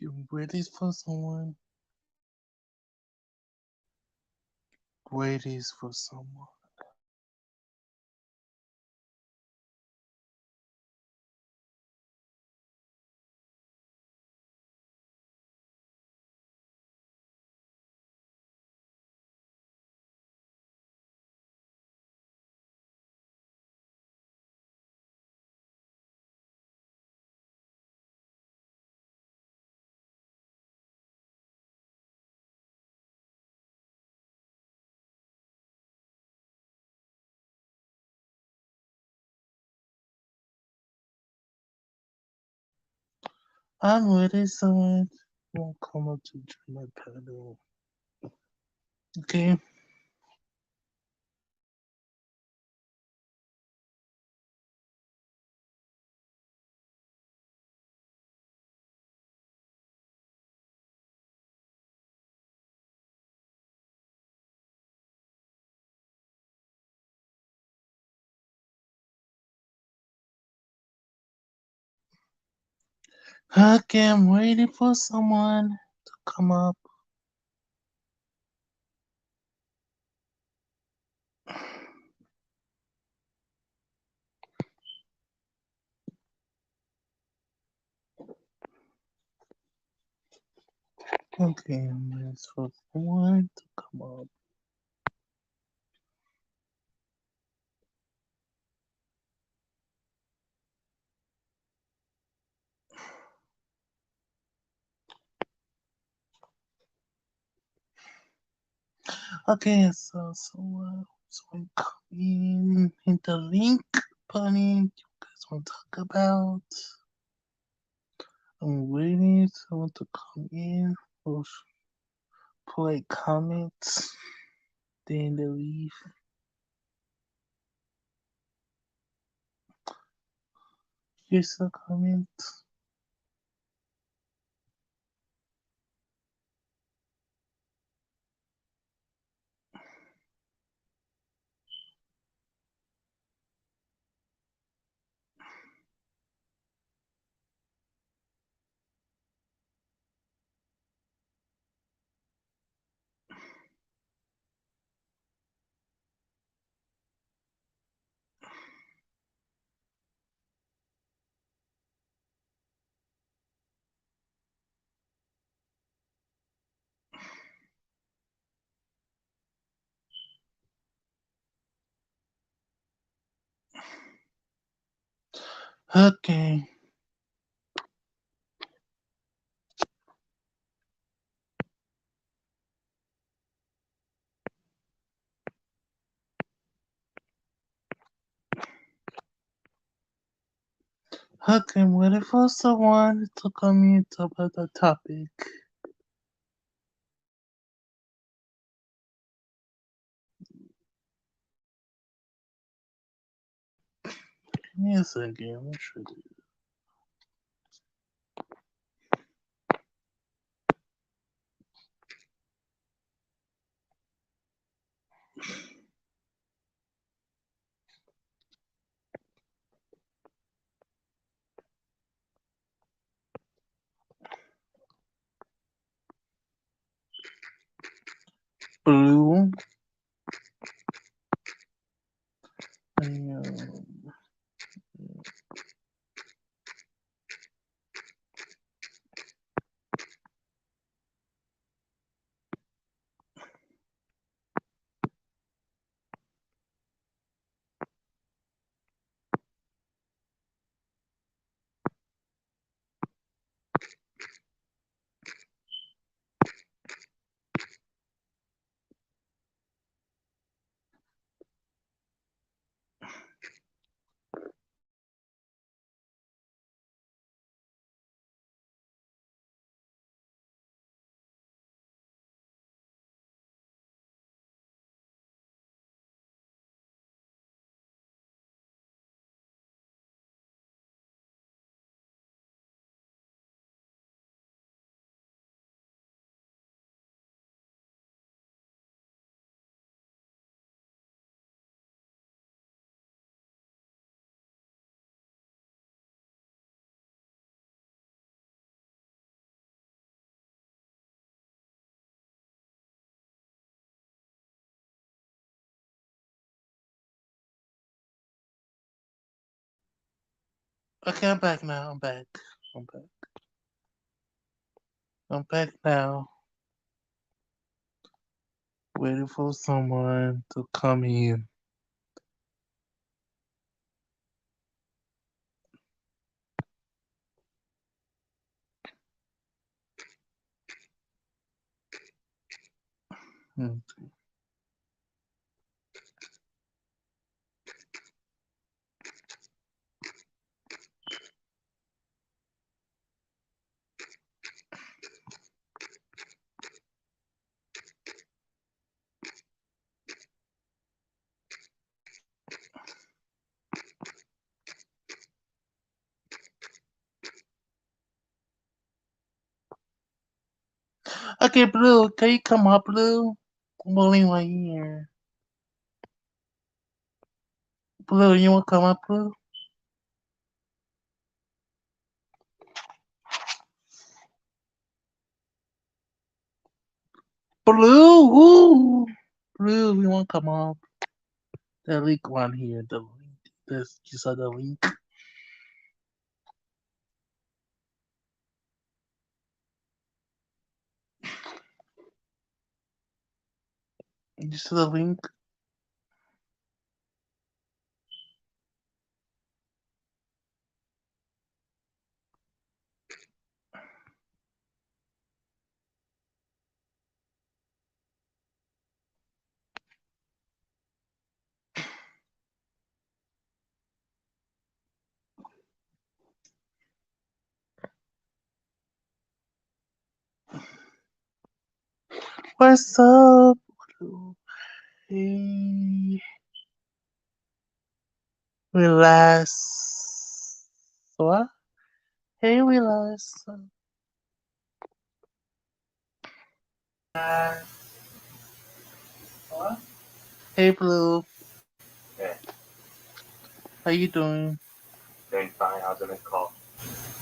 You ready for someone? Ready for someone. I'm ready, someone won't come up to join my panel. Okay. Okay, I'm waiting for someone to come up. Okay, I'm waiting for someone to come up. Okay, so I'm coming in the link bunny. You guys want to talk about? I'm waiting for someone to come in or put comments. Then they leave. Here's a comment. Okay. Okay, I'm waiting for someone to come in to about the topic. Give me a second. I'm sure. Blue. And, Okay, I'm back now. I'm back. I'm back. I'm back now. Waiting for someone to come in. Hmm. Okay, Blue, can you come up, Blue? I'm only right here. Blue, you wanna come up, Blue? Blue, woo! Blue, you wanna come up? The link one here. The link. This you saw the link. You see the link? What's up? Blue? Hey, relax. What? Hey, relax. What? Hey, Blue. Yeah, How you doing? doing fine. I was in the call.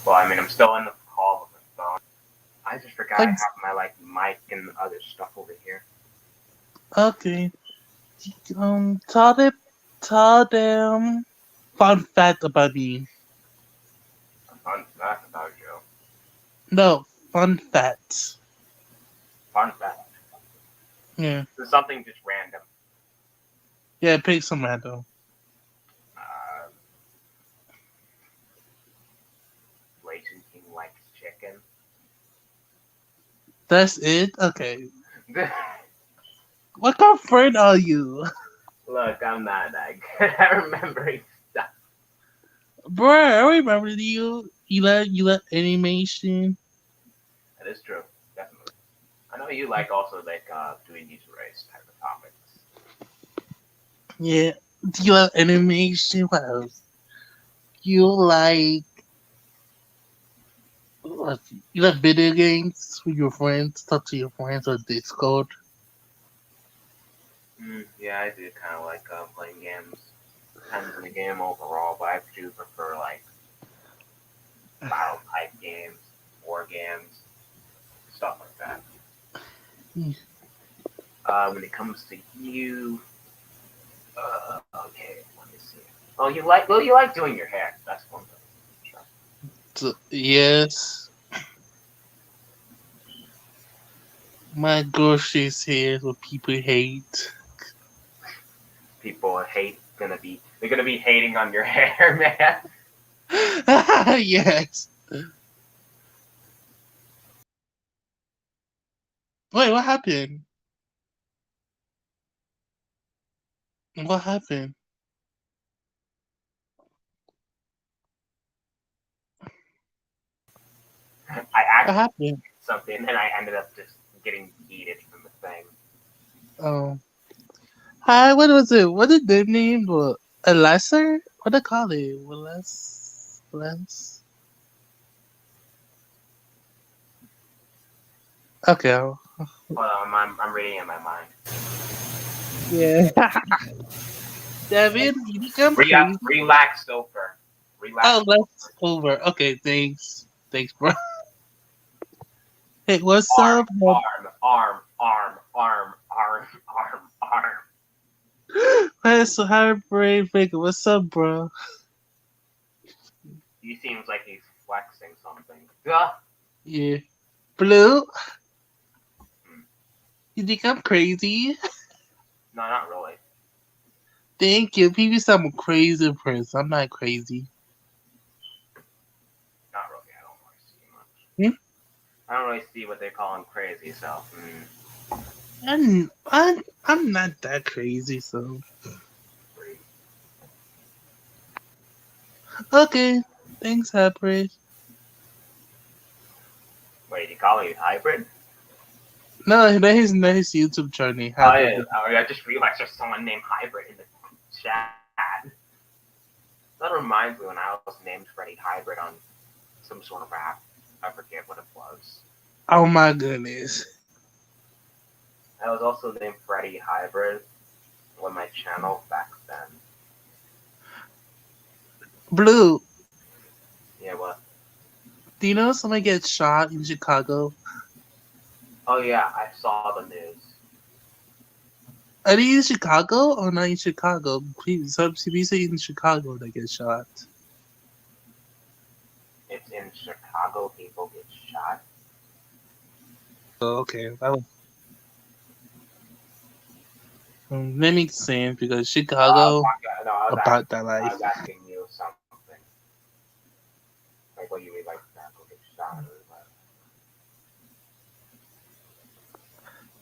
Well, I mean, I'm still in the call with the phone. I just forgot I Like, have my mic and other stuff over here. okay. Tell them fun fact about me. A fun fact about you. No, fun facts. Fun fact. Yeah, This is something just random. yeah. Pick some random. Uh, Blasian King likes chicken. That's it. Okay. What kind of friend are you, Look, I'm not that good at remembering stuff. bro? I remember you. You like animation. That is true, definitely. I know you like also doing these race type of topics. Yeah. Do you like animation? What else? You like you like video games with your friends? Talk to your friends on Discord. Yeah, I do kind of like playing games. Depends on the game overall, but I do prefer battle type games, war games, stuff like that. Hmm. When it comes to you, okay, let me see. You like doing your hair. That's one thing. Sure. So, yes, my groceries here is what people hate. People they're gonna be hating on your hair, man. Yes. Wait, what happened? What happened? I What actually happened? did something, and I ended up just getting heated from the thing. Um, hi, what was it? What did the name? A lesser? What they call it? Less? Okay. Hold on, I'm reading in my mind. Yeah. David, you think I'm crazy? Relax over. Relax Oh, let's over. over. Okay, thanks. Thanks, bro. Hey, what's Arm, up? Man? arm, arm, arm, arm, arm, arm, arm. Hey, so Harry Brain Baker, what's up, bro? He seems like he's flexing something. Duh. Yeah. Blue, Hmm. you think I'm crazy? No, not really. Thank you. People say I'm a crazy person. I'm not crazy. Not really. I don't really see much. Hmm? I don't really see what they call him crazy. So, I'm not that crazy, so. pretty. Okay. Thanks, Harper. Wait, you call me hybrid? No, that is YouTube journey. Oh Harper. yeah. Oh, yeah, I just realized there's someone named hybrid in the chat. That reminds me when I was named Freddy Hybrid on some sort of app. I forget what it was. Oh my goodness. I was also named Freddy Hybrid on my channel back then. Blue, Yeah, what? do you know somebody gets shot in Chicago? Oh yeah, I saw the news. Are they in Chicago or not in Chicago? Some people say in Chicago they get shot. It's in Chicago. People get shot. Oh, okay. That makes sense because I was Chicago talking. No, about that I life. was asking you something. Like, what do you mean, like people get shot? Or what?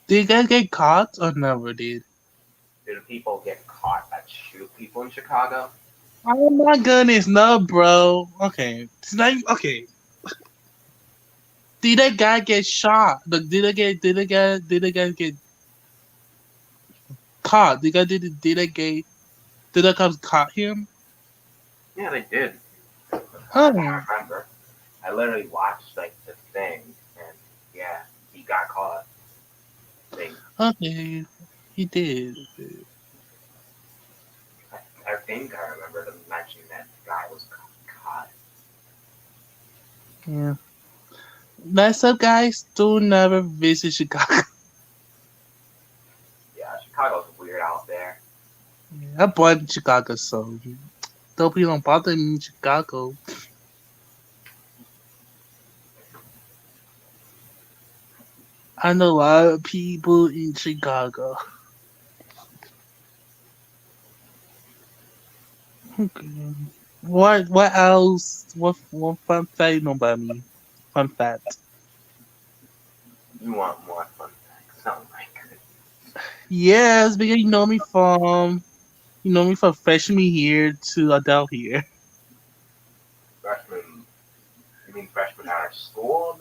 Did you guys get caught or never did? Do people get caught that shoot people in Chicago? Oh my goodness, no, bro. Okay, it's not okay. Did that guy get shot? Like, did the guy get caught? Did the cops caught him? Yeah, they did. Huh. I remember. I literally watched like the thing, and yeah, he got caught. They, Okay, he did. I think I remember them mentioning that the guy was caught. Yeah. That's up, guys. Do never visit Chicago. Yeah, Chicago's weird out there. I born in Chicago, so don't be don't bother me in Chicago. I know a lot of people in Chicago. Okay. What else? What fun fact you know about me? Fun fact. You want more fun facts? Oh my goodness. Yes, because you know me from freshman year to adult year. Freshman? You mean freshman out of school?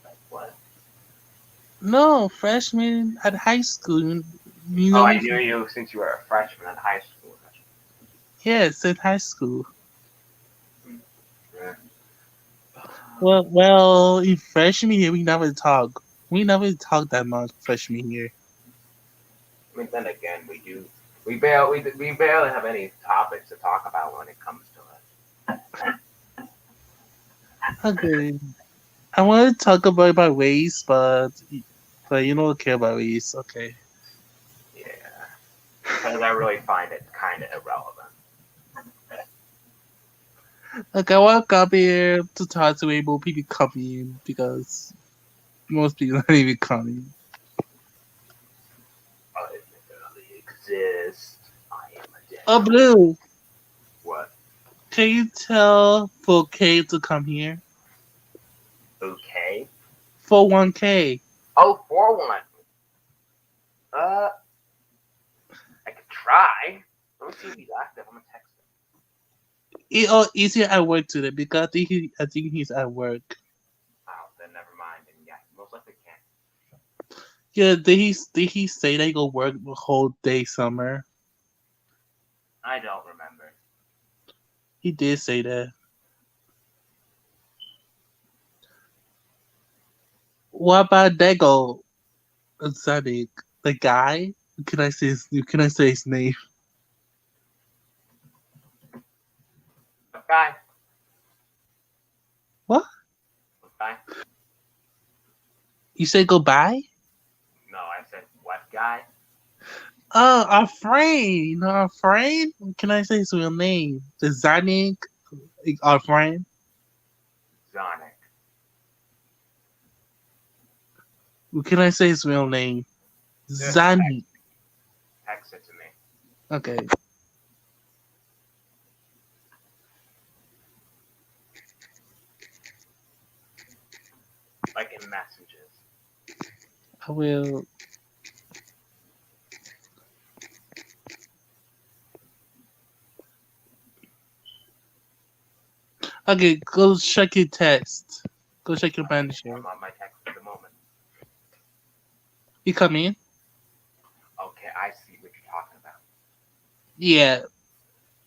Like what? No, freshman at high school. You Oh, know I me knew from you since you were a freshman in high school. yes, in high school. Yeah. Well, in freshman year we never talk. We never talk that much freshman year. I mean, then again, we do. We barely have any topics to talk about when it comes to it. Okay. I want to talk about my race, but you don't care about race. Okay. Yeah, because I really find it kind of irrelevant. Like I want to come here to talk to able people coming because most people not even coming. I literally exist. I am a dead Oh, body. Blue, What? can you tell for K to come here? Okay. For 1K. Oh, 4-1. Uh, I could try. Let me see if he's active. I'm gonna text him. Is he at work today? Because I think he's at work. Oh, then never mind. And yeah, most likely can't. Yeah, did he say that he go work the whole day summer? I don't remember. He did say that. What about Dago Zadig? The guy? Can I say his name? What guy? What? What guy? You say goodbye? No, I said what guy? Oh, our friend. Our friend? Can I say his real name? The Zadig, our friend? Sonic. What can I say his real name? Just Zani. text it to me. Okay. Like in messages. I will. Okay, go check your text. Go check your manager. I'm on my text at the moment. You come in? Okay, I see what you're talking about. Yeah.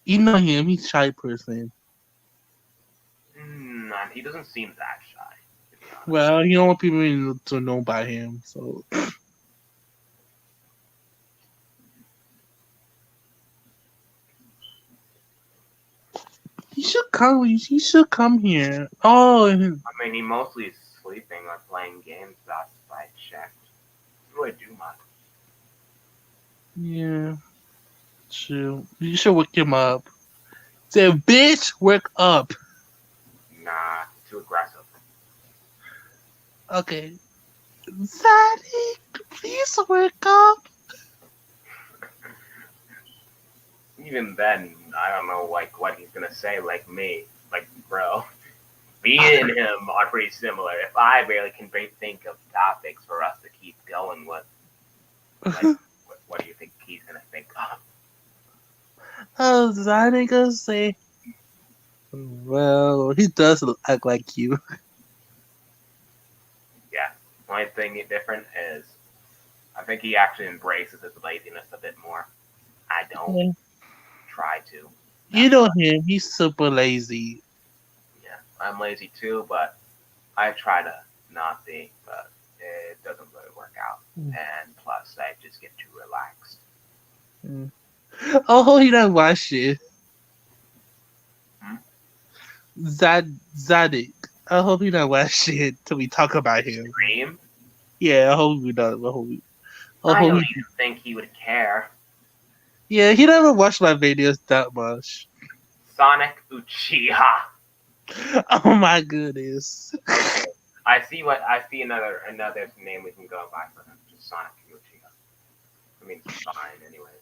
You know him. He's a shy person. He doesn't seem that shy, to be honest. Well, you don't want people to know about him, so he should come. He should come here. Oh, I mean, he mostly is sleeping or playing games last I checked. What do I do much? yeah, true. You should wake him up. Say, bitch, wake up. Nah, too aggressive. Okay, Zaddy, please wake up. Even then, I don't know like what he's gonna say. Like me, like bro, me and him are pretty similar. If I barely can think of topics for us to keep going with, like, what do you think he's gonna think of? Oh, Zaddy gonna say, well, he does act like you. Yeah, only thing different is I think he actually embraces his laziness a bit more. I don't Yeah. try to You that know much. him. He's super lazy. Yeah, I'm lazy too, but I try to not be, but it doesn't really work out. And plus, I just get too relaxed. Mm. Oh, he don't watch it. Hmm? Zadig. I hope he don't watch shit till we talk about him. Stream? Yeah, I hope we don't. I I hope don't he. even think he would care. Yeah, he never watched my videos that much. Sonic Uchiha. Oh my goodness. Okay, I see another name we can go by for him. Just Sonic Uchiha. I mean, it's fine, anyways.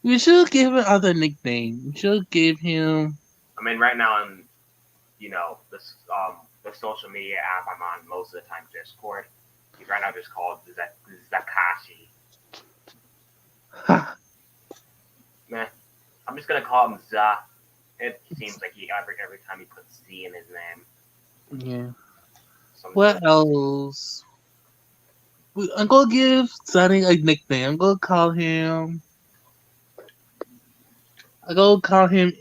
We should give him other nickname. We should give him. I mean, right now I'm, this the social media app I'm on most of the time, Discord. He's right now just called Zakashi. Meh. I'm just gonna call him Za. It seems like he every time he puts Z in his name. Yeah. So I'm just gonna What else? I'm gonna give Sonny a nickname. I'm gonna call him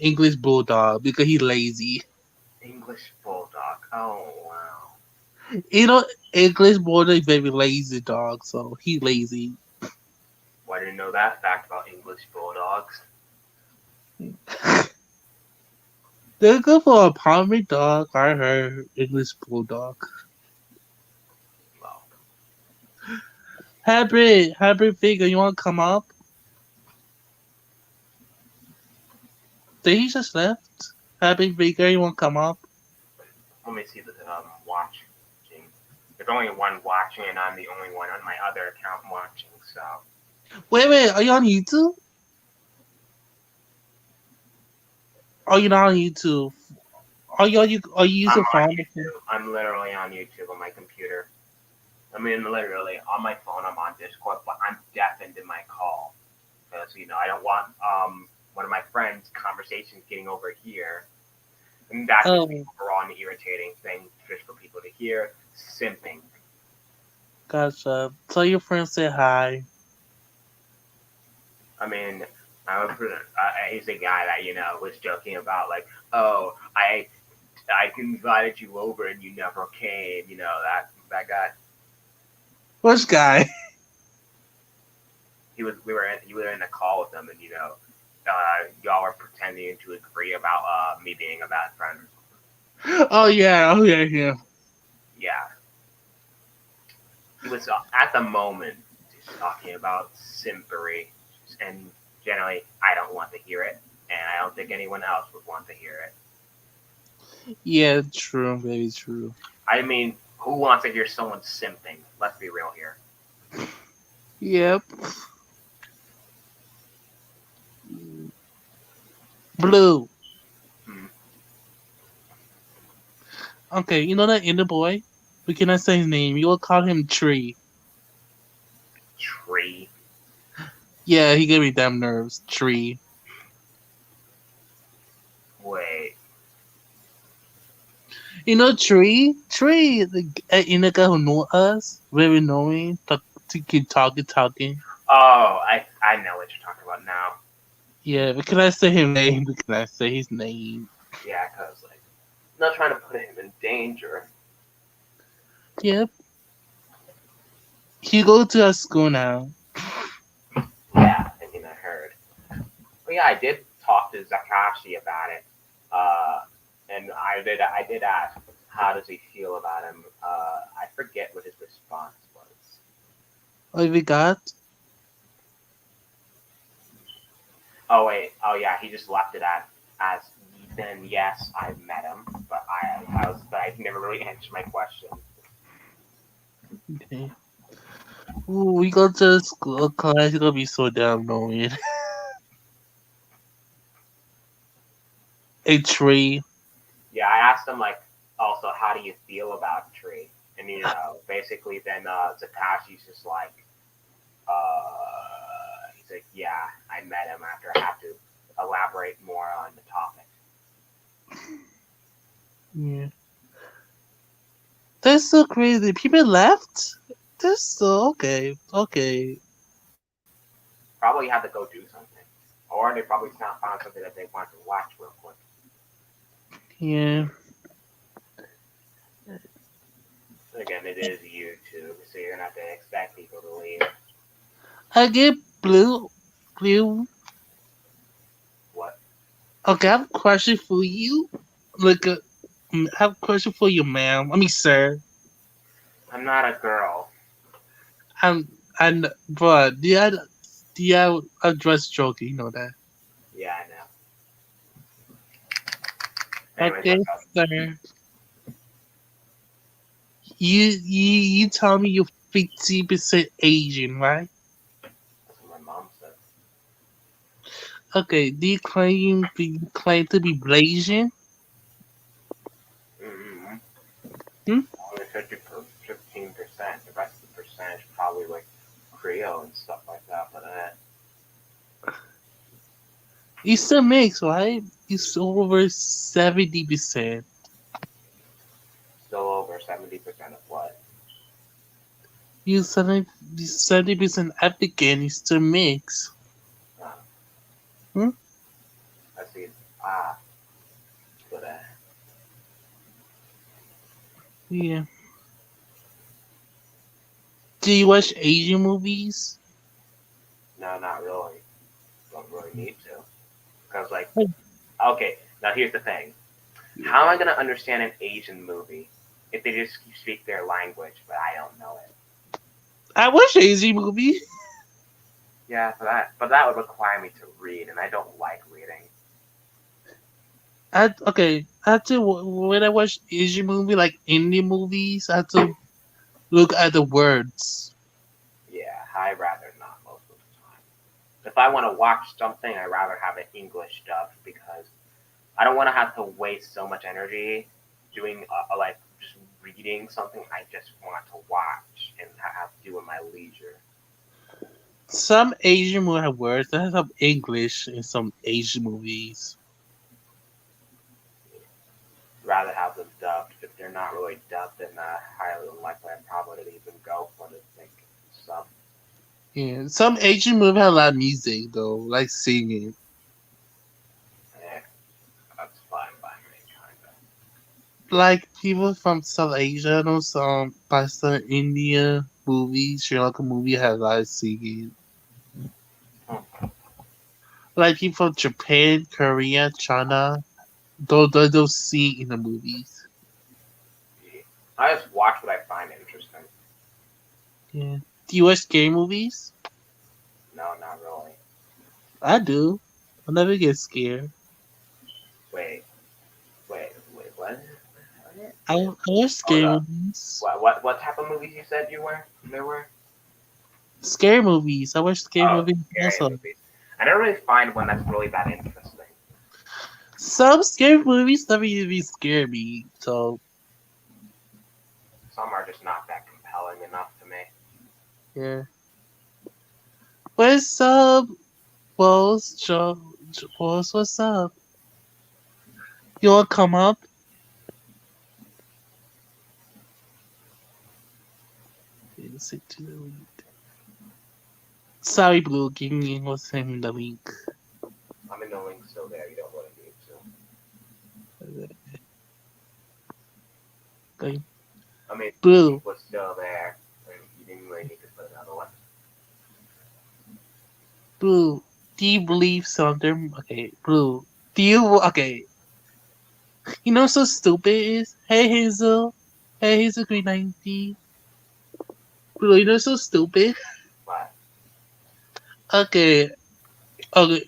English Bulldog because he's lazy. English Bulldog. Oh wow. You know, English Bulldog is very lazy dog, so he lazy. Why didn't know that fact about English Bulldogs? They're good for a pommy dog. I heard English Bulldog. Well, Hybrid figure, you wanna come up? Did he just left? Hybrid figure, you wanna come up? let me see the watching. There's only one watching, and I'm the only one on my other account watching. So Wait, are you on YouTube? Are you not on YouTube? Are you I'm using on phone? YouTube. I'm literally on YouTube on my computer. I mean, literally on my phone. I'm on Discord, but I'm deafened in my call because I don't want one of my friends' conversations getting over here, and that's just the Oh, overall irritating thing just for people to hear. Simping. gotcha. Tell your friends say hi. I mean, he's a guy that was joking about like, oh, I invited you over and you never came. That guy. Which guy? We were in a call with him, and y'all were pretending to agree about me being a bad friend. Oh yeah. Yeah, he was at the moment just talking about simpery, and generally I don't want to hear it, and I don't think anyone else would want to hear it. Yeah, true, very true. I mean, who wants to hear someone simping? Let's be real here. Yep. Blue. Hmm. Okay, you know that inner boy? We cannot say his name. You will call him Tree. Tree. Yeah, he gave me damn nerves. Tree. Wait. You know Tree? Tree, the inner guy who know us, very knowing, to keep talking. Oh, I know what you're talking about now. Yeah, but can I say his name? But can I say his name? Yeah, cause like, I'm not trying to put him in danger. Yep. He go to our school now. Yeah, I mean I heard. But yeah, I did talk to Zakashi about it. And I did ask how does he feel about him. I forget what his response was. What we got? Oh wait, oh yeah, he just left it at as then yes, I've met him, but I never really answered my question. Okay. Ooh, we go to school class. He gonna be so damn annoying. A tree. Yeah, I asked him like also how do you feel about Tree, and basically then Zakashi's just like he's like yeah, I met him after I have to elaborate more on the topic. Yeah. That's so crazy. People left. That's so okay. Okay. Probably had to go do something, or they probably not found something that they want to watch real quick. Yeah. Again, it is YouTube, so you're gonna have to expect people to leave. I get blue. Blue. What? Okay, I have a question for you. Like, I have a question for you, ma'am. I mean, sir. I'm not a girl. I'm, and, but do you address joking? You know that. Yeah, I know. Anyways, Okay, what's up? sir. You tell me you're 50% Asian, right? That's what my mom said. Okay, do you claim to be Blasian? Mm-hmm. Hmm? Only 15%. The rest of the percentage probably like Creole and stuff like that. But You still mix, right? It's over 70%. still over 70% of what? You 70% African, you still mix. Uh, Hmm? I see. Ah, but Yeah. Do you watch Asian movies? no, not really. Don't really need to. Because like, Oh, okay, now here's the thing. How am I gonna understand an Asian movie if they just speak their language, but I don't know it? I watch Asian movies. Yeah, but that would require me to read, and I don't like reading. Okay, I have to when I watch Asian movie like Indian movies, I have to look at the words. Yeah, I rather not most of the time. If I want to watch something, I rather have it English dubbed because I don't want to have to waste so much energy doing like just reading something I just want to watch and have to do in my leisure. Some Asian movies have words that have English in some Asian movies. Rather have them dubbed. If they're not really dubbed, then highly unlikely I probably would even go for the thing sub. Yeah, some Asian movies have a lot of music though, like singing. Eh, that's fine by me, kinda. Like people from South Asia, I know some Pakistan, India movies, Sri Lanka movie have a lot of singing. Hmm. Like people from Japan, Korea, China, those sing in the movies. I just watch what I find interesting. Yeah. Do you watch scary movies? No, not really. I do. I never get scared. Wait, wait. I watch Hold scary up. movies. What type of movies you said you were? There were Scary movies. I watch scary oh movies scary also. movies. I don't really find one that's really that interesting. Some scary movies never even scare me. So Some are just not that compelling enough to me. yeah. What's up, Walls? Walls, what's up? You wanna come up? Listen to the link. Sorry, Blue. Give me what's him the link. I mean, the link's still there. You don't really need to. Like, I mean, the link Blue, was still there. And you didn't really need to put another one. Blue. Do you believe something? Okay, Blue. Do you okay? You know, so stupid is. Hey Hazel. Hey Hazel Green 90. Blue, you know, so stupid. But Okay, okay.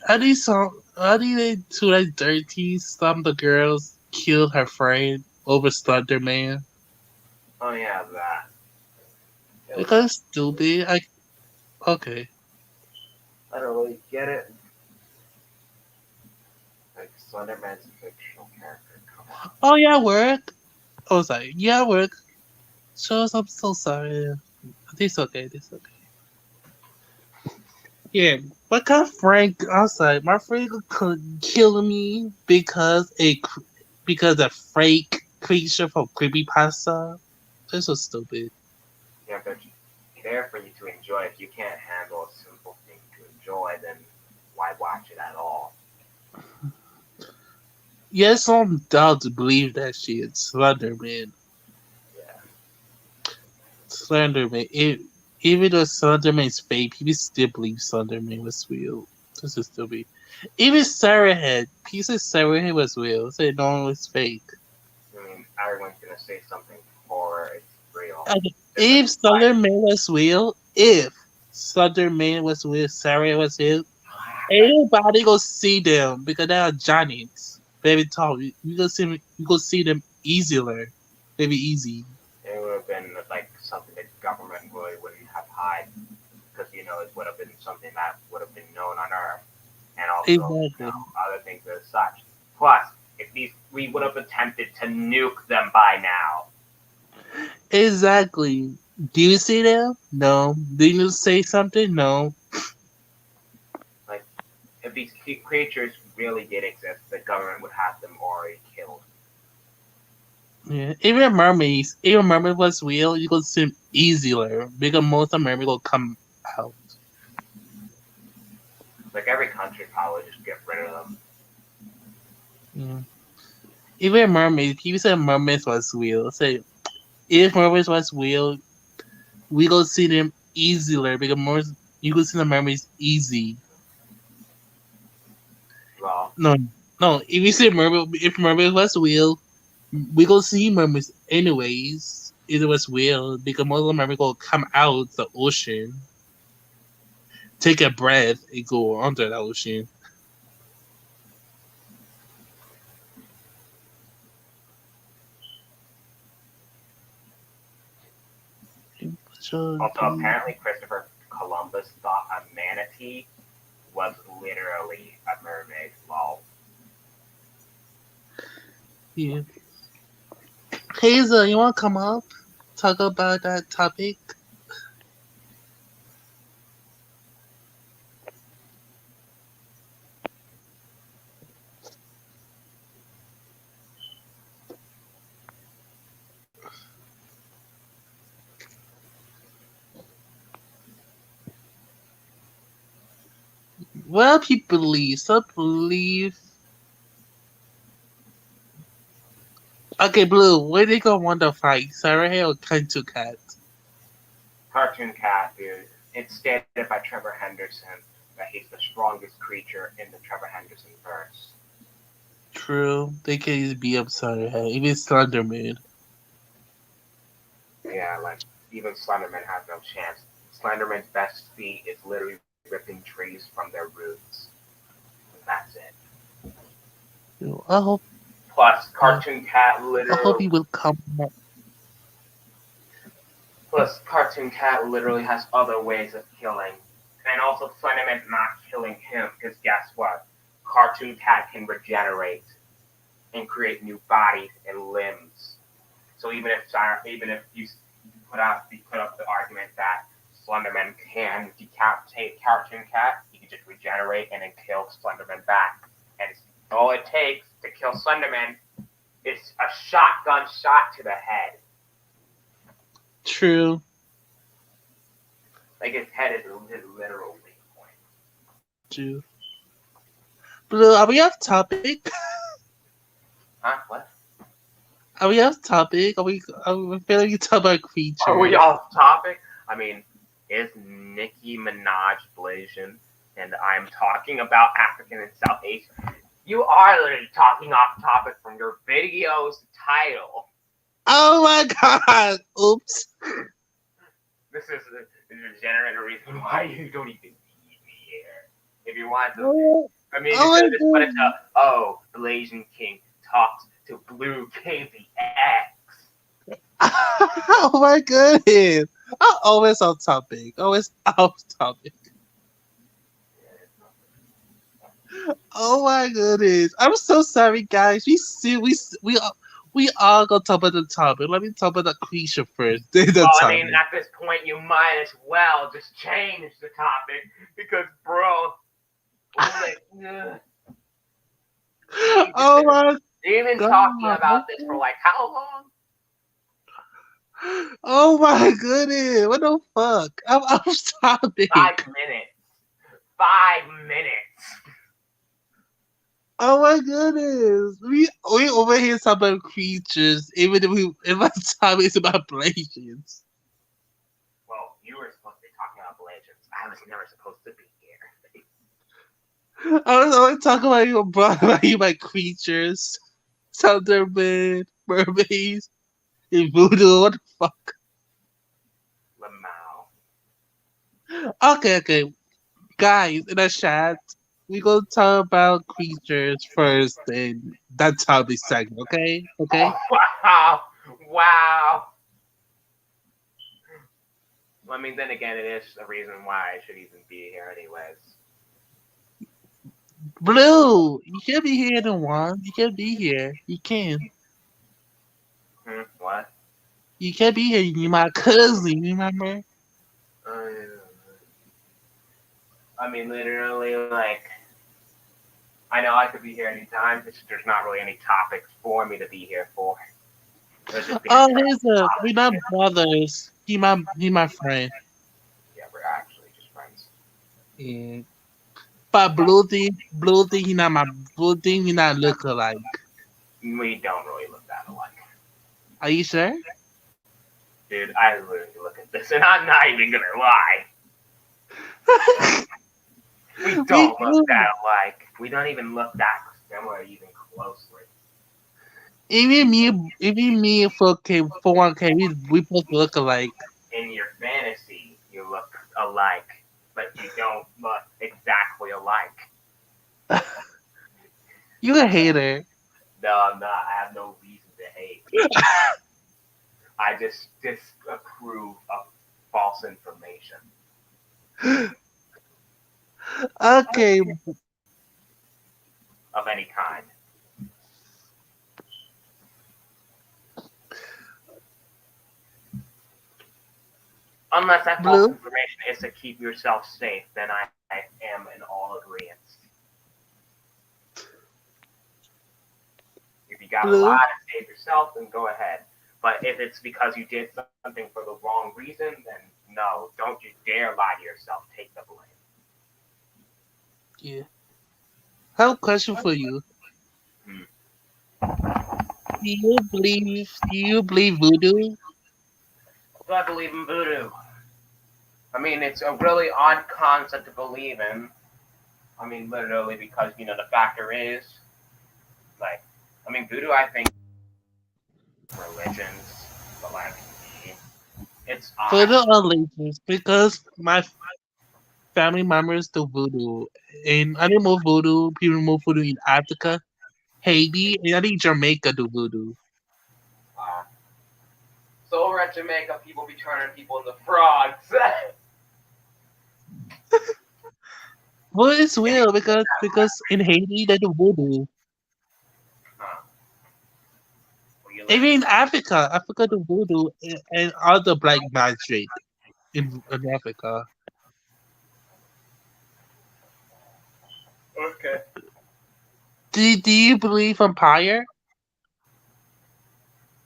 How do they 2013? Some of the girls killed her friend over Slender Man. oh yeah, that it was Because stupid. Okay. I don't really get it. Like Slenderman's a fictional character. Come on. Oh yeah, work. I was like, yeah, work. Shows. I'm so sorry. This okay. This okay. Yeah, what kind of friend? I was like, my friend could kill me because a fake creature from creepypasta. This was stupid. Yeah, but there for you to enjoy. If you can't handle a simple thing to enjoy, then why watch it at all? Yes, I'm down to believe that she is Slenderman. Yeah. Slenderman. Even though Slenderman's fake, people still believe Slenderman was real. This is stupid. Even Sarah Head, piece of Sarah Head was real. Said no one was fake. I mean, everyone's gonna say something horror. It's real. Okay, Just like Slenderman was real, if Slenderman was real, Sarah was real, anybody go see them because they are giants. Very tall. You go see them easier. Very easy. it would have been like something that government really wouldn't have hide because it would have been something that would have been known on Earth, and also Exactly. other things as such. Plus, if these we would have attempted to nuke them by now. Exactly. Do you see them? No. Do you say something? No. Like, if these creatures really did exist, the government would have them already killed. Yeah. Even mermaids was real, you could see them easier because most of mermaids will come out. Like every country probably just get rid of them. Yeah. Even mermaids, people say mermaids was real. Say if mermaids was real, we go see them easier because more you could see the mermaids easy. Well, No, no. If mermaid was real, we go see mermaids anyways. If it was real, because most of the mermaids will come out the ocean, take a breath, and go under the ocean. also apparently Christopher Columbus thought a manatee was literally a mermaid. Lol. Yeah. Hazel, you want to come up? Talk about that topic? Well, people believe. Some believe. Okay, Blue, where they gonna want to fight? Sarah Hill or Kanto Cat? Cartoon cat, dude. It's stated by Trevor Henderson that he's the strongest creature in the Trevor Henderson verse. True. They can easily be up Sarah Hill. Even Slenderman. Yeah, like even Slenderman has no chance. Slenderman's best feat is literally ripping trees from their roots. And that's it. I hope. Plus, Uh, Cartoon Cat I hope literally he will come back. Plus, Cartoon Cat literally has other ways of killing. And also, Slenderman's not killing him, because guess what? Cartoon Cat can regenerate and create new bodies and limbs. So even if you put up the argument that Slenderman can decapitate Cartoon Cat, he can just regenerate and then kill Slenderman back. And all it takes to kill Slenderman is a shotgun shot to the head. True. Like his head is his literal weak point. True. Blue, are we off topic? Huh? What? Are we off topic? Are we feeling you talk about Are we creatures? off topic? I mean, it's Nicki Minaj Blasian, and I'm talking about African and South Asian. You are literally talking off topic from your video's title. Oh my god! Oops. This is the degenerate reason why you don't even need me here. If you want to, Oh, I mean, you oh could my have just put it to, oh, the Blasian King talks to Blue KBX. god. Oh my goodness. I'm always off topic. Always off topic. Oh my goodness. I'm so sorry, guys. We all gonna talk about the topic. Let me talk about the creature first. Then the Well, I mean, topic. at this point, you might as well just change the topic because, bro, like, Oh my you've been talking god. about this for like how long? Oh my goodness. What the fuck? I'm off topic. 5 minutes. 5 minutes. Oh my goodness. We over here talking about creatures, even if our topic is about Blasians. Well, you were supposed to be talking about legends. I was never supposed to be here. I was always talking about you about creatures. Thunderbird, mermaids, and voodoo. What the fuck? Lamau. Okay. Guys, in the chat, we gonna talk about creatures first and that topic second, okay? Okay? Oh, wow. Wow. I mean, then again, it is a reason why I should even be here, anyways. Blue, you can't be here in one. You can't be here. You can. What? You can't be here. You my cousin, remember? Uh, I mean, literally, like, I know I could be here anytime. There's not really any topics for me to be here for. There's just being Oh, a we're not brothers. He my friend. Yeah, we're actually just friends. Yeah. But blue thing, he not look alike. We don't really look that alike. Are you sure? Dude, I literally look at this, and I'm not even gonna lie. We We don't look do. that alike. We don't even look that similar, even closely. Even me for 1K, we both look alike. In your fantasy, you look alike, but you don't look exactly alike. You a hater. No, I'm not. I have no reason to hate. I just disapprove of false information. Okay, Of any kind. Unless that false blue, information is to keep yourself safe, then I am in all agreement. If you got a blue. lie to save yourself, then go ahead. But if it's because you did something for the wrong reason, then no, don't you dare lie to yourself. Take the blame. Yeah. I have a question for you. Hmm. Do you believe voodoo? Do I believe in voodoo? I mean, it's a really odd concept to believe in. I mean, literally, because, the factor is, like, I mean, voodoo, I think, religions, but, like, it's odd. Voodoo allegiance because my family members do voodoo. And animal voodoo, people move voodoo in Africa. Haiti, and I think Jamaica do voodoo. Uh, so over at Jamaica, people be turning people into frogs. Well, it's Yeah, weird because in Haiti they do voodoo. huh. Where you live? Even in Africa do voodoo and other black magic in Africa. Okay. Do you believe vampire?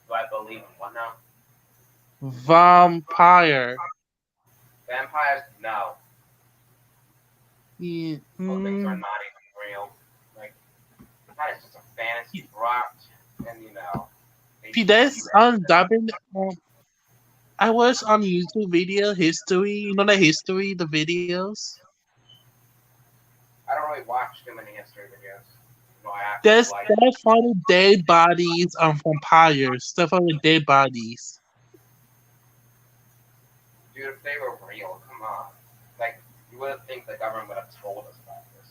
Do I believe in what now? Vampire. Vampires? No. Yeah, Those things are not even real. Like, that is just a fantasy brought, and they teach you that's that. dubbing. I watched on YouTube video history. You know the history, the videos. I don't really watch too many history videos. I actually There's like. stuff on the dead bodies of vampires. Stuff on the dead bodies. Dude, if they were real, come on. Like, you wouldn't think the government would have told us about this.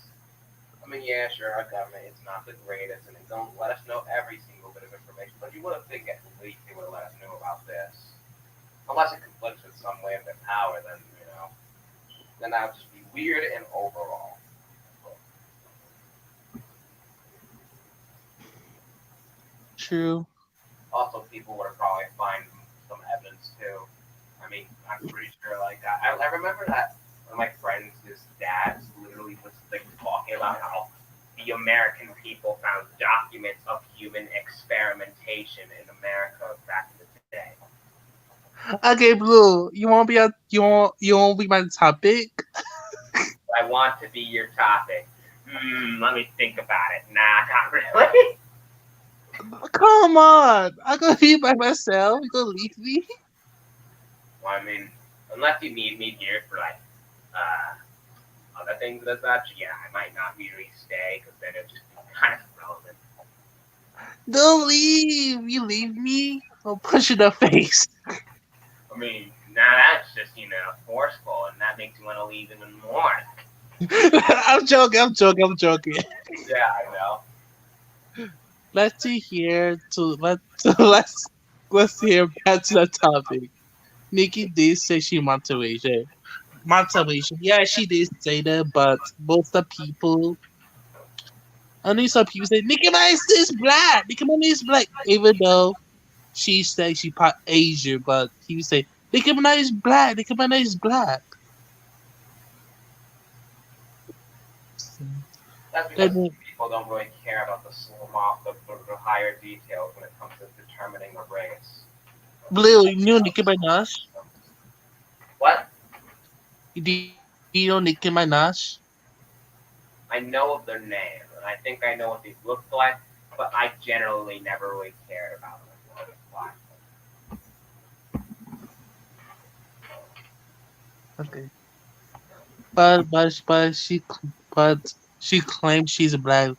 I mean, yeah, sure, our government is not the greatest, and they don't let us know every single bit of information, but you would have think at least they would have let us know about this. Unless it conflicts with some way of their power, then that would just be weird and overall. True. Also, people would have probably find some evidence too. I mean, I'm pretty sure. Like, I remember that one of my friends, his dad, literally was like talking about how the American people found documents of human experimentation in America back in the day. Okay, Blue. You want to be my topic? I want to be your topic. Let me think about it. Nah, not really. Come on. I'm gonna be by myself. You gonna leave me? Well, I mean, unless you need me here for like uh, other things and such, yeah, I might not really stay because then it'll just be kind of irrelevant. Don't leave. You leave me, I'll punch you in the face. I mean, now that's just forceful, and that makes you want to leave even more. I'm joking. I'm joking. I'm joking. Yeah, I know. Let's see here. Let's hear back to the topic. Nikki did say she motivation. Motivation. Yeah, she did say that, but most of the people, only some people say Nicki Minaj is black. Nicki Minaj is black, even though she said she part Asian, but he say Nicki Minaj is black. Nicki Minaj is black. So, That's because then people don't really care about the higher details when it comes to determining a race. Blue, you know Nicki Minaj? What? Do you know Nicki Minaj? I know of their name, and I think I know what they look like, but I generally never really cared about them. Why? Okay, but she claims she's black.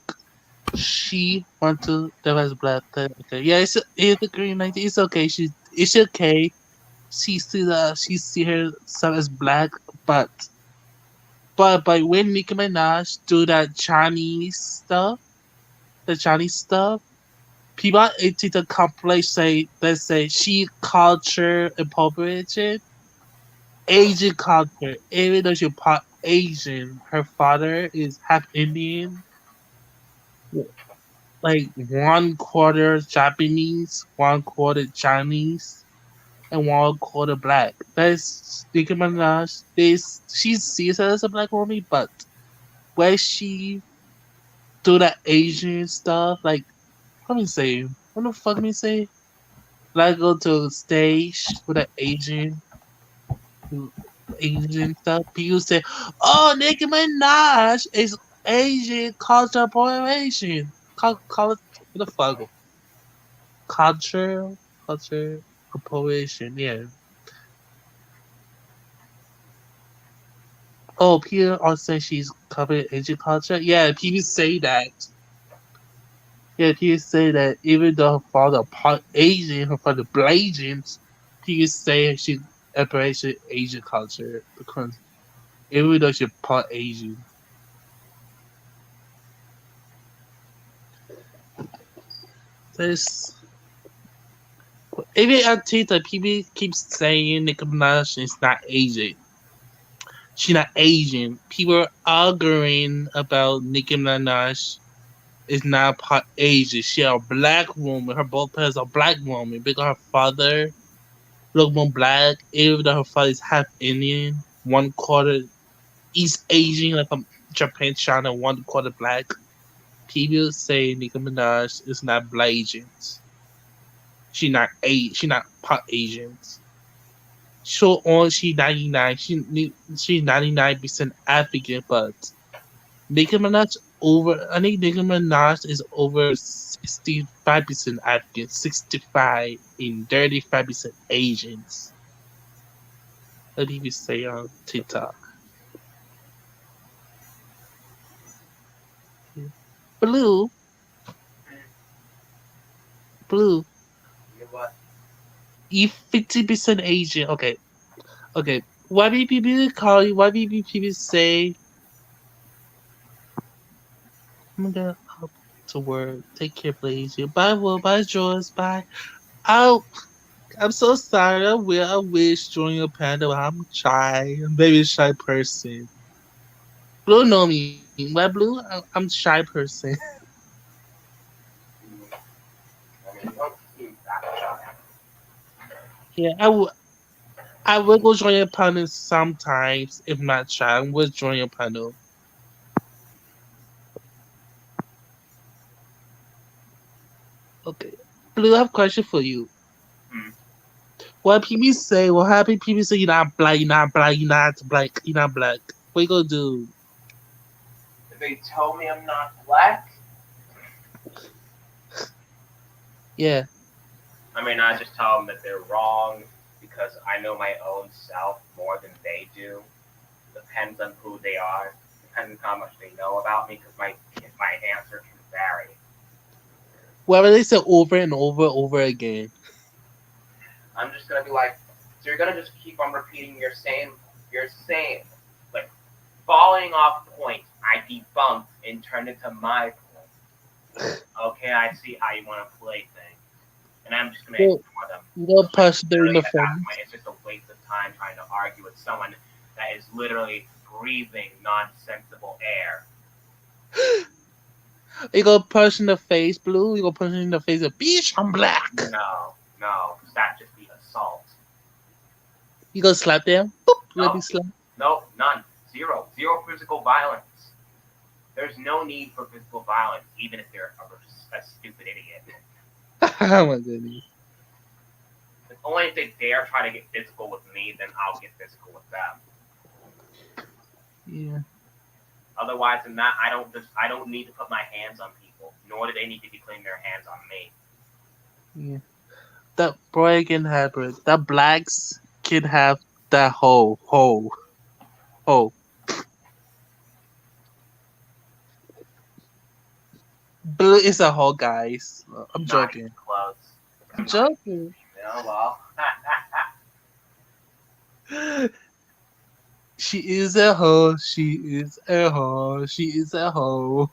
She wants to develop black. Okay, yeah, it's a green light. It's okay. It's okay. She see herself as black, but but when Nicki Minaj do that Chinese stuff, people into the complaint say they say she culture appropriation, Asian culture. Even though she's part Asian, her father is half Indian, like 1/4 Japanese, 1/4 Chinese, and 1/4 black. That's Nicki Minaj. This she sees her as a black woman, but when she do that Asian stuff, like let me say, what the fuck me say? Like go to the stage with an Asian stuff. People say, "Oh, Nicki Minaj is Asian culture appropriation." Call it what the fuck? Culture, culture appropriation. Yeah. Oh, people also say she's covering Asian culture. Yeah, people say that. Yeah, people say that even though her father part Asian, her father Blasians, people say she appropriation Asian culture because even though she's part Asian. There's even on TikTok, people keep saying Nicki Minaj is not Asian. She's not Asian. People are arguing about Nicki Minaj is not part Asian. She a black woman. Her both parents are black woman because her father look more black, even though her father is half Indian, one quarter East Asian, like from Japan, China, one quarter black. People say Nicki Minaj is not black Asians. She not part Asians. So on she 99. She's 99% African, but Nicki Minaj I think Nicki Minaj is over 65% African, 65 and 35% Asians. What do you say on TikTok? Blue, blue. You know what? You 50% Asian. Okay, okay. Why do people call you? Why do people say I'm gonna up to work? Take care, please. Bye, Will. Bye, Joyce. Bye. Oh, I'm so sorry. I wish join your panda. But I'm shy. I'm a very shy person. Blue know me. Why Blue? I'm a shy person. I mean, you don't seem that shy. Yeah, I will go join your panel sometimes if not shy. I will join your panel. Okay. Blue, I have a question for you. Hmm. What people say, what happy people say you're not black, you're not black, you're not black, you're not black. What you gonna do? If they tell me I'm not black, Yeah. I mean, I just tell them that they're wrong because I know my own self more than they do. Depends on who they are. Depends on how much they know about me because my answer can vary. Whatever they say over and over again. I'm just gonna be like, so you're gonna just keep on repeating your same, like falling off point. I debunked and turned it to my point. Okay, I see how you want to play things, and I'm just gonna You ignore them. you gonna Like punch them in literally the at that face. point, it's just a waste of time trying to argue with someone that is literally breathing nonsensical air. You gonna punch in the face, Blue? You gonna punch in the face of bitch, I'm black. No, no, because that just be assault. You gonna slap them? Boop, let me No, slap. no, none, zero, zero physical violence. There's no need for physical violence, even if they're a stupid idiot. Oh my goodness. Only if they dare try to get physical with me, then I'll get physical with them. Yeah, Otherwise than that, I don't need to put my hands on people, nor do they need to be putting their hands on me. yeah. That boy can have it. That blacks can have that whole. Blue is a whole, guys. I'm Not even joking. close. I'm I'm not even joking. female. Well, She is a hoe. She is a hoe. She is a hoe.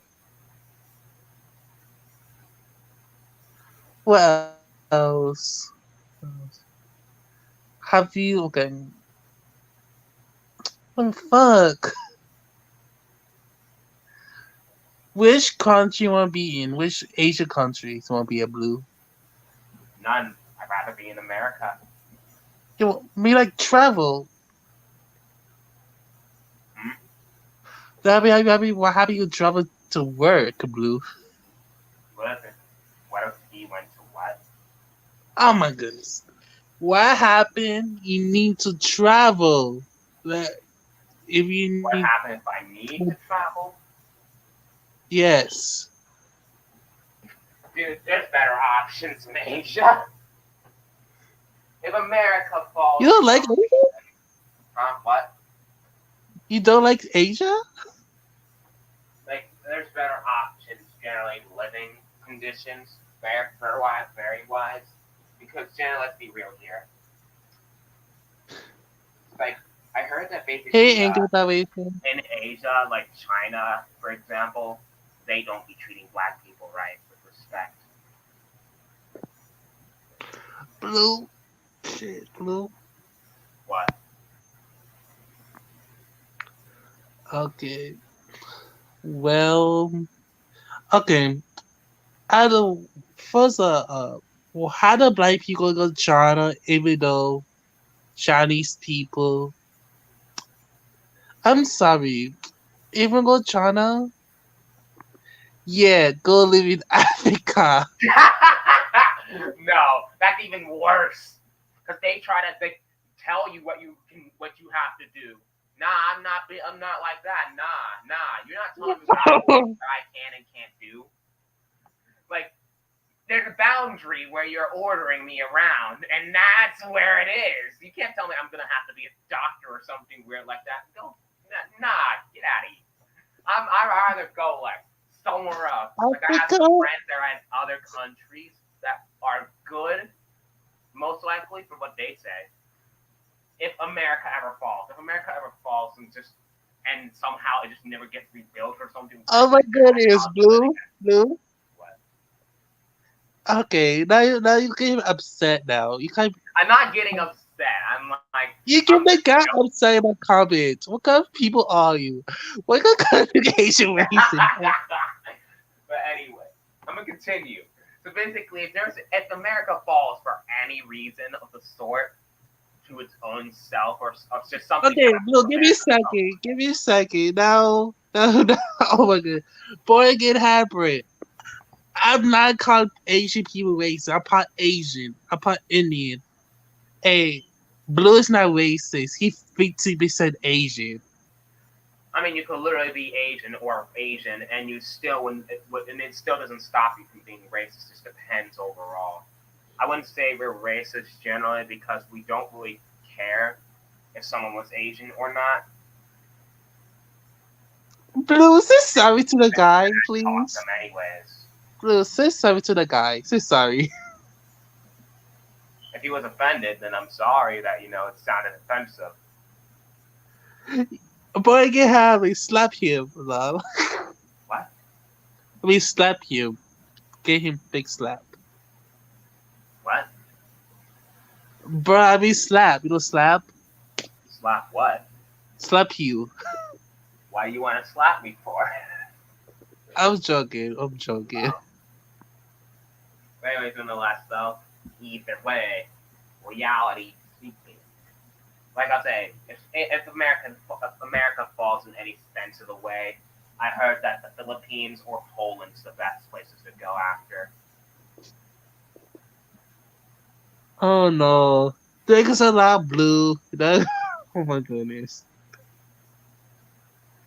What else? Have you okay? Oh, fuck. Which country you want to be in? Which Asian countries you want to be a blue? none. I'd rather be in America. You want me like travel? Hmm? How do you travel to work, blue? What if it, what if he went to what? Oh my goodness. What happened? You need to travel. Like, if you What need, happened if I need to travel? yes. Dude, there's better options in Asia. If America You falls don't like down, Asia? what? You don't like Asia? Like, there's better options generally living conditions, very wise. Because generally, let's be real here. Like, I heard that Hey, basically, Angry Salvation. in Asia, like China, for example, they don't be treating black people right with respect. Blue. Shit, blue. What? Okay. Well, okay. I don't. First, well, how do black people go to China, even though Chinese people? I'm sorry. Even go to China? Yeah, go live in Africa. No, that's even worse. Because they try to tell you what you have to do. Nah, I'm not like that. Nah. You're not telling me what I can and can't do. Like there's a boundary where you're ordering me around, and that's where it is. You can't tell me I'm gonna have to be a doctor or something weird like that. No, nah, get out of here. I'd rather go like somewhere else. Like I have Africa? some friends that are in other countries that are good, most likely for what they say. If America ever falls and somehow it just never gets rebuilt or something Oh weird my like that, goodness, I'll do it Blue. again. Blue. What? Okay, now you getting upset now. I'm not getting upset. You I'm get the just guy joking. upset about comments. What kind of people are you? What kind of Asian race is that? But anyway, I'm gonna continue. So basically, if America falls for any reason of the sort to its own self or just something Okay, happens no, to give me a America, second. Give me a second. No. Oh my god. Boy, get hybrid. I'm not called Asian people racist. I'm part Asian. I'm part Indian. Hey, Blue is not racist. He 50% Asian. I mean, you could literally be Asian or Asian, and you still and it still doesn't stop you from being racist. It just depends overall. I wouldn't say we're racist generally because we don't really care if someone was Asian or not. Blue, say sorry to the guy, Taught please. them anyways. Blue, say sorry to the guy. Say sorry. If he was offended, then I'm sorry that it sounded offensive. Boy, get happy. Slap him, love. What? I mean, slap him. Get him big slap. What? Bro, I mean, slap. You know, slap? Slap what? Slap you. Why you want to slap me for? I'm joking. I'm joking. Oh. But anyways, nonetheless, though, either way, reality speaking, like I say, if America falls in any sense of the way, I heard that the Philippines or Poland's the best places to go after. Oh no. There's a lot blue. Oh my goodness.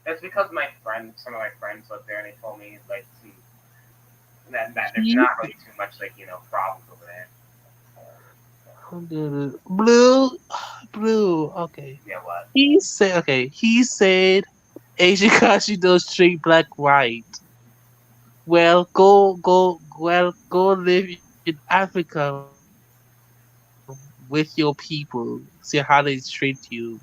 It's because some of my friends live there, and they told me like that there's He, not really too much problems over there. oh goodness. Blue. Blue. Okay. Yeah, what? He said Asian country don't treat black right. Well, go live in Africa with your people. See how they treat you.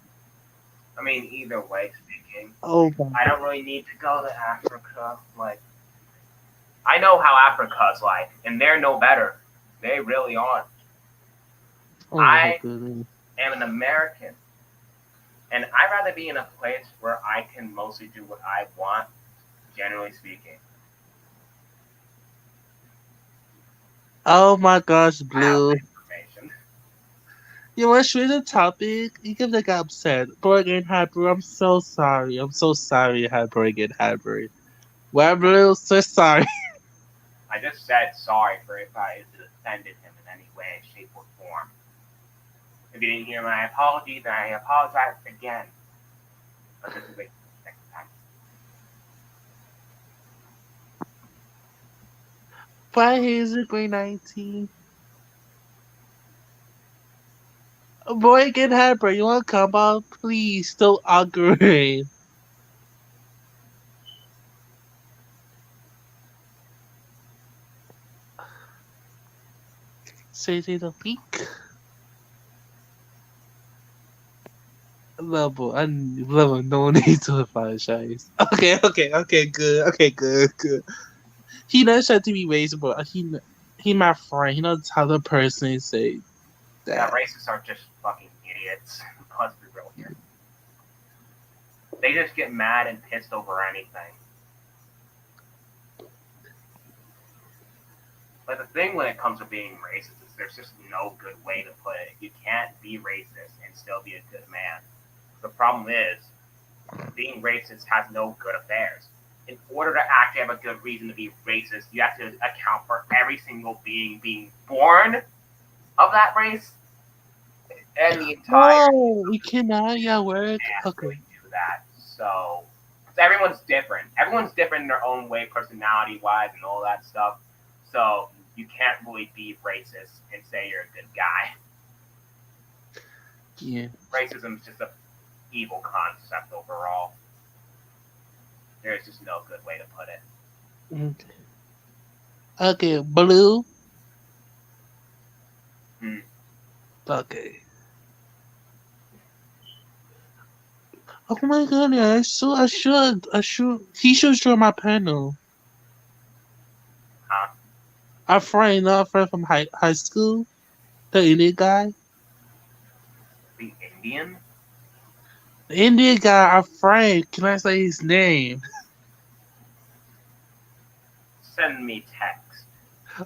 I mean, either way speaking, Oh my. I don't really need to go to Africa. Like, I know how Africa's like, and they're no better. They really aren't. Oh my I goodness. am an American, and I'd rather be in a place where I can mostly do what I want, generally speaking. Oh my gosh, I have Blue. the information. You want to switch the topic? You can get upset. Borgen Hyper, I'm so sorry. I'm so sorry, Borgen Hyper. Well, Blue, so sorry. I just said sorry for if I offended him in any way, shape, or form. If you didn't hear my apology, then I apologize again. But this is the next time. Why is it grade 19? Borgen Hyper, you want to come out? Please, don't agree. Say it in a week. Level, no need to apologize. Okay, good. Okay, good. He knows how to be raised, but he my friend. He knows how the person say. Yeah, that. racists are just fucking idiots. Let's be real here. They just get mad and pissed over anything. But the thing when it comes to being racist is there's just no good way to put it. You can't be racist and still be a good man. The problem is, being racist has no good affairs. In order to actually have a good reason to be racist, you have to account for every single being born of that race and the entire Oh, we cannot. Yeah, word. can't Okay. really do that. So everyone's different. Everyone's different in their own way, personality wise, and all that stuff. So you can't really be racist and say you're a good guy. Yeah. Racism is just a evil concept overall. There's just no good way to put it. Okay. Okay. Blue. Hmm. Okay. Oh my goodness. So I should. He should join my panel. Huh? Our friend, not a friend from high school. The Indian guy. The Indian? The Indian guy, our friend. Can I say his name? Send me text.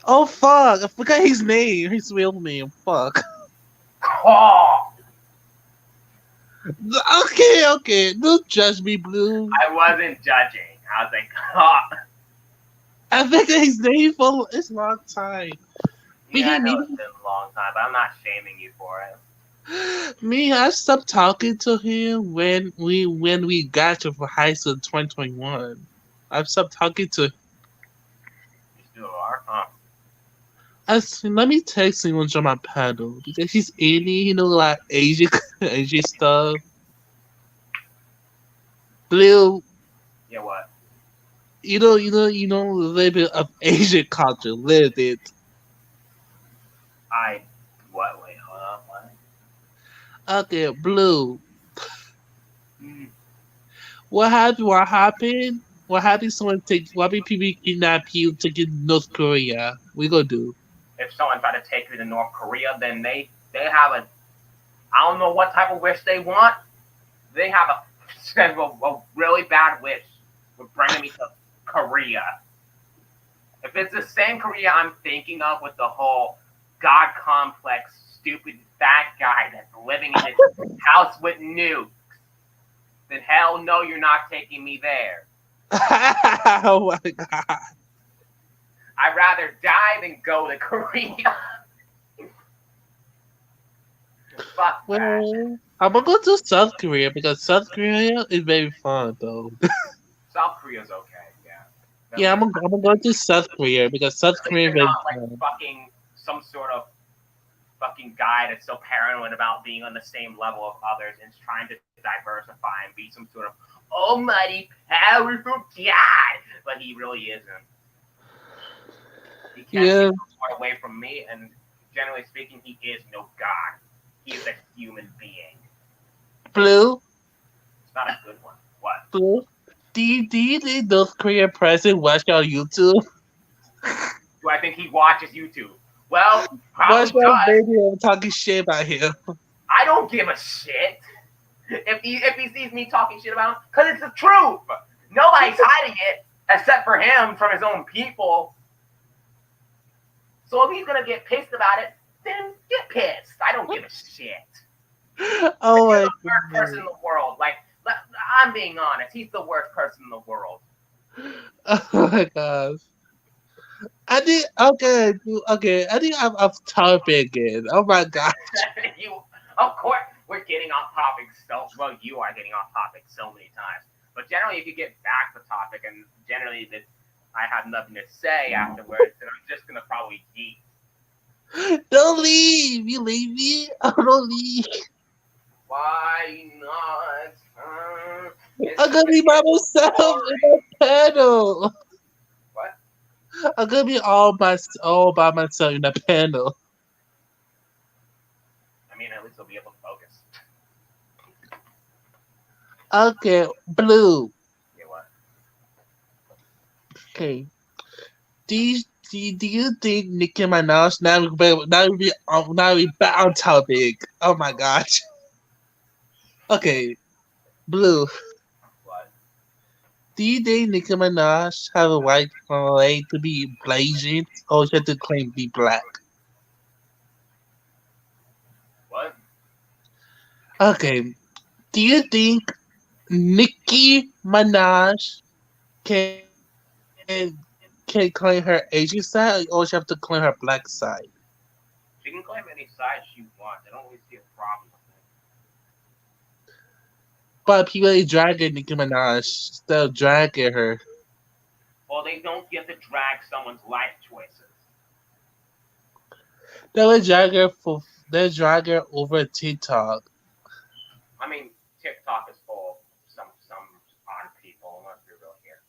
Oh fuck! I forgot his name. His real name. Fuck. Call! Okay, okay. Don't judge me, Blue. I wasn't judging. I was like, call. I think his name for it's long time. Me, Yeah, I me, know it's been a long time, but I'm not shaming you for it. me. I stopped talking to him when we got to high school in 2021. I've stopped talking to. You still are? Huh? Let me text him on my paddle because he's Indian. Like Asian Asian stuff. Blue. Yeah, what? A little bit of Asian culture, a little bit. I. What? Wait, hold on. What? Okay, Blue. Hmm. What happened? What happened? What happened? What happened? People kidnap you, take you to North Korea. We gonna do? If someone tried to take you to North Korea, then they have a. I don't know what type of wish they want. They have a really bad wish with bringing me to Korea. If it's the same Korea I'm thinking of with the whole God complex, stupid fat guy that's living in his house with nukes, then hell no, you're not taking me there. Oh my god. I'd rather die than go to Korea. Fuck that. Well, I'm gonna go to South Korea because South Korea is very fun though. South Korea's okay, yeah. At Yeah, least, I'm gonna go to South Korea because South at least Korea is they're very not like fun. fucking some sort of fucking guy that's so paranoid about being on the same level of others and is trying to diversify and be some sort of almighty powerful god, but he really isn't. He can't take Yeah, so far away from me, and generally speaking, he is no god. He is a human being. Blue, It's not a good one. What? Blue. Do you think North Korea president watch on YouTube? Do I think he watches YouTube? Well, Watch probably my does. video talking shit about him. I don't give a shit if he sees me talking shit about him, because it's the truth. Nobody's hiding it except for him from his own people. So if he's gonna get pissed about it, then get pissed. I don't give a shit. If Oh you're my the worst person god. in the world, like I'm being honest, he's the worst person in the world. Oh my gosh. I think okay, okay. I think I'm off topic again. Oh my god. You, of course, we're getting off topic. So well, you are getting off topic so many times. But generally, if you get back to topic, and generally that I have nothing to say afterwards, then I'm just gonna probably eat. Don't leave. You leave me. Oh, don't leave. Why not? It's I'm just gonna a be by little myself in story. the panel. What? I'm gonna be all by myself in the panel. I mean, at least I'll be able to focus. Okay, Blue. Yeah, what? Okay. Do you Do you think Nicki Minaj now we back on topic? Oh my gosh. Okay, Blue. But Do you think Nicki Minaj have a right to be Blasian or she have to claim to be black? what? Okay. Do you think Nicki Minaj can claim her Asian side or she have to claim her black side? She can claim any side she wants. I don't really see a problem with it. But people are dragging Nicki Minaj, still dragging her. Well, they don't get to drag someone's life choices. They were dragging her for they drag her over TikTok. I mean, TikTok is full of some odd people. Let's be real here.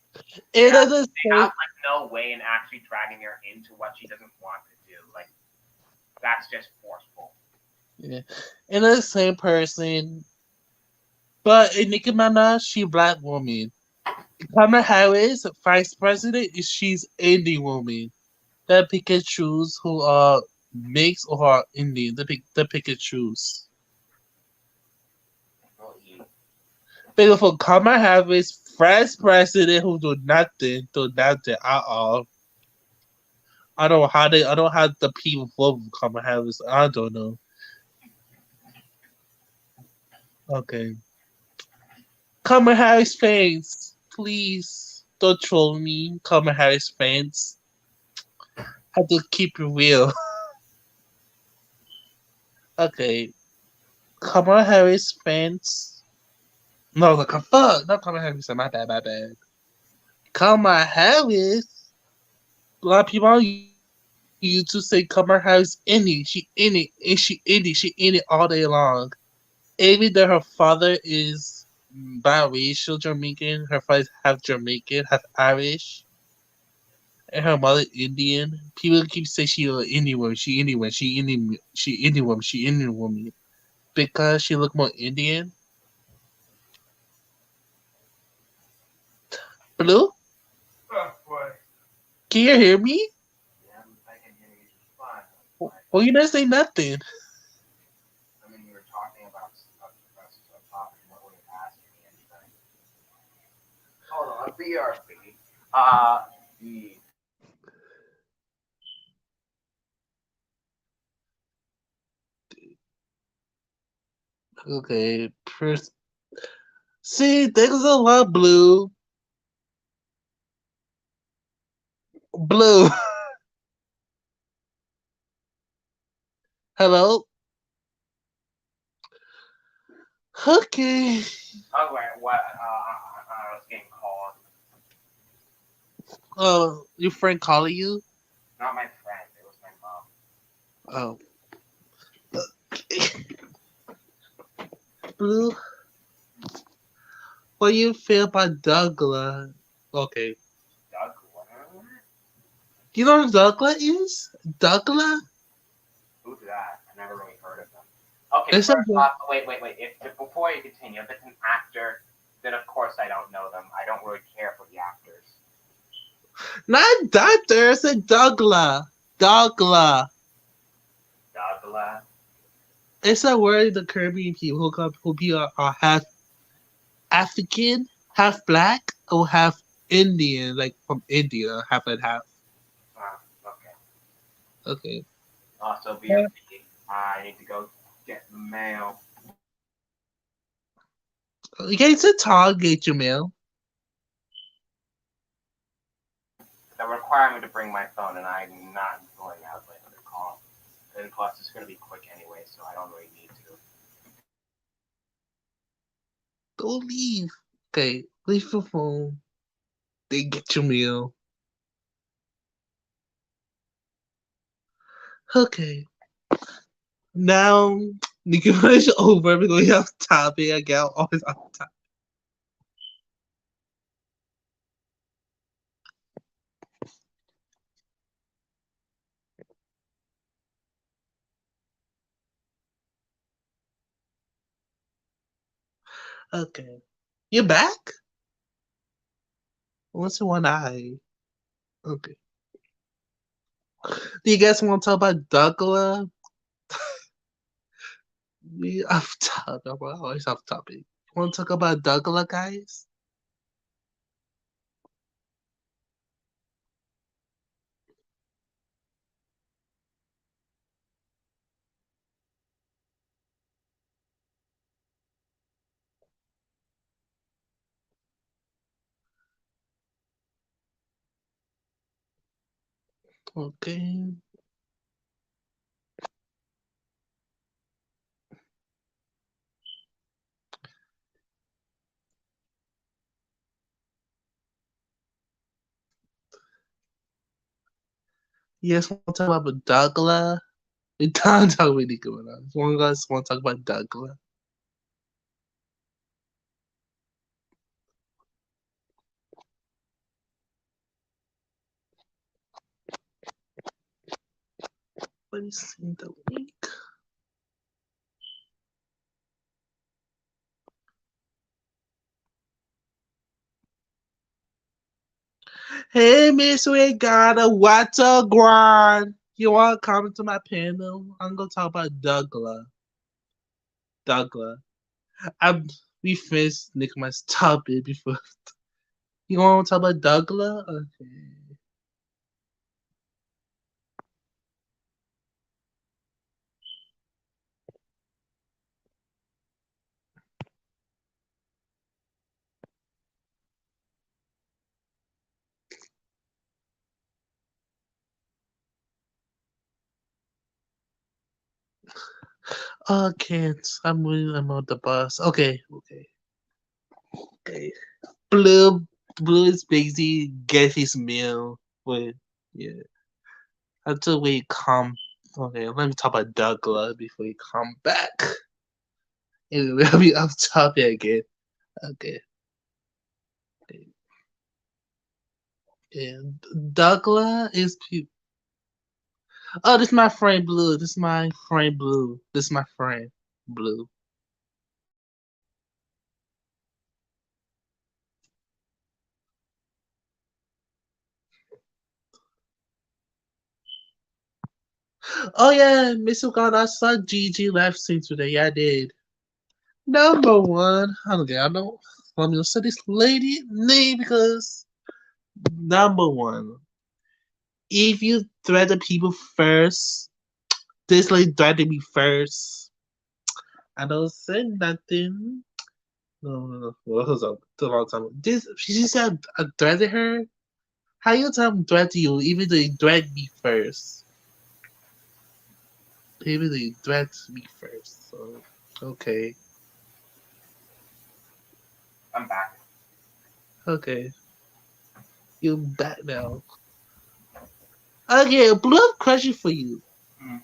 They It have doesn't they say have like no way in actually dragging her into what she doesn't want to do. Like that's just forceful. yeah. And the same person. But in Nicki Minaj, she black woman. Kamala Harris, vice president, is she's Indian woman. They pick and choose who are mixed or are Indian. They pick and choose. Well, you, But for Kamala Harris, vice president who do nothing at all. I don't know how the people vote for Kamala Harris. I don't know. Okay. Kamala Harris fans, please don't troll me. Kamala Harris fans, have to keep it real. Okay. Kamala Harris fans. No, like fuck, not Kamala Harris. My bad. Kamala Harris. A lot of people on YouTube say Kamala Harris any. She in it, and she in it all day long. Even though her father is biracial Jamaican, her father's half Jamaican, half Irish, and her mother Indian. People keep saying she a Indian woman, she Indian woman, she Indian woman because she look more Indian. Blue, oh boy. can you hear me? Yeah, I can hear you just fine. Well, you didn't say nothing. I mean, you were talking about a topic. What were you asking me anything? Hold on, BRB. The Okay, see, there's a lot, Blue. Blue, hello. Okay. oh wait, what? I was getting called. Your friend calling you? Not my friend. It was my mom. Oh, Blue. What do you feel about Dougla? Okay. Dougla? You know what Dougla is? Dougla? Who's that? I never really heard of them. Okay, It's a first off, wait. If before you continue, if it's an actor, then of course I don't know them. I don't really care for the actors. not doctor. It's a Dougla. Dougla. Dougla. It's a word the Caribbean people who be are half African, half black, or half Indian, like from India, half and half. Okay. Okay. Also, BFB. I need to go get the mail. You guys to target your mail. They're requiring me to bring my phone, and I'm not going out like other call. And plus, it's going to be quick anyway, so I don't really need to. Don't leave. Okay. Leave your phone. Then get your mail. Okay. Now, Nicki is over. We're going off topic again. Always off topic. Okay. You're back? What's one eye? Okay. Do you guys want to talk about Dougla? We off topic. We're always off topic. Want to talk about Dougla, guys? Okay. You guys want to talk about Dougla? We don't talk about Nicki Minaj. One of us want to talk about Dougla. Let me see the link. Hey, Miss Regata, what's up, Guan? You want to come to my panel? I'm gonna talk about Dougla. Dougla. I'm we finished Nick my topic before. You want to talk about Dougla? Okay. Oh, can't. I'm on the bus. Okay. Blue, Blue is busy. Get his meal. Wait, yeah. Until we come. Okay, let me talk about Dougla before we come back. Anyway, we'll be off topic again. Okay. And Dougla is. Oh, this is my friend Blue. This is my friend Blue. This is my friend Blue. Oh yeah, Miss Uganda, I saw Gigi live stream today. Yeah, I did. Number one. Okay, I don't let me say this lady name because number one. If you threaten people first, this lady threatened me first. I don't say nothing. No. Well, hold on. Too long time. This she said I threatened her. How you tell them threaten you even though you threatened me first? Even though you threatened me first. So okay. I'm back. Okay. You're back now. Okay, Blue, I have a question for you. Mm.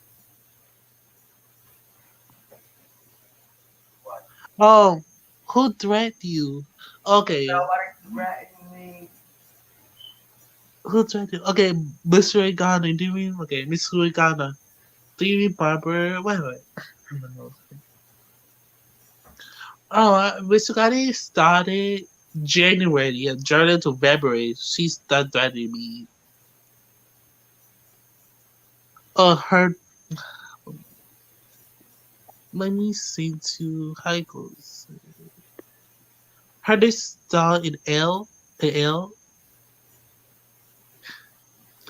What? Oh, who threatened you? Okay, Nobody threatened me. who threatened you? Okay, Mr. Ghana, do you mean? Okay, Mr. Ghana, do you mean Barbara? Wait. I don't know. Oh, Mr. Ghana started January, and January to February. She started threatening me. Oh, her. Let me see to how it goes. Her name start in L. L.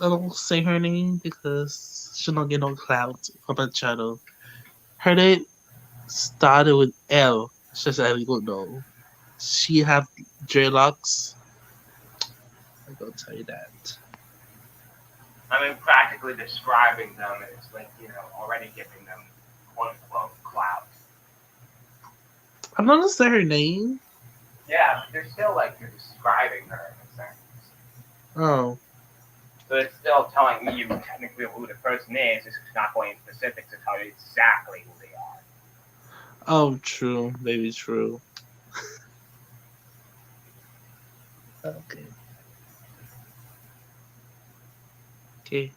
I don't say her name because she don't get no clout on my channel. Her name started with L. Just as you don't know. She have dreadlocks. I gotta tell you that. I mean, practically describing them is like, already giving them quote unquote clout. I'm not gonna say her name. Yeah, but they're still like you're describing her in a sense. Oh, So it's still telling you technically who the person is, it's just not going into specifics to tell you exactly who they are. oh, true. Maybe true. Okay, okay.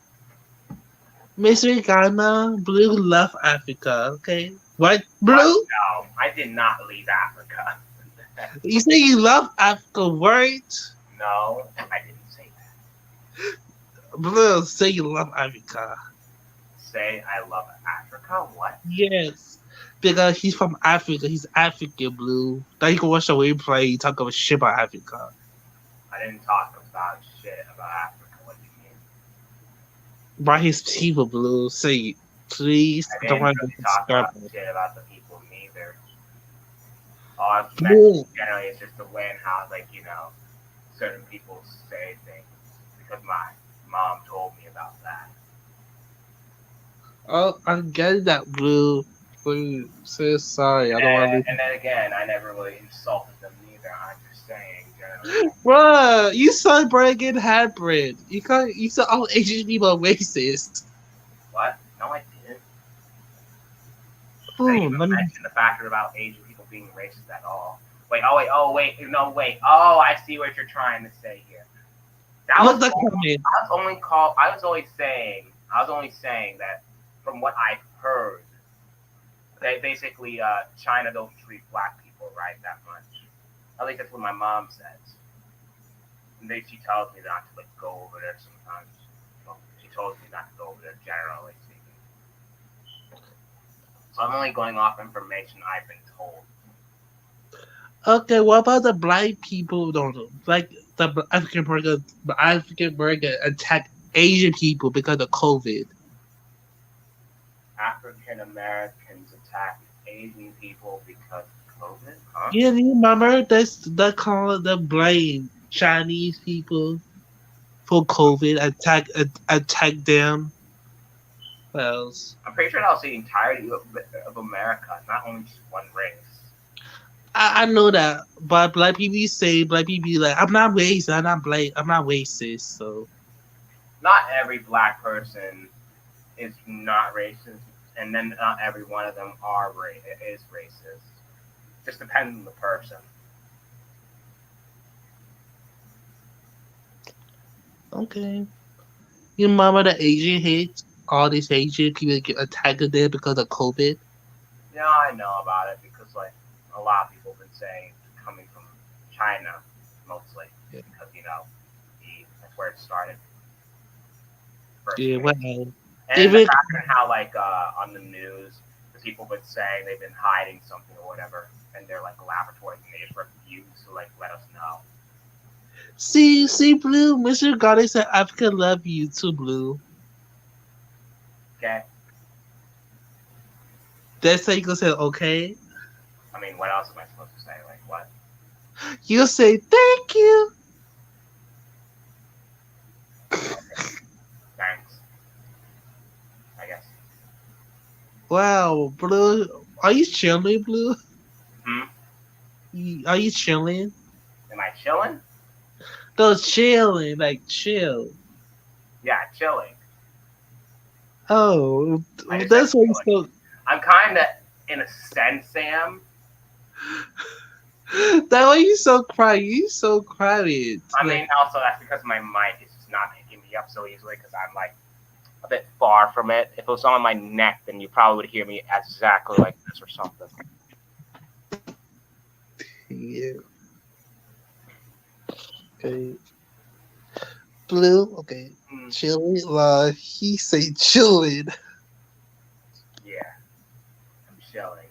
Miss Ghana, Blue love Africa. Okay, what? What? Blue? No, I did not leave Africa. You say you love Africa, right? No, I didn't say that. Blue, say you love Africa. Say I love Africa? What? Yes. Because he's from Africa. He's African, Blue. Now you can watch the replay. You talk about shit about Africa. I didn't talk about shit about Africa. What do you mean? By his people, Blue. Say it. Please. I I don't didn't want to really get talk about discovered. shit about the people neither. All I've mentioned Blue. generally is just the way and how, like, certain people say things because my mom told me about that. Oh, I'm getting that, Blue. Please. So sorry. I don't want to And, lose. and then again, I never really insulted them neither. I'm just saying generally. Bruh, you saw Bregan Hadbred. You saw all Asian people are racist. What? No, I didn't. I didn't Hmm, even let me mention the factor about Asian people being racist at all. Wait, oh wait, no wait. Oh, I see what you're trying to say here. That look was the only, comment. I was only call I was only saying that from what I've heard, they basically China don't treat black people right that much. At least that's what my mom says. And she tells me not to like go over there sometimes. Well, she told me not to go over there generally speaking. So I'm only going off information I've been told. Okay, what about the black people? Don't like the African American attack Asian people because of COVID. African Americans attack Asian people because of COVID, huh? Yeah, do you remember that call the blame Chinese people for COVID attack them. What else? I'm pretty sure that was the entirety of America, not only just one race. I know that, but black people say black people like I'm not racist. I'm not racist. So Not every black person is not racist, and then not every one of them is racist. Just depends on the person. okay. You remember the Asian hate? All these Asian people get attacked there because of COVID. Yeah, I know about it because like a lot of people have been saying it's coming from China mostly Yeah, because that's where it started first yeah case. well, And the even fact and how like on the news, the people have been saying they've been hiding something or whatever, and they're like laboratories and they just refuse to like let us know. see, Blue, Mr. Goddess said Africa love you too, Blue. Okay, That's how you gonna say okay. I mean, what else am I supposed to say? Like what? You say thank you. Okay, thanks. I guess. Wow, Blue, are you chilling, Blue? Hmm. Are you chilling? Am I chilling? No, chilling, like chill. Yeah, chilling. Oh, I just said that's why you chilling. so. I'm kind of, in a sense, Sam. That why you so quiet. You so quiet. I Like mean, also that's because my mic is just not picking me up so easily because I'm like a bit far from it. If it was on my neck, then you probably would hear me exactly like this or something. yeah. Okay. Blue. Okay. Mm, Chilling. He say chilling. yeah, I'm chilling.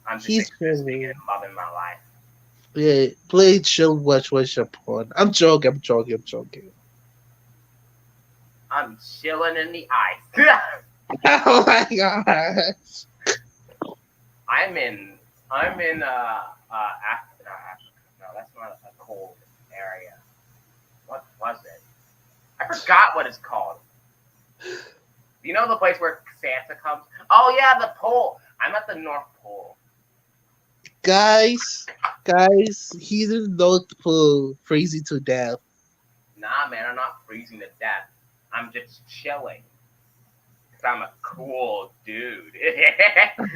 I'm just He's existing chilling. and loving my life. Yeah. Play chill. Watch your porn. I'm joking. I'm joking. I'm joking. I'm chilling in the ice. Oh my god. I'm in. I'm in. Africa. Not Africa. No, that's not a cold area. What was it? I forgot what it's called. You know the place where Santa comes? Oh yeah, the pole. I'm at the North Pole. Guys. He's in North Pole. Crazy to death. Nah, man, I'm not freezing to death. I'm just chilling. Cause I'm a cool dude.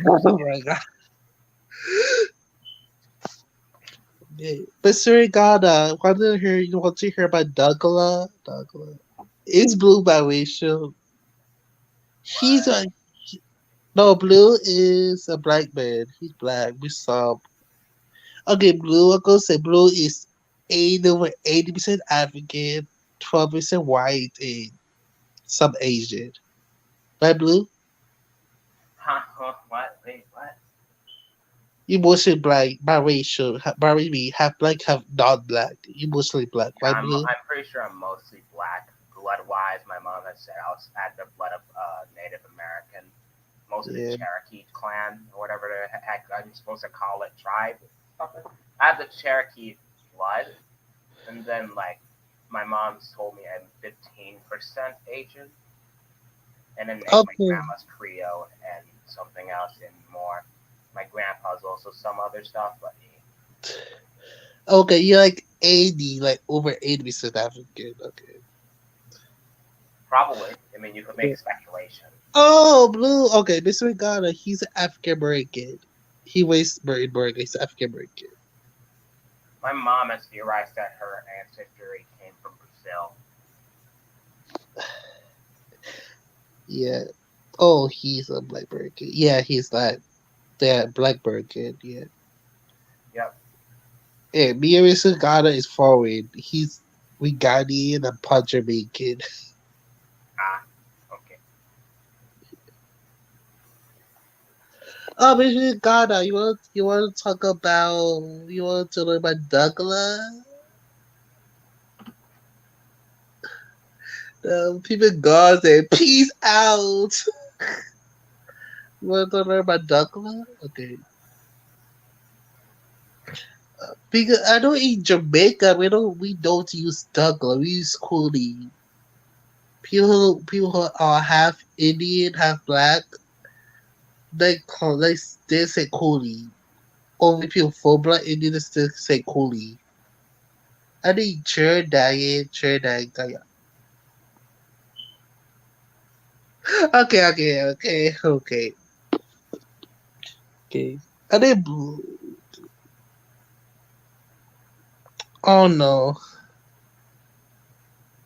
Oh my god. Yeah. But sorry, God, you want to hear about Dougla? Dougla. It's blue biracial. He's What? a no, blue is a black man. He's black. We saw. Okay, blue. I'm gonna say blue is 80 over 80% African. 12% white and some Asian. Right, Blue? Huh? Huh? What? Wait, what? You mostly black, biracial, maybe half black, half non-black. You mostly black, Yeah, right, Blue? I'm pretty sure I'm mostly black. Blood wise, my mom has said I was had the blood of Native American, mostly the Yeah. Cherokee clan or whatever the heck I'm supposed to call it, tribe. Something. I have the Cherokee blood, and then like my mom's told me I'm 15% Asian, and then like my Okay. grandma's Creole and something else and more. My grandpa's also some other stuff, but Okay, you're like 80, like over 80% African. Okay. probably. I mean, you could Yeah. make speculation. Oh, Blue. Okay, Mr. Ghana, he's African American. He was married American. He's African American. My mom has theorized that her ancestry came from Brazil. Yeah. Oh, he's a black American. Yeah, he's like that black American. Yeah. Yep. Yeah, me and Mr. Ghana is foreign. He's we Ghanaian and part Jamaican. Ah, okay. Oh, Mr. Ghana, you want to talk about you want to learn about Dougla? People God say peace out. You want to learn about Dougla? Okay. Because I know in Jamaica we don't use Dougla, we use Coolie. People who are half Indian, half black, they say Coolie. Only people full blood Indian still say Coolie. I think Trinidad, Guyana. Okay. I think oh no.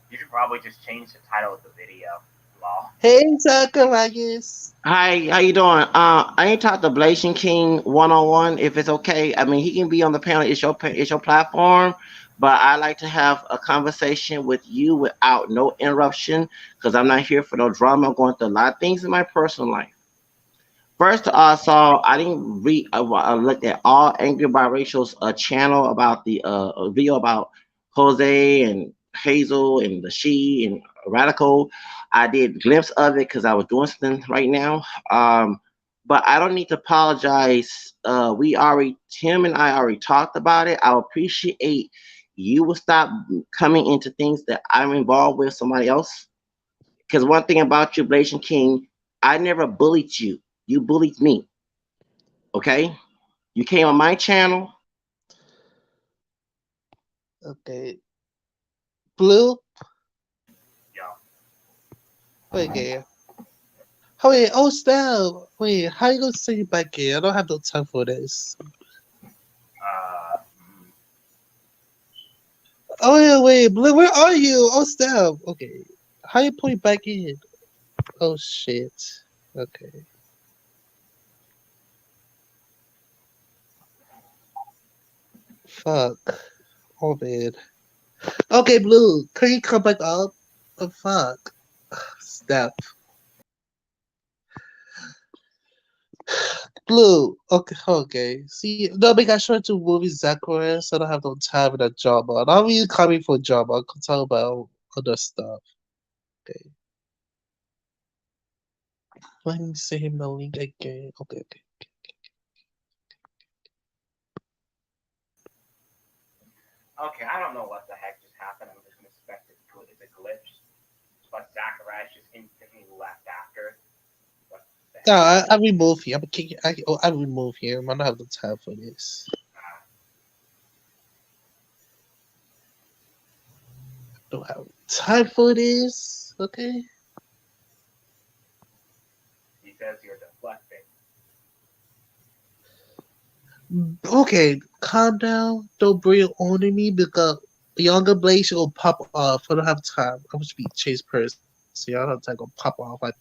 You should probably just change the title of the video. Law. Hey Zacharias. Hi, how you doing? I ain't talked to Blasian King 1 on 1. If it's okay, I mean he can be on the panel. It's your platform, but I like to have a conversation with you without no interruption because I'm not here for no drama. I'm going through a lot of things in my personal life. First, saw I didn't read. I looked at all Angry Biracial's channel about the a video about Jose and Hazel and the she and Radical. I did glimpse of it because I was doing something right now. But I don't need to apologize. We already Tim and I already talked about it. I appreciate you will stop coming into things that I'm involved with somebody else. Because one thing about you, Blasian King, I never bullied you. You bullied me. Okay? You came on my channel. Okay. Blue? Yeah. Wait, yeah. Oh wait, oh Stell. Wait, how you gonna send you back here? I don't have no time for this. Mm, Oh yeah, wait, Blue, where are you? Oh Stell. Okay. How you put it back in? Oh shit. Okay. Fuck. Oh man. Okay, Blue, can you come back up? Oh fuck. Step. Blue. Okay, okay. See, no, because I trying to movie Zachariah, so I don't have no time in that job. I'm not really coming for job. I can talk about other stuff. Okay. Let me see him the link again. Okay, okay. okay, I don't know what the heck just happened. I'm just gonna suspect it's a glitch. But Zacharias just instantly left after. What the No, heck? I remove him. I'm kick, I remove him. I don't have the time for this. Uh, I don't have time for this. Okay. he says you're deflecting. Okay, calm down. Don't bring it on to me because younger Blaze will pop off. I don't have time. I'm supposed to be chase person. I don't have time to pop off like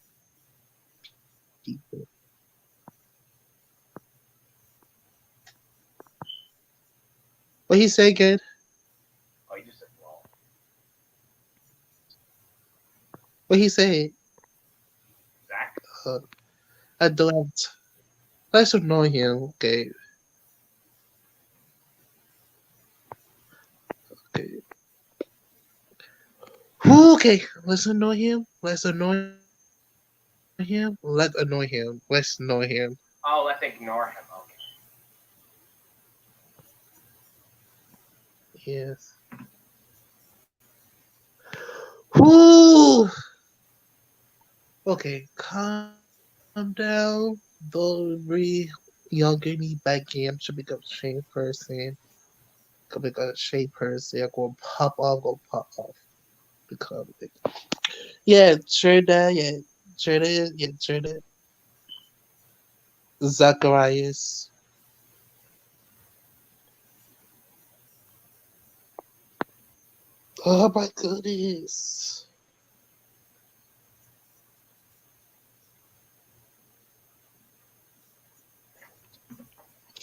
people. What he say again? Oh, you just said well. What he said? Zach. Uh, I don't have. Let's annoy him. Okay. Okay. Okay. Let's annoy him. Let's annoy him. Let's annoy him. Let's annoy him. Oh, let's ignore him. Okay. Yes. Whoo. Okay. Calm down. Don't be younger me back in. Should become a shame person. Could become a shame person. I'm gonna pop off. Go pop off. Become. Yeah. Sure that. Yeah. Sure that. Yeah. Sure that. Zacharias. Oh my goodness.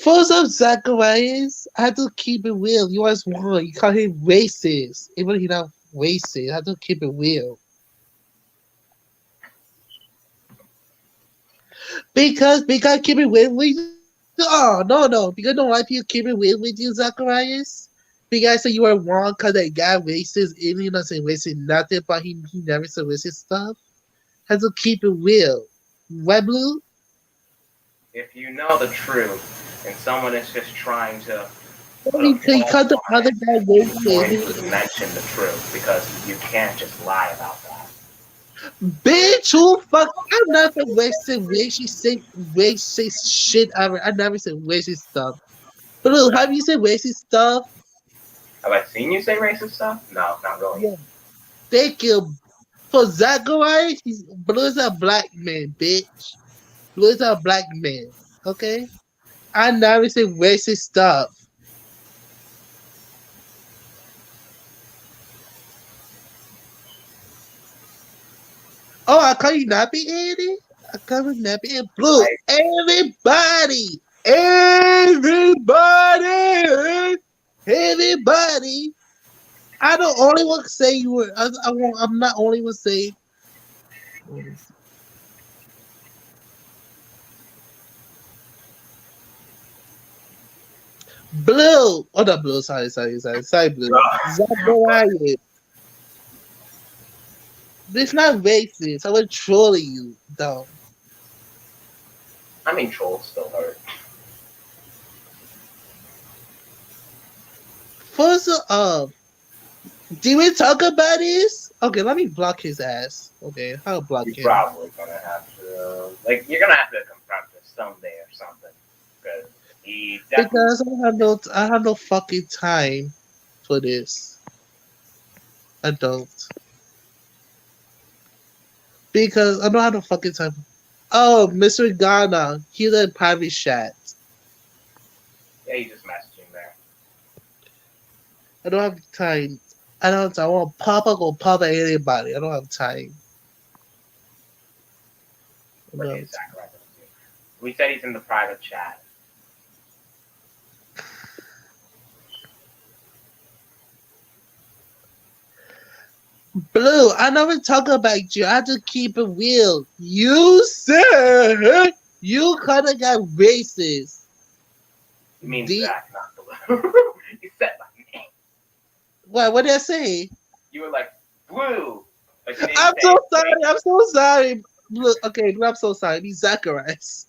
First up, Zacharias. I have to keep it real. You always won. You call him racist. Even though he not racist, I have to keep it real. Because keep it real with you. Oh no. Because don't like people keep it real with you, Zacharias. Because say you were wrong because that guy racist, even he not saying racist nothing, but he never said racist stuff. Have to keep it real. Red blue. If you know the truth and someone is just trying to put a He false cut the on other it, guy you always racist. mention the truth because you can't just lie about that. Bitch, who fuck? I never wasted racist shit ever. I never said racist stuff. But look, have you said racist stuff? Have I seen you say racist stuff? No, not really. Yeah. Thank you. For Zachariah, Blue is a black man, bitch. Blue is a black man. Okay? I never said racist stuff. Oh, I call you Nappy Andy? I call you Nappy and Blue. I Everybody! Everybody! Everybody! I don't only want to say you were. I'm not only want to say. Blue. Oh, not blue. Sorry, blue. Zachariah. This not racist. I was trolling you, though. I mean, trolls still hurt. First do we talk about this? Okay, let me block his ass. Okay, I'll block You're him. probably gonna have to, like, you're gonna have to confront this someday or something, because he definitely. Because I have no fucking time for this. I don't. Because I don't have no fucking time. Oh, Mr. Ghana, he's in private chat. Yeah, he's just messaging there. I don't have time. I don't. I want Papa go Papa anybody. I don't have time. I don't Where have is Zach right now? We said he's in the private chat. Blue, I never talk about you. I just keep it real. You said you kind of got racist. He means The Zach, not Blue. He said my name. what did I say? You were like, Blue. Like you didn't I'm say so his sorry. name. I'm so sorry. Blue, okay, Blue, I'm so sorry. Be Zacharias.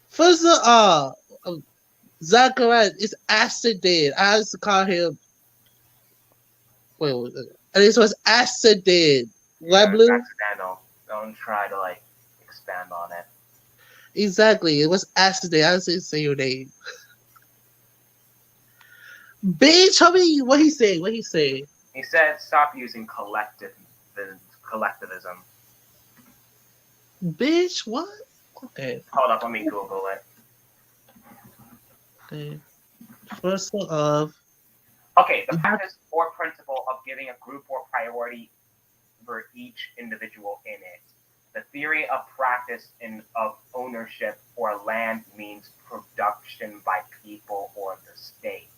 First of all, Zacharias is accident. I used to call him. Wait. And this was accident. What, Yeah, it's Blue? accidental. Don't try to, like, expand on it. Exactly. It was accident. I didn't say your name. Bitch, tell me what he said. What he said. He said stop using collectivism. Bitch, what? Okay. Hold up, let me Google it. Okay. First of, Okay, the you have practice or principle of giving a group or priority over each individual in it. The theory of practice of ownership or land means production by people or the state.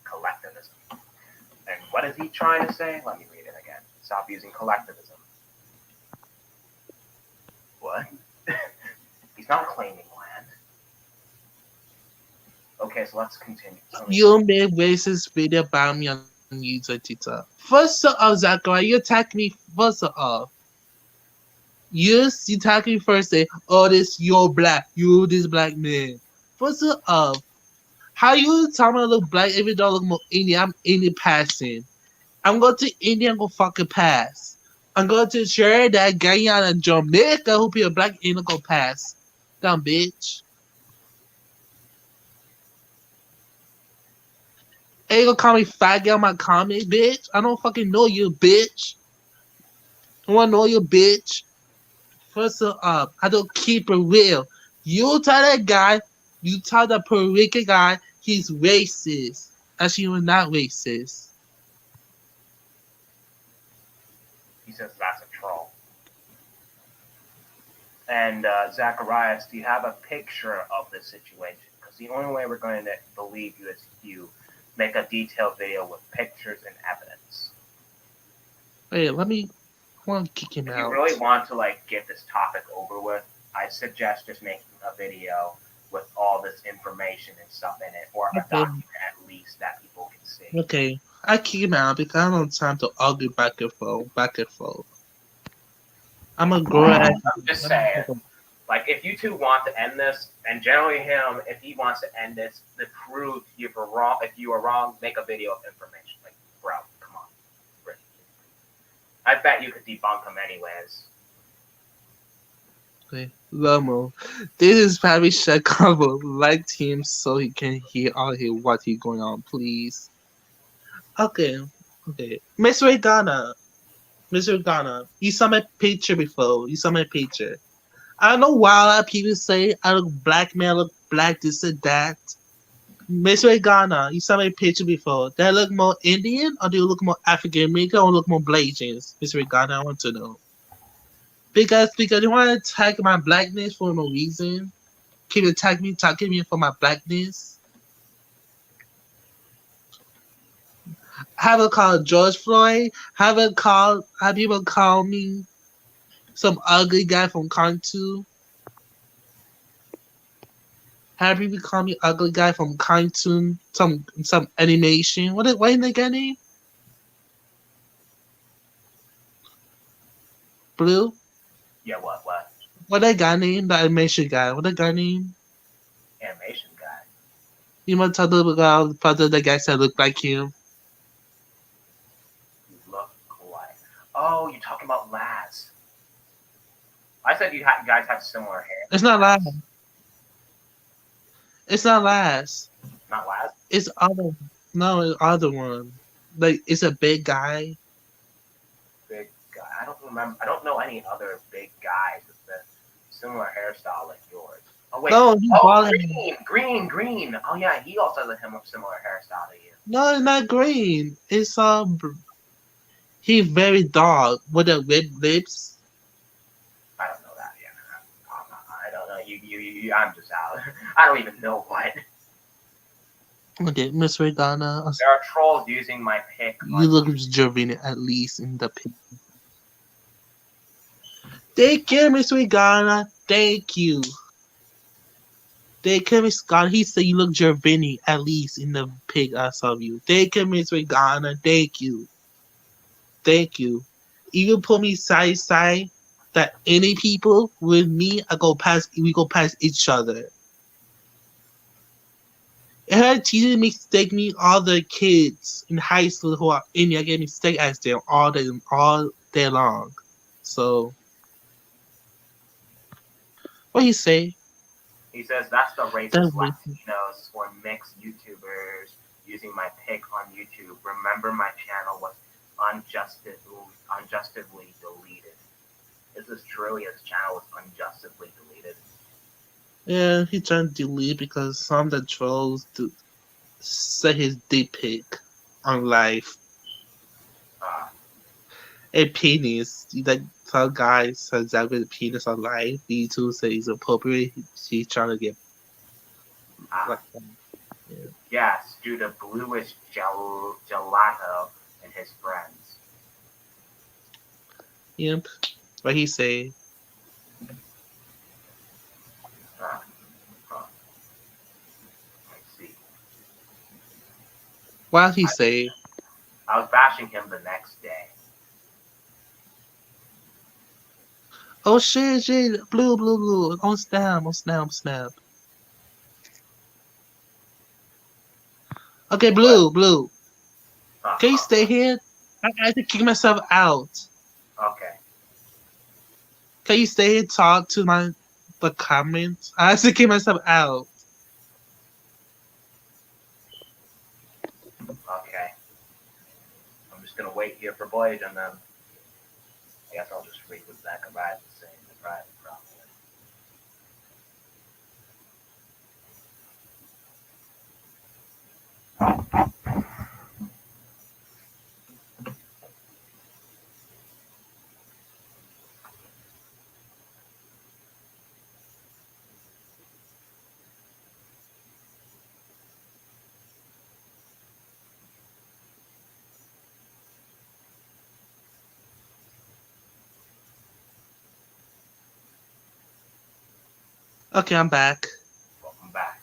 Collectivism. And what is he trying to say? Let me read it again. Stop using collectivism. What? He's not claiming land. Okay, so let's continue. You made racist video about me on YouTube, Tita. First off, Zachary, you attacked me first off. You attacked me first, say, oh, this, you're black. You, this black man. First off, how you tell me I look black if it don't look more Indian? I'm Indian passing. I'm going to India and go fucking pass. I'm going to Trinidad, Guyana, Jamaica, who be a black Indian go pass. Dumb bitch. Ain't gonna call me faggot on my comment, bitch. I don't fucking know you, bitch. I wanna know you, bitch. First up, I don't keep it real. You tell that guy, you tell the Puerto Rican guy, he's racist. Actually, you're not racist. He says that's a troll. And Zacharias, do you have a picture of this situation? Because the only way we're going to believe you is if you make a detailed video with pictures and evidence. Wait, I want to kick him If out. you really want to like get this topic over with, I suggest just making a video with all this information and stuff in it, or a document at least that people can see. Okay, I kick him out because I don't have time to argue back and forth. I'm a grown ass. I'm just saying, like, if you two want to end this, and generally him, if he wants to end this, to prove you were wrong, if you were wrong, make a video of information. Like, bro, come on. I bet you could debunk him anyways. Okay, Lomo, this is probably Chicago. Like him so he can hear what he's going on, please. Okay. Mr. Ghana, you saw my picture before. You saw my picture. I don't know why a lot of people say I look black, man, I look black, this and that. Mr. Ghana, you saw my picture before. Do I look more Indian or do you look more African American or look more Blasian? Mr. Ghana, I want to know. Because you want to attack my blackness for no reason. Keep attacking me for my blackness. Have a call George Floyd. Have people call me some ugly guy from cartoon. Have people call me ugly guy from cartoon. Some animation. What is that guy name? Blue. Yeah, what? What that guy name? The animation guy. What that guy name? Animation guy. You want to talk about the guy that look like him? Look like. Oh, you're talking about Laz. I said you guys have similar hair. It's not Laz. It's not Laz. Not Laz? It's other. No, it's other one. Like it's a big guy. Big guy. I don't remember. I don't know any other big guys with a similar hairstyle like yours. Oh wait. No, Green. Oh yeah, he also has a similar hairstyle to you. No, it's not green. It's he's very dark with the red lips. I don't know that yet. I don't know. You I'm just out. I don't even know what. Okay, Miss Regana. There are trolls using my pic. You look Gervina at least in the pic. Thank you, Miss Regana. Thank you. Thank you, Miss Regana. He said you look Gervini at least in the pic I saw of you. Thank you, Miss Regana. Thank you. Thank you. You put me side side that any people with me, we go past each other. And her teacher mistake me all the kids in high school who are Indian get mistake as them all day long. So what he say? He says that's the racist Latinos or mixed YouTubers using my pic on YouTube. Remember, my channel was unjustly deleted. Is this true? His channel was unjustly deleted. Yeah, he trying to delete because some of the trolls say his dick pic on live. A penis. Like some guy says that with a penis on live. B2 says he's appropriate. He's trying to get like Ah, yeah. yes, due to bluish gelato and his friends. Yep. What he say? Ah, huh, I see. What he I, say? I was bashing him the next day. Oh shit, blue. On snap. Okay, What? blue. Can you Uh-huh. stay here? I have to kick myself out. Okay. Can you stay here and talk to the comments? I have to kick myself out. Okay. I'm just gonna wait here for Blade and then I guess I'll just read what Zachariah is saying in private probably. Okay, I'm back. Welcome back.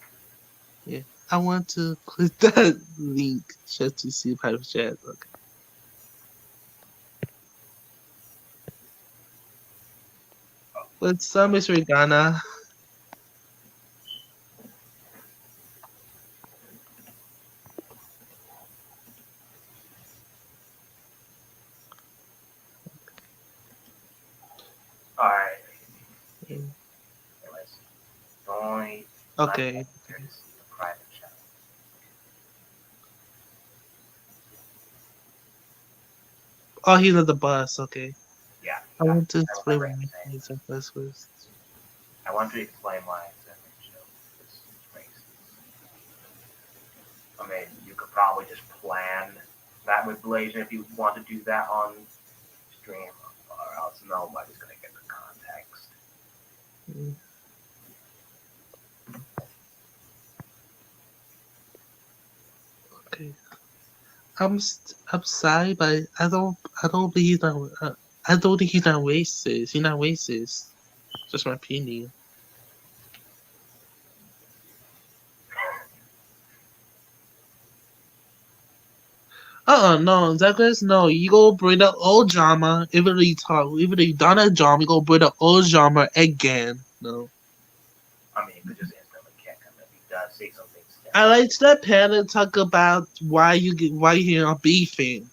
Yeah. I want to click that link just to see private chat. Okay. What's up, Miss Regana? Alright. Yeah. Anyways. Only type Okay. here to see the private chat. Oh, he's on the bus. Okay. Yeah, I yeah. want to I explain remember why him I saying need that. some bus first. I want to explain why it's every show. This is racist. I mean, you could probably just plan that with Blasian if you want to do that on stream, or else nobody's gonna get the context. Mm, okay. I'm sorry, but I don't think he's not. I don't think he's not racist. He's not racist. Just my opinion. No, Douglas, no. You go bring the old drama. Even though you talk, even though you done that drama, you go bring the old drama again. No. I mean, you could just instantly kick him if he does say something I similar. like that panel talk about why you here beefing.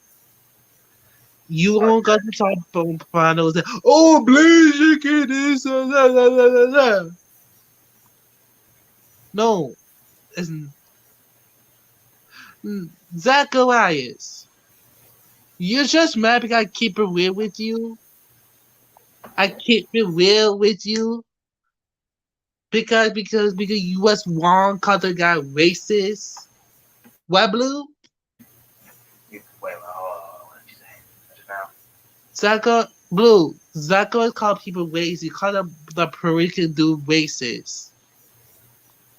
You Oh, don't got to talk about panels that oh please you can this no, it's Zacharias. You're just mad because I keep it real with you. I keep it real with you because you was wrong called the guy racist. What blue? you, wait, what did you say? Just now? Zachar blue. Zacharias called people racist. He called the Puerto Rican dude racist.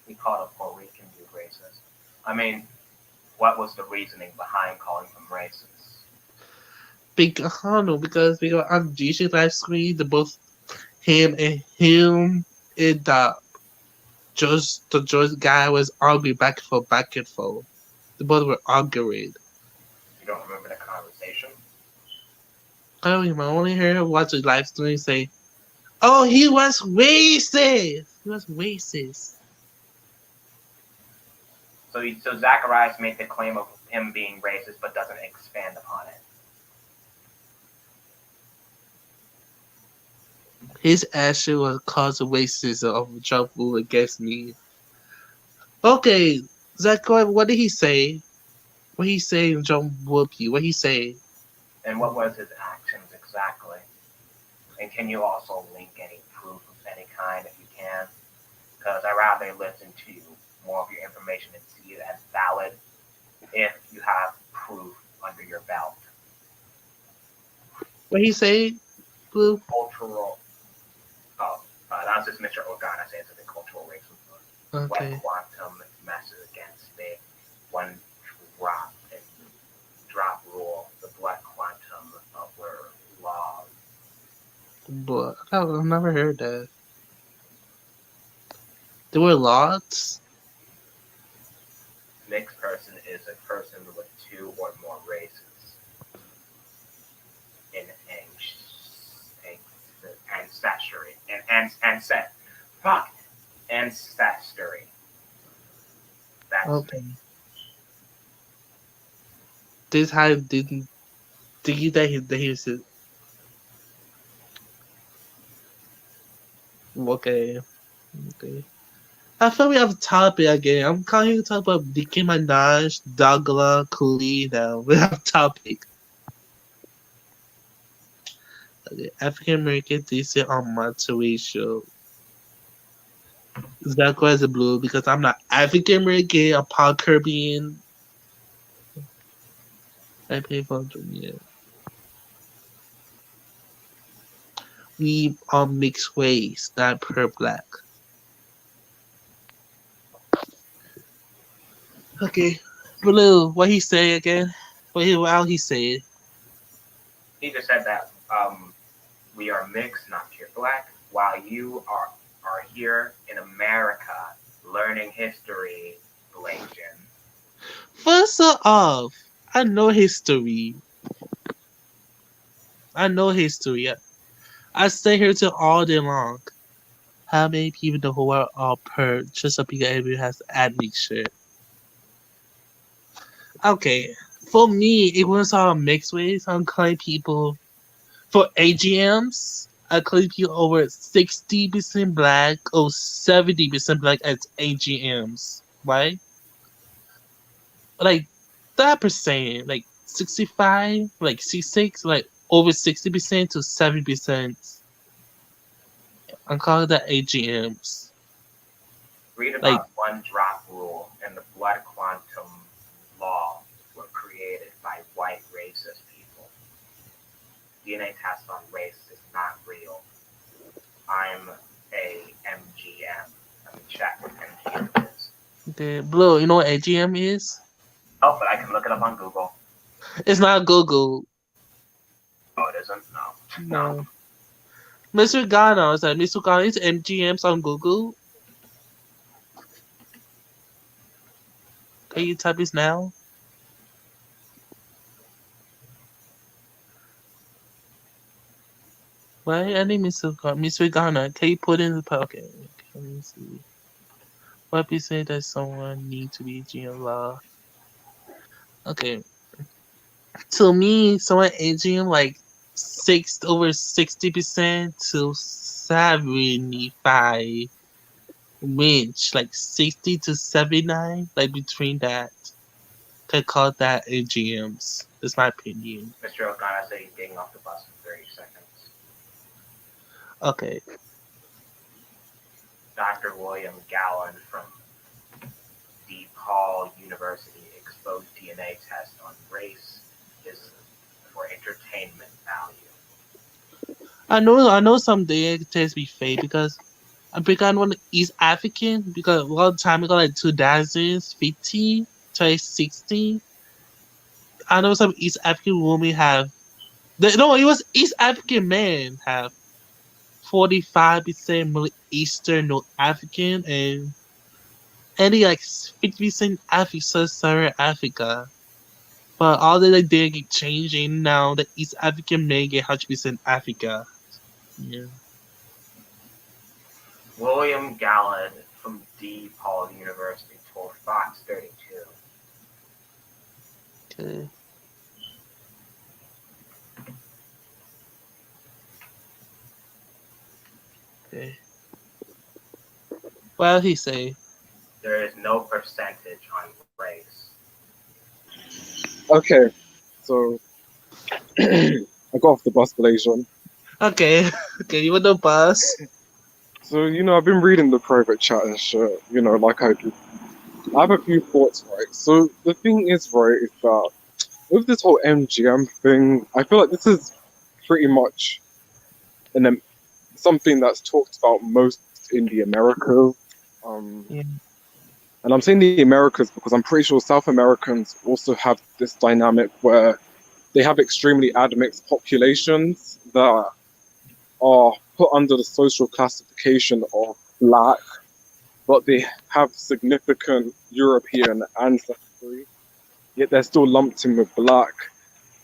He called a Puerto Rican dude racist. I mean, what was the reasoning behind calling him racist? Because I don't know because on GC live screen the both him and the George guy was arguing back and forth. The both were arguing. You don't remember the conversation? I don't even only heard her watch the live stream say, "Oh, he was racist. He was racist." So Zacharias made the claim of him being racist, but doesn't expand upon it. His action was cause of racism of Trump rule against me. Okay, Zachary, what did he say? What he say in Trump whoop you? What he say? And what was his actions exactly? And can you also link any proof of any kind if you can? Because I rather listen to more of your information and see it as valid if you have proof under your belt. What he say, Blue? Cultural. Oh, that was just Mr. Organa saying something cultural racism. What Okay. quantum messes against me? One drop and drop rule, the blood quantum were laws. But I've never heard that. There were lots. Mixed person is a person with two or more races in ancestry. Fuck! Ancestry. That's me. Okay. This how didn't. Did you that he was okay? Okay. I thought we have a topic again. I'm calling to talk about Nicki Minaj, Dougla, Coolie. Now we have a topic. Okay. African American decent on multiracial. Is that as a blue? Because I'm not African American. I'm part Caribbean. I pay for Jamaica. We all mixed ways, not per black. Okay. Blue, what he say again? How he say it? He just said that we are mixed, not pure black, while you are here in America learning history, Blasian. First off, I know history. I know history. I stay here till all day long. How many people in the whole world are per just so because everyone has admixture? Okay. For me, it was all mixed ways. I'm calling people for AGMs. I call people over 60% black or 70% black as AGMs. Right? Like that percent, like 65, like 66, like over 60% to 70%. I'm calling that AGMs. Read Like, about one drop rule and the blood quantum law were created by white racist people. DNA test on race is not real. I'm a MGM. Let me check what MGM is. the blue, you know what AGM is? Oh, but I can look it up on Google. It's not Google. Oh, it isn't? No. No. No. Mr. Ghana is like Mr. Ghana is MGMs on Google. Can you type this now? Why? I need Mr. Ghana. Mr. Ghana, can you put in the pocket? Let me see. What we say that someone need to be GM law? Okay. To me, someone aging like over 60% to 75 range, like 60 to 79, like between that. Could call that AGMs. That's my opinion. Mr. O'Connor said he's getting off the bus in 30 seconds. Okay. Dr. William Gallen from DePaul University exposed DNA test on race is for entertainment value. I know someday it tastes be fake because I become one East African because a lot of time ago like 2015 to 16. I know some East African women have no, it was East African men have 45% Middle Eastern North African and any like 50% Africa Sub-Saharan Africa. But all the like they get changing now. The East African may get 100% Africa. Yeah. William Gallen from DePaul University told Fox 32. Okay. Okay. Well, he say. There is no percentage on race. Okay, so I got off the bus, Blasian. Okay. Okay. You want the bus? So, I've been reading the private chat and shit, like I do. I have a few thoughts, right? So, the thing is, right, is that with this whole MGM thing, I feel like this is pretty much an something that's talked about most in the Americas. Um, Yeah. and I'm saying the Americas because I'm pretty sure South Americans also have this dynamic where they have extremely admixed populations that are put under the social classification of black, but they have significant European ancestry, yet they're still lumped in with black.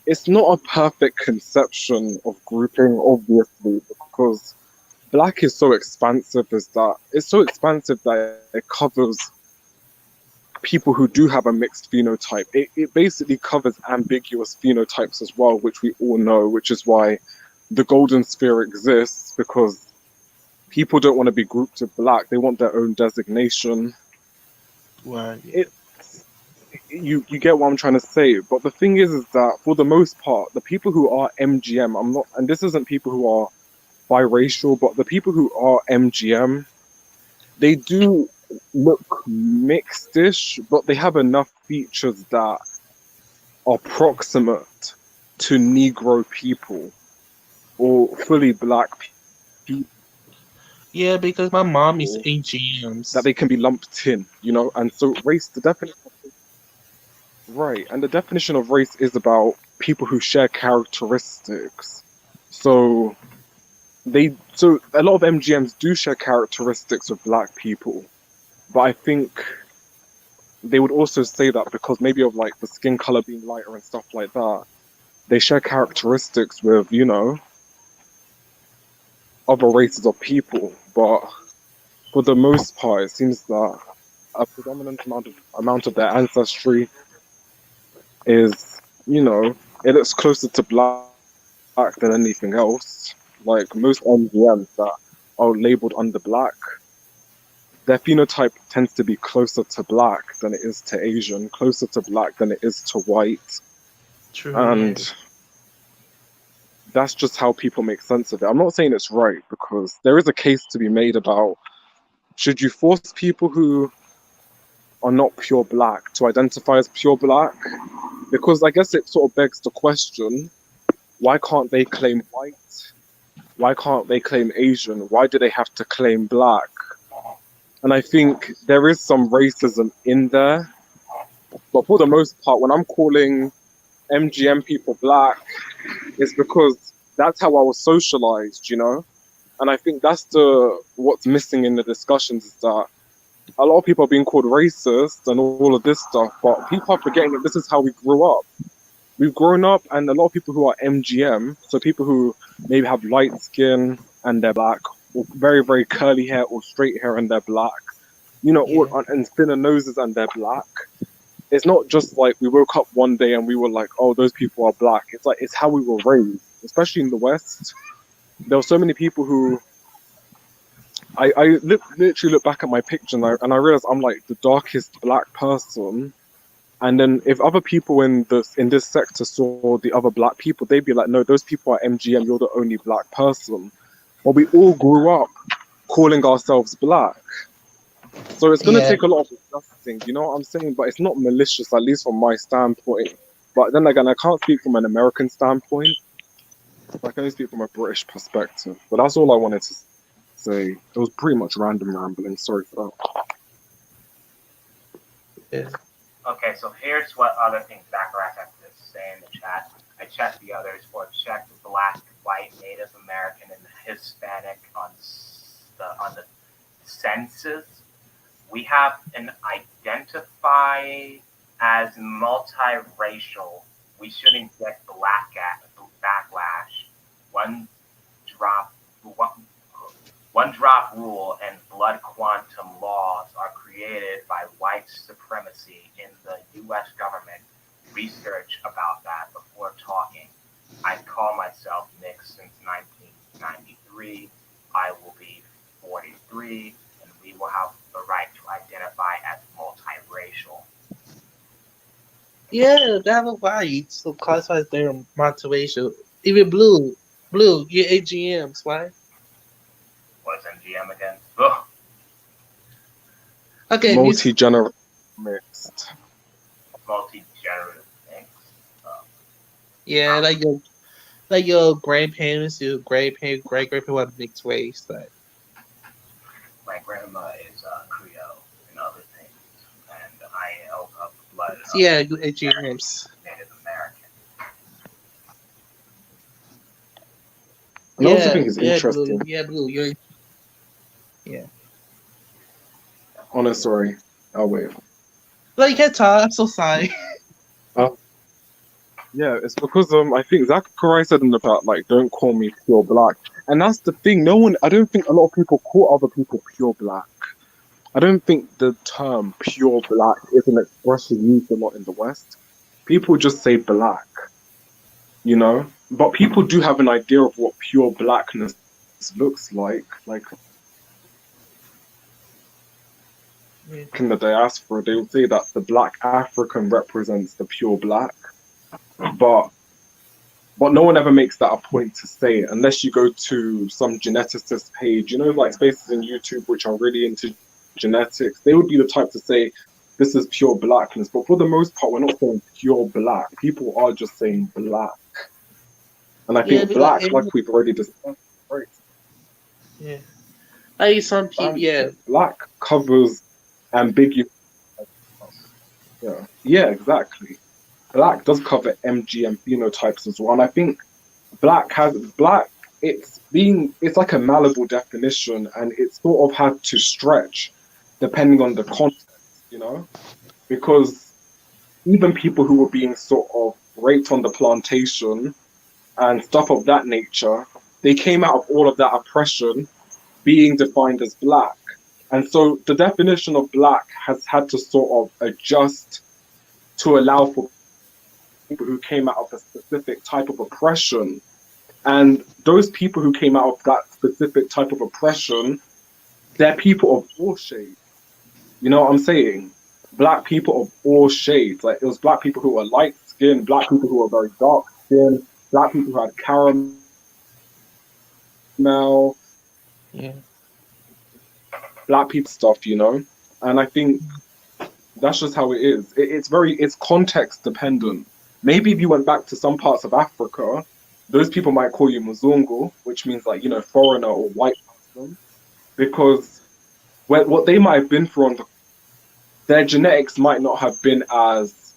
It's not a perfect conception of grouping, obviously, because black is so expansive as that it's so expansive that it covers people who do have a mixed phenotype. It basically covers ambiguous phenotypes as well, which we all know, which is why the golden sphere exists, because people don't want to be grouped with black. They want their own designation. Right. Yeah. It you get what I'm trying to say. But the thing is that for the most part, the people who are MGM, I'm not, and this isn't people who are biracial, but the people who are MGM, they do look mixed-ish, but they have enough features that are proximate to Negro people or fully black people Yeah, because my mom is that AGMs. they can be lumped in, you know? And so race, the definition, right, and the definition of race is about people who share characteristics. So so a lot of MGMs do share characteristics with black people, but I think they would also say that because maybe of like the skin color being lighter and stuff like that, they share characteristics with, you know, other races of people. But for the most part, it seems that a predominant amount of their ancestry is, you know, it looks closer to black than anything else. Like most MGMs that are labeled under black, their phenotype tends to be closer to black than it is to Asian, closer to black than it is to white. True. Yeah. And that's just how people make sense of it. I'm not saying it's right because there is a case to be made about should you force people who are not pure black to identify as pure black? Because I guess it sort of begs the question, why can't they claim white? Why can't they claim Asian? Why do they have to claim black? And I think there is some racism in there. But for the most part, when I'm calling MGM people black, it's because that's how I was socialized, you know? And I think that's what's missing in the discussions is that a lot of people are being called racist and all of this stuff, but people are forgetting that this is how we grew up. We've grown up, and a lot of people who are MGM, so people who maybe have light skin and they're black, or very, very curly hair or straight hair and they're black, you know, Yeah. and thinner noses and they're black. It's not just like we woke up one day and we were like, oh, those people are black. It's like, it's how we were raised, especially in the West. There were so many people who literally look back at my picture and I realize I'm like the darkest black person. And then if other people in this sector saw the other black people, they'd be like, no, those people are MGM, you're the only black person. But we all grew up calling ourselves black. So it's going to Yeah. take a lot of adjusting, you know what I'm saying? But it's not malicious, at least from my standpoint. But then again, I can't speak from an American standpoint. I can only speak from a British perspective. But that's all I wanted to say. It was pretty much random rambling. Sorry for that. Yeah. Okay, so here's what other things Zacharias has to say in the chat. I checked the others for check the black, white, Native American, and Hispanic on the census. We have an identify as multiracial. We shouldn't get backlash. One drop, one, one drop rule and blood quantum laws are created by white supremacy in the U.S. government. Research about that before talking. I call myself mixed since 1993. I will be 43, and we will have the right to identify as multiracial. Yeah, they have a white, so classifies their multiracial. Even blue, you're AGMs, right? What's MGM again? Ugh. Okay, Multi-generational mixed. Multi-generative things. yeah, like Like your grandparents, your grandparents, great grandparents were mixed race, but My grandma is Creole and other things, and I am of blood of yeah, you Nigerians. Native American. And I also Yeah, think it's yeah, blue, interesting. yeah, blue. You're yeah. Oh no, sorry. I'll wait. Like you can't talk. I'm so sorry. Uh, yeah, it's because I think Zachariah said in the part like, "Don't call me pure black," and that's the thing. No one, I don't think a lot of people call other people pure black. I don't think the term pure black is an expression used a lot in the West. People just say black, you know? But people do have an idea of what pure blackness looks like. Like Yeah, in the diaspora, they would say that the black African represents the pure black. But no one ever makes that a point to say it unless you go to some geneticist page, you know, like spaces in YouTube which are really into genetics. They would be the type to say, this is pure blackness. But for the most part, we're not saying pure black. People are just saying black. And I yeah, think because black, like we've already discussed, right? yeah, like some people, yeah, Black covers ambiguous. Yeah, yeah, exactly. Black does cover MGM phenotypes as well. And I think black, it's like a malleable definition and it's sort of had to stretch depending on the context, you know? Because even people who were being sort of raped on the plantation and stuff of that nature, they came out of all of that oppression being defined as black. And so the definition of black has had to sort of adjust to allow for people who came out of a specific type of oppression. And those people who came out of that specific type of oppression, they're people of all shades. You know what I'm saying? Black people of all shades. Like it was black people who were light skinned, black people who were very dark skinned, black people who had caramel, yeah, black people stuff, you know? And I think that's just how it is. It's context dependent. Maybe if you went back to some parts of Africa, those people might call you Muzungu, which means like, you know, foreigner or white person, because what they might have been through their genetics might not have been as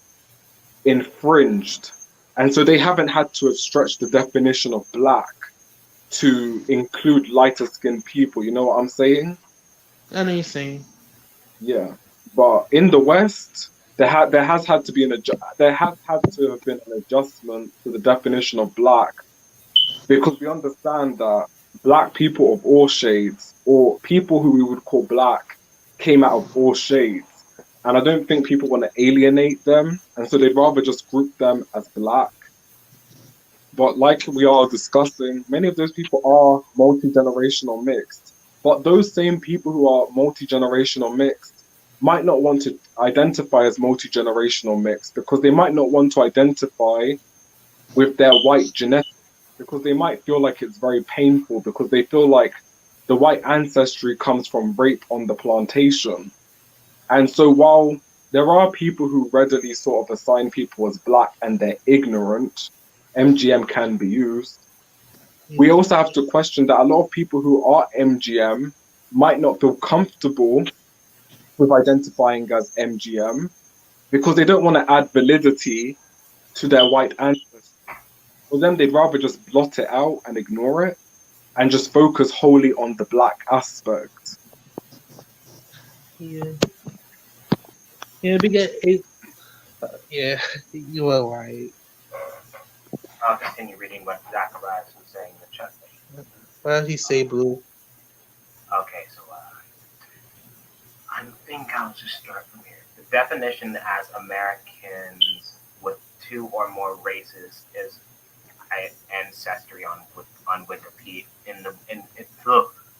infringed. And so they haven't had to have stretched the definition of black to include lighter skinned people. You know what I'm saying? I know you're saying. Yeah. But in the West, there has had to be there has had to have been an adjustment to the definition of black because we understand that black people of all shades or people who we would call black came out of all shades. And I don't think people want to alienate them. And so they'd rather just group them as black. But like we are discussing, many of those people are multi-generational mixed. But those same people who are multi-generational mixed might not want to identify as multi-generational mixed because they might not want to identify with their white genetics because they might feel like it's very painful because they feel like the white ancestry comes from rape on the plantation. And so while there are people who readily sort of assign people as black and they're ignorant, MGM can be used. We Yeah, also have to question that a lot of people who are MGM might not feel comfortable with identifying as MGM because they don't want to add validity to their white ancestry. For them, they'd rather just blot it out and ignore it and just focus wholly on the black aspect. yeah, yeah. Because yeah, you are right. I'll continue reading what Zacharias was saying in the chat. Well, he say blue. Okay, so I think I'll just start from here. The definition as Americans with two or more races is ancestry on Wikipedia.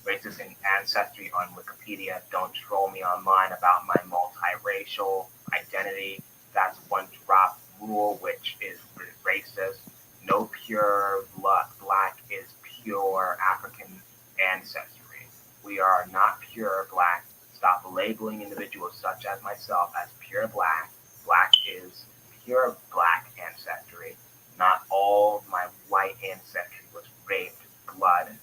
Races and ancestry on Wikipedia. Don't troll me online about my multiracial identity. That's one drop rule, which is racist. No pure black is pure African ancestry. We are not pure black. Stop labeling individuals such as myself as pure black. Black is pure black ancestry. Not all my white my ancestry was raped, blood,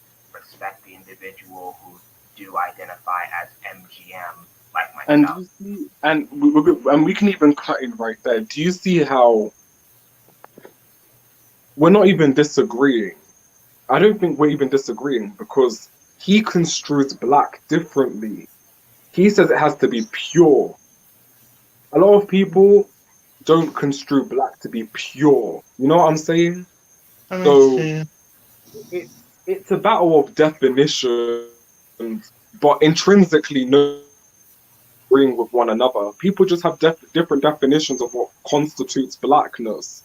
respect the individual who do identify as MGM like And do myself. you see, and we can even cut in right there. Do you see how we're not even disagreeing? I don't think we're even disagreeing because he construes black differently. He says it has to be pure. A lot of people don't construe black to be pure. You know what I'm saying? I mean, So yeah. it's a battle of definitions, but intrinsically no agreeing with one another. People just have different definitions of what constitutes blackness,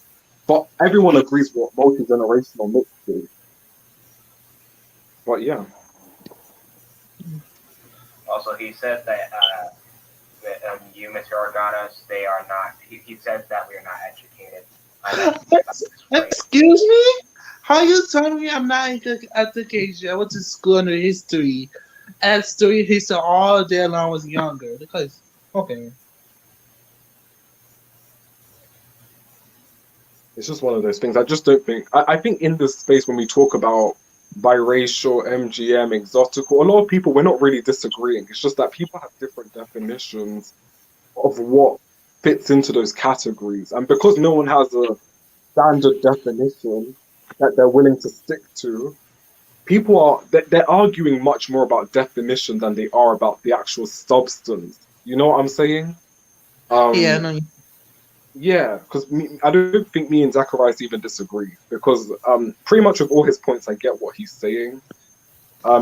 but everyone agrees what multi-generational mix is. But yeah, Also, he said that you, Mr. Organos, they are not. He says that we are not educated. I know that's great. Excuse me? How you telling me I'm not in good education? I went to school under history. I had studied history all day long. I was younger. Because, okay. it's just one of those things. I just don't think. I think in this space when we talk about biracial, MGM, exotical, a lot of people we're not really disagreeing. It's just that people have different definitions of what fits into those categories, and because no one has a standard definition that they're willing to stick to, people are they're arguing much more about definition than they are about the actual substance. You know what I'm saying? Yeah, I Um, know. yeah, because I don't think me and Zacharias even disagree because pretty much with all his points, I get what he's saying.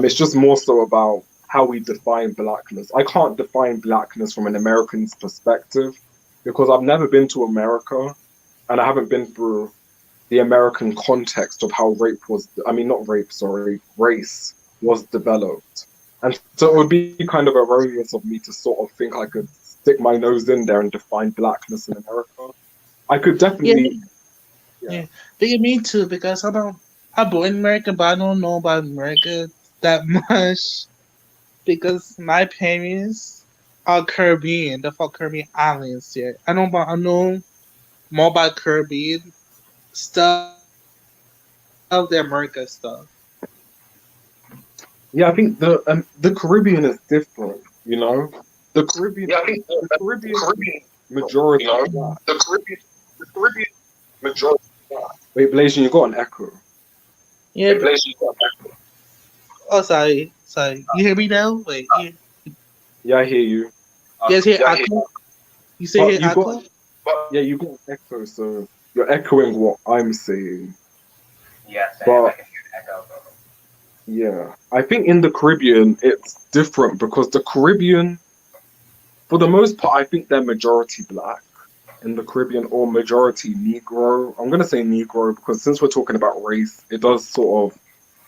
It's just more so about how we define blackness. I can't define blackness from an American's perspective because I've never been to America and I haven't been through the American context of how rape was, I mean, not rape, sorry, race was developed. And so it would be kind of erroneous of me to sort of think I could stick my nose in there and define blackness in America. I could Yeah, definitely, yeah. yeah. They me too because I'm born in America, but I don't know about America that much because my parents are Caribbean. They're from Caribbean islands. Yeah, I know more about Caribbean stuff than America stuff. Yeah, I think the Caribbean is different, you know? The Caribbean, Yeah, I think the the Caribbean Caribbean, you majority know, black. the Caribbean majority. Wait, Blasian, you got an echo. Yeah. They place you up. Oh, sorry. You hear me now? Wait. Yeah, I hear you. You guys hear Yeah, he, Aqua? You say But hear you got, Aqua? but yeah, you got an echo, so you're echoing what I'm saying. Yes, I am. I But can hear an echo. yeah, I think in the Caribbean it's different because the Caribbean, for the most part, I think they're majority black in the Caribbean or majority Negro. I'm gonna say Negro because since we're talking about race, it does sort of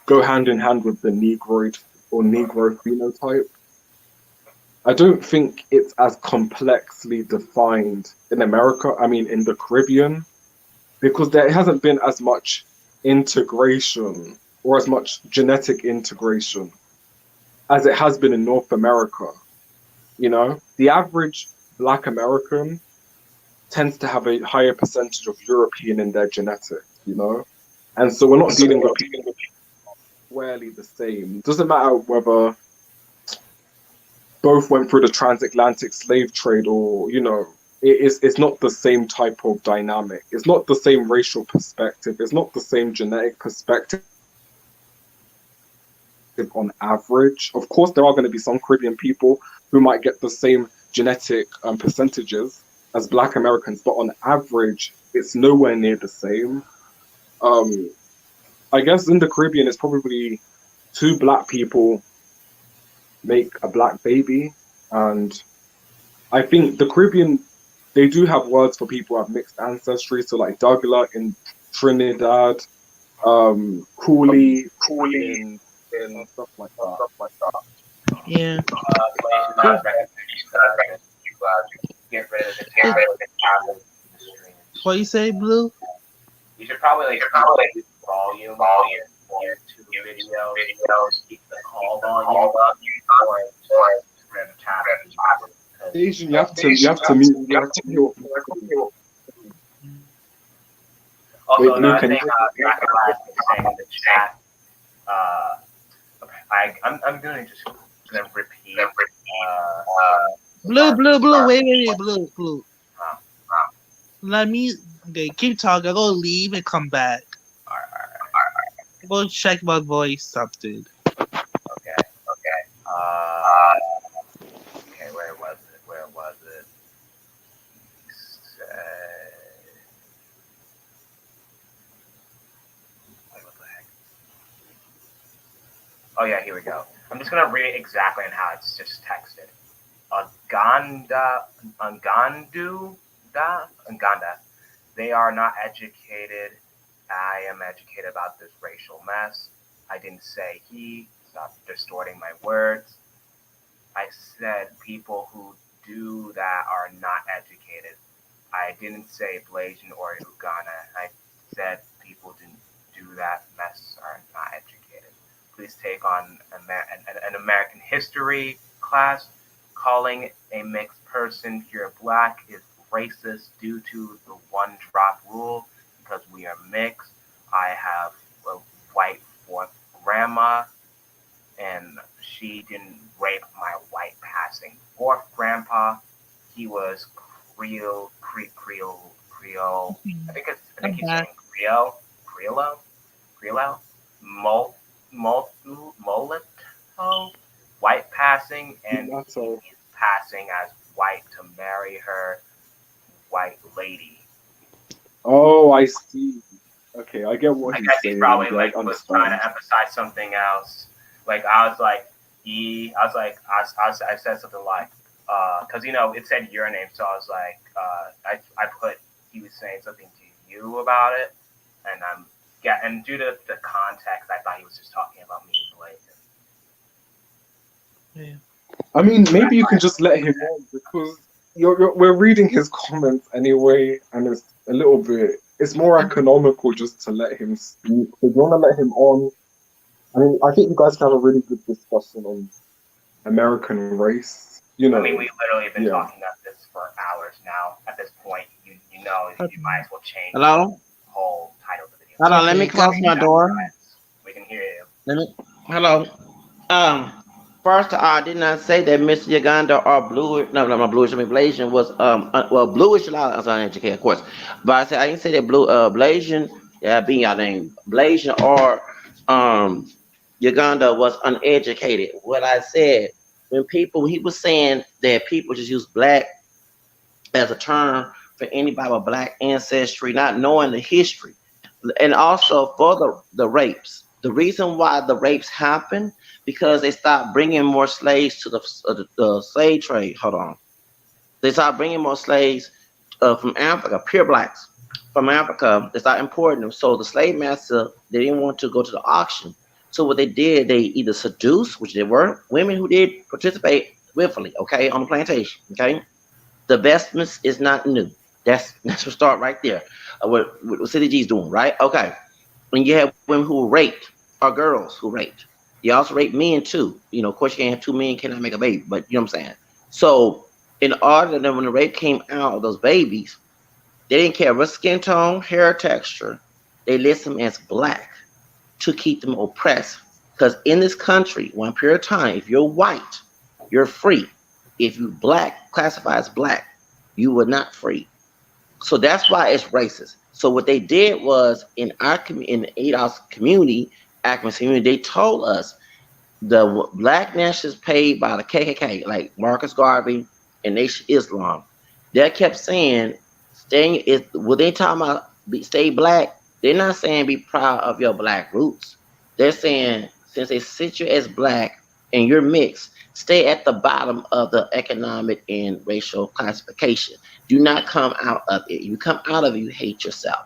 go hand in hand with the Negroid or Negro phenotype. I don't think it's as complexly defined in America. I mean, in the Caribbean, because there hasn't been as much integration or as much genetic integration as it has been in North America. You know, the average Black American tends to have a higher percentage of European in their genetics, you know? And so we're not so dealing we're with not people dealing with squarely the same. Doesn't matter whether both went through the transatlantic slave trade or, you know, it's not the same type of dynamic. It's not the same racial perspective. It's not the same genetic perspective on average. Of course, there are going to be some Caribbean people who might get the same genetic percentages as Black Americans, but on average, it's nowhere near the same. Um, I guess in the Caribbean, it's probably two Black people make a Black baby, and I think the Caribbean they do have words for people who have mixed ancestry. So like Dougla in Trinidad, Coolie Coolie in and stuff like that. stuff like that. Yeah. Malaysian, I Cool. would recommend you get rid of the Cool. tablet in the stream. What you say, Blue? You should probably like You're keep probably the volume on volume your YouTube videos, videos, keep the call volume all up, up, or or just rid of the tablet. Because Asian, you have to mute. you have to your mute. Also, Wait, Blue, another can thing, you? Zachariah was saying in the chat. Uh, I'm gonna repeat some of Blue, our. blue, blue. Wait. Blue, blue. Uh, Let me. Okay, keep talking. I'll go leave and come back. all Go check my voice something. right, okay. Uh, okay, where was it? Where was it? Wait, what the heck? Oh yeah, here we go. I'm just gonna read it exactly and how it's just texted. Uganda. They are not educated. I am educated about this racial mess. I didn't say he. Stop distorting my words. I said people who do that are not educated. I didn't say Blasian or Uganda. I said people didn't do that mess are not educated. Please take on an American history class. Calling a mixed person pure black is racist due to the one drop rule because we are mixed. I have a white fourth grandma and she didn't rape my white passing fourth grandpa. He was Creole. I think I'm he's back. saying Creole, Mol, Molito, white passing, and he Mulatto. is passing as white to marry her white lady. Oh, I see. Okay, I get what I he's guess he's saying. probably Yeah, I like was trying understand. to emphasize something else. Like I was like I was like I said something like because it said your name, so I was like I put he was saying something to you about it, and and due to the context, I thought he was just talking about me and Blake. Yeah. I mean, So maybe that's you why can I just put let it him there. on because we're reading his comments anyway, and it's a little bit. It's more economical just to let him speak. So if you want to let him on, I mean, I think you guys can have a really good discussion on American race. I mean, we literally been Yeah. talking about this for hours now. At this point, you might as well change the Hello? whole title of the video. Hold on, let me Okay, close come. my door. We can hear you. Let me. Hello. Um. First, I did not say that Miss Uganda or Blue. No, bluish. I mean, Blasian was well, bluish. A lot of uneducated, of course. But I didn't say that blue. Blasian. Yeah, being y'all name Blasian or um Uganda was uneducated. What I said when he was saying that people just use black as a term for anybody with black ancestry, not knowing the history. And also for the rapes. The reason why the rapes happen because they stopped bringing more slaves to the slave trade. Hold on, they stopped bringing more slaves from Africa, pure blacks from Africa. They started importing them. So the slave master they didn't want to go to the auction. So what they did, they either seduced, which they were women who did participate willfully, okay, on the plantation, okay. The vestments is not new. That's a start right there. What City G's doing, right? Okay. And you have women who were raped or girls who raped. You also rape men too. Of course, you can't have two men cannot make a baby, but you know what I'm saying. So, in order that when the rape came out of those babies, they didn't care what skin tone, hair texture. They list them as black to keep them oppressed. Because in this country, one period of time, if you're white, you're free. If you black, classified as black, you were not free. So that's why it's racist. So what they did was in ADOS community, Ackerman's community, they told us the black nationalists paid by the KKK, like Marcus Garvey and Nation Islam, they kept saying, staying is when they talking about stay black, they're not saying be proud of your black roots. They're saying since they sit you as black and you're mixed, stay at the bottom of the economic and racial classification. Do not come out of it. You come out of it, you hate yourself.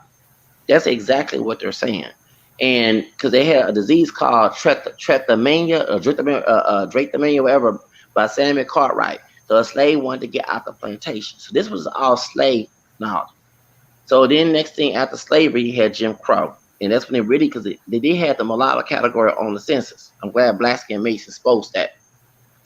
That's exactly what they're saying. And because they had a disease called trichomania or drapetomania, whatever, by Samuel Cartwright. So a slave wanted to get out the plantation. So this was all slave knowledge. So then next thing after slavery, you had Jim Crow. And that's when they really, because they did have the mulatto category on the census. I'm glad Blasian and Mason exposed that.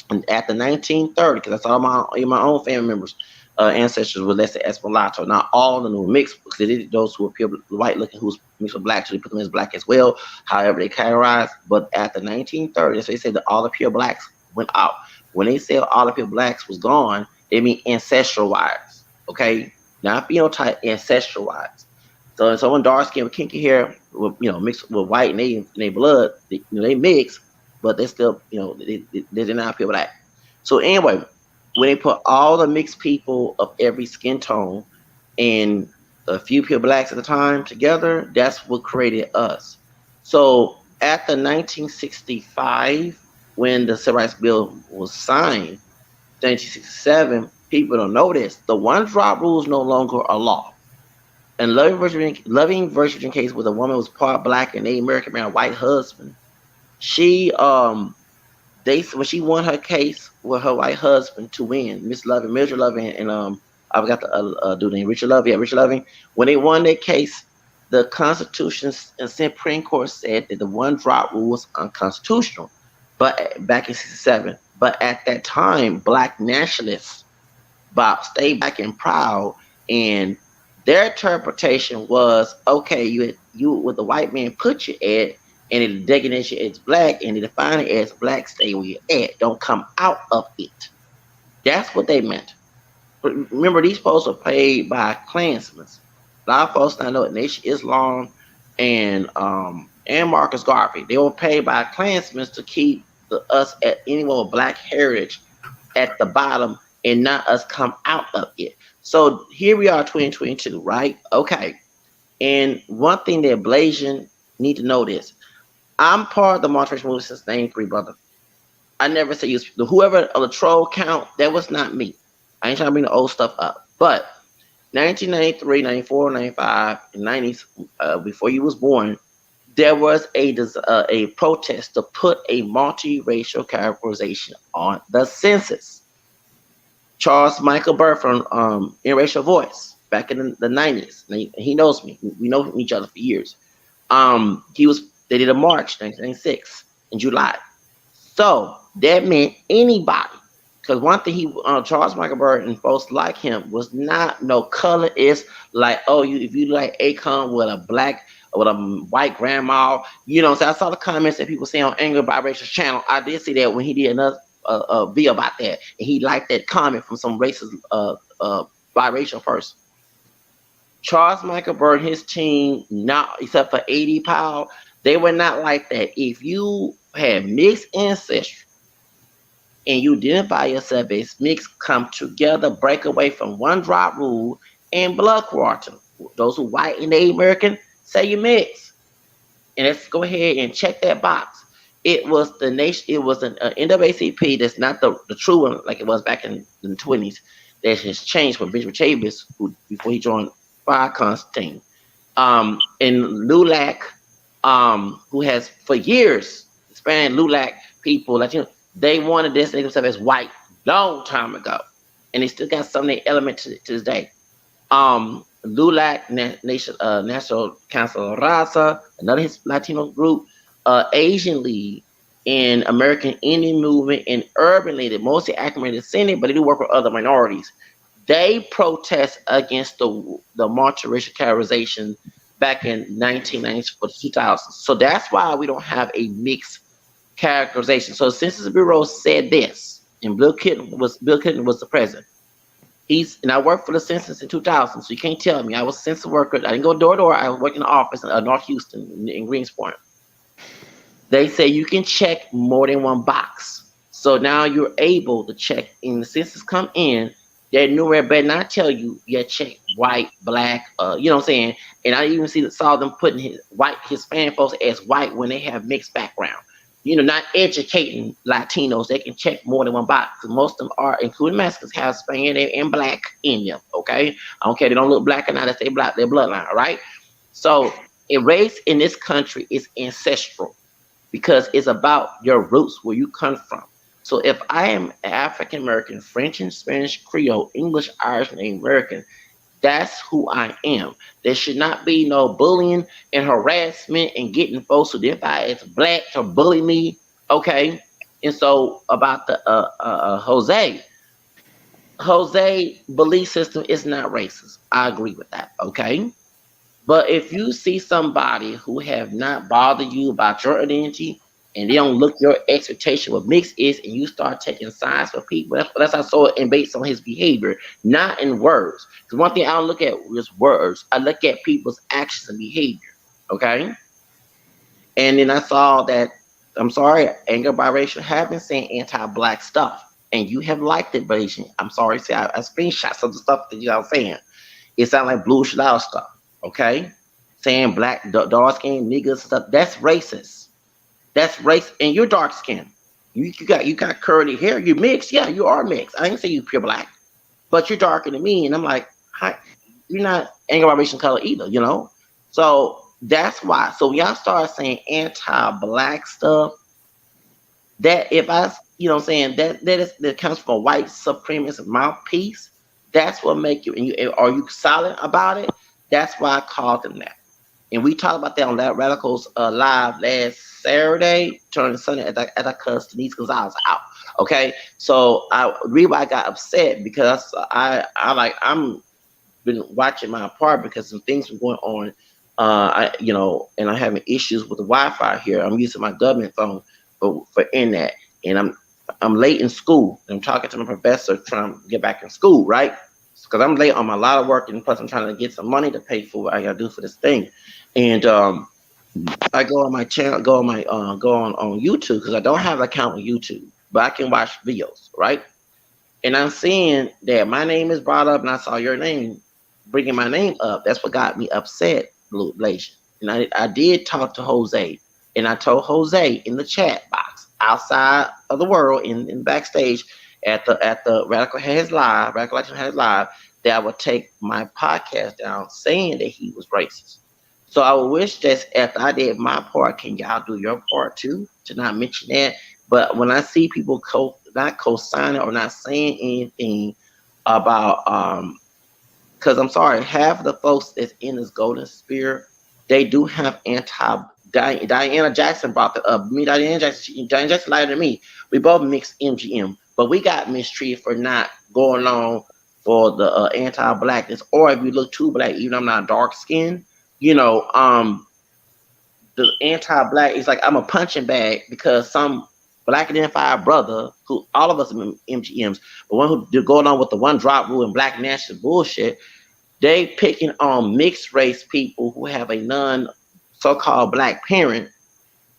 And after 1930, because I saw my own family members ancestors were less as mulatto. Not all of them were mixed because they did those who were pure white looking who was mixed with black, so they put them as black as well. However, they categorized. But at the 1930s, they said that all the pure blacks went out. When they said all the pure blacks was gone, they mean ancestral wise. Okay, not phenotype, ancestral wise. So if someone dark skin with kinky hair, with, mixed with white in their blood, they mix, but they still, they're not pure black. So anyway, when they put all the mixed people of every skin tone and a few pure blacks at the time together, that's what created us. So at the 1965, when the Civil Rights Bill was signed, 1967, people don't know this. The one drop rule is no longer a law. And Loving Virgin case where the woman was part black and Native American married a white husband. She they when she won her case with her white husband to win, Miss Loving, Mildred Loving, and I forgot the dude name, Richard Loving. Yeah, Richard Loving. When they won their case, the Constitution and Supreme Court said that the one drop rule was unconstitutional. But back in '67, but at that time, black nationalists about stay black and proud, and their interpretation was okay. You with the white man put you at, and it designate you as black, and it define it as black. Stay where you're at. Don't come out of it. That's what they meant. But remember, these folks are paid by Klansmen. A lot of folks not know it. Nation Islam and Marcus Garvey. They were paid by Klansmen to keep us at anyone with black heritage at the bottom and not us come out of it. So here we are, 2022, right? Okay. And one thing that Blasian need to know this. I'm part of the Montreal movement since '93, brother. I never say use whoever on the troll count, that was not me. I ain't trying to bring the old stuff up. But 1993, 94, 95, and 90s, before you was born, there was a protest to put a multiracial categorization on the census. Charles Michael Burr from Interracial Voice back in the 90s. He knows me. We know each other for years. They did a march 1996 in July. So that meant anybody. Because one thing Charles Michael Burr and folks like him was not no color. It's like, oh, if you like Akon with a black with a white grandma, So I saw the comments that people say on Angry Biracial channel. I did see that when he did another video about that, and he liked that comment from some racist biracial person. Charles Michael Burr and his team, not except for 80 Powell, they were not like that. If you had mixed ancestry and you identify yourself as mixed, come together, break away from one drop rule and blood quarter. Those who white and Native American, say you mix. And let's go ahead and check that box. It was the nation. It was an NAACP. That's not the true one like it was back in the 20s. That has changed from Benjamin Chavis, who before he joined Fire Constantine, and LULAC, who has for years Hispanic LULAC people, Latino, they wanted to designate themselves as white long time ago, and they still got some of the element to this day. LULAC, National Council of Raza, another Latino group, Asian League, and American Indian Movement, and Urban League, mostly acclimated Senate, but they do work with other minorities. They protest against the multiracial categorization back in 1990s for 2000. So that's why we don't have a mixed categorization. So the Census Bureau said this, and Bill Clinton was the president. And I worked for the census in 2000, so you can't tell me. I was a census worker. I didn't go door to door. I was working in the office in North Houston in Greensport. They say you can check more than one box. So now you're able to check, and the census come in, that numerator better not tell you check white, black, you know what I'm saying? And I even saw them putting Hispanic folks as white when they have mixed background. Not educating Latinos. They can check more than one box. Most of them are, including Mexicans, have Spanish and black in them. Okay, I don't care. They don't look black or not. They stay black. Their bloodline. All right. So, a race in this country is ancestral because it's about your roots, where you come from. So, if I am African American, French and Spanish, Creole, English, Irish, and American, that's who I am. There should not be no bullying and harassment and getting folks who identify as black to bully me. Okay. And so about the Jose, Jose belief system is not racist. I agree with that. Okay. But if you see somebody who have not bothered you about your identity and they don't look your expectation what mix is, and you start taking sides for people, that's how I saw it and based on his behavior, not in words. Because one thing I don't look at is words. I look at people's actions and behavior. Okay. And then I saw that, I'm sorry, anger biracial have been saying anti-black stuff. And you have liked it, Blasian. I'm sorry, see, I screenshots of the stuff that y'all saying. It sounds like bluish loud stuff. Okay, saying black, dark skin niggas stuff. That's racist. That's race, and you're dark skinned. You got curly hair. You mixed. Yeah, you are mixed. I ain't say you pure black, but you're darker than me. And I'm like, hi, you're not Anglo Biracial color either. So that's why. So when y'all start saying anti-black stuff, that if I, what I'm saying, that comes from a white supremacist mouthpiece. That's what make you, and are you silent about it? That's why I called them that. And we talked about that on that Radicals live last Saturday, turning Sunday as I cussed Denise because I was out. Okay, so I really why I got upset because I'm been watching my apartment because some things were going on. And I'm having issues with the Wi-Fi here. I'm using my government phone for internet, and I'm late in school. I'm talking to my professor trying to get back in school, right? Because I'm late on my lot of work, and plus I'm trying to get some money to pay for what I gotta do for this thing. And I go on my channel, go on YouTube because I don't have an account on YouTube, but I can watch videos, right? And I'm seeing that my name is brought up, and I saw your name bringing my name up. That's what got me upset, Blue Blasian. And I did talk to Jose, and I told Jose in the chat box outside of the world in backstage at the Radical Action has live that I would take my podcast down saying that he was racist. So I would wish that after I did my part, can y'all do your part too to not mention that? But when I see people not co-signing or not saying anything about because I'm sorry, half of the folks that's in this golden sphere, they do have Diana Jackson brought that up. Me, Diana Jackson lighter than me. We both mixed MGM, but we got mistreated for not going on for the anti-blackness, or if you look too black, even I'm not dark skinned, you know, the anti-black is like I'm a punching bag because some black identified brother who all of us are MGMs, but one who they're going on with the one drop rule and black national bullshit, they picking on mixed race people who have a non so-called black parent.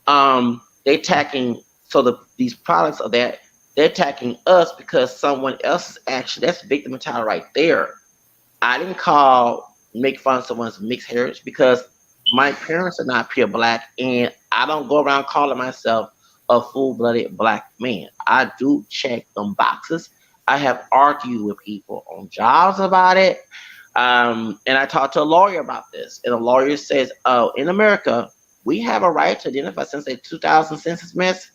They attacking so these products of that they're attacking us because someone else's action. That's victim mentality right there. I didn't make fun of someone's mixed heritage because my parents are not pure black, and I don't go around calling myself a full-blooded black man. I do check them boxes. I have argued with people on jobs about it. And I talked to a lawyer about this, and the lawyer says, "Oh, in America, we have a right to identify since the 2000 census mess.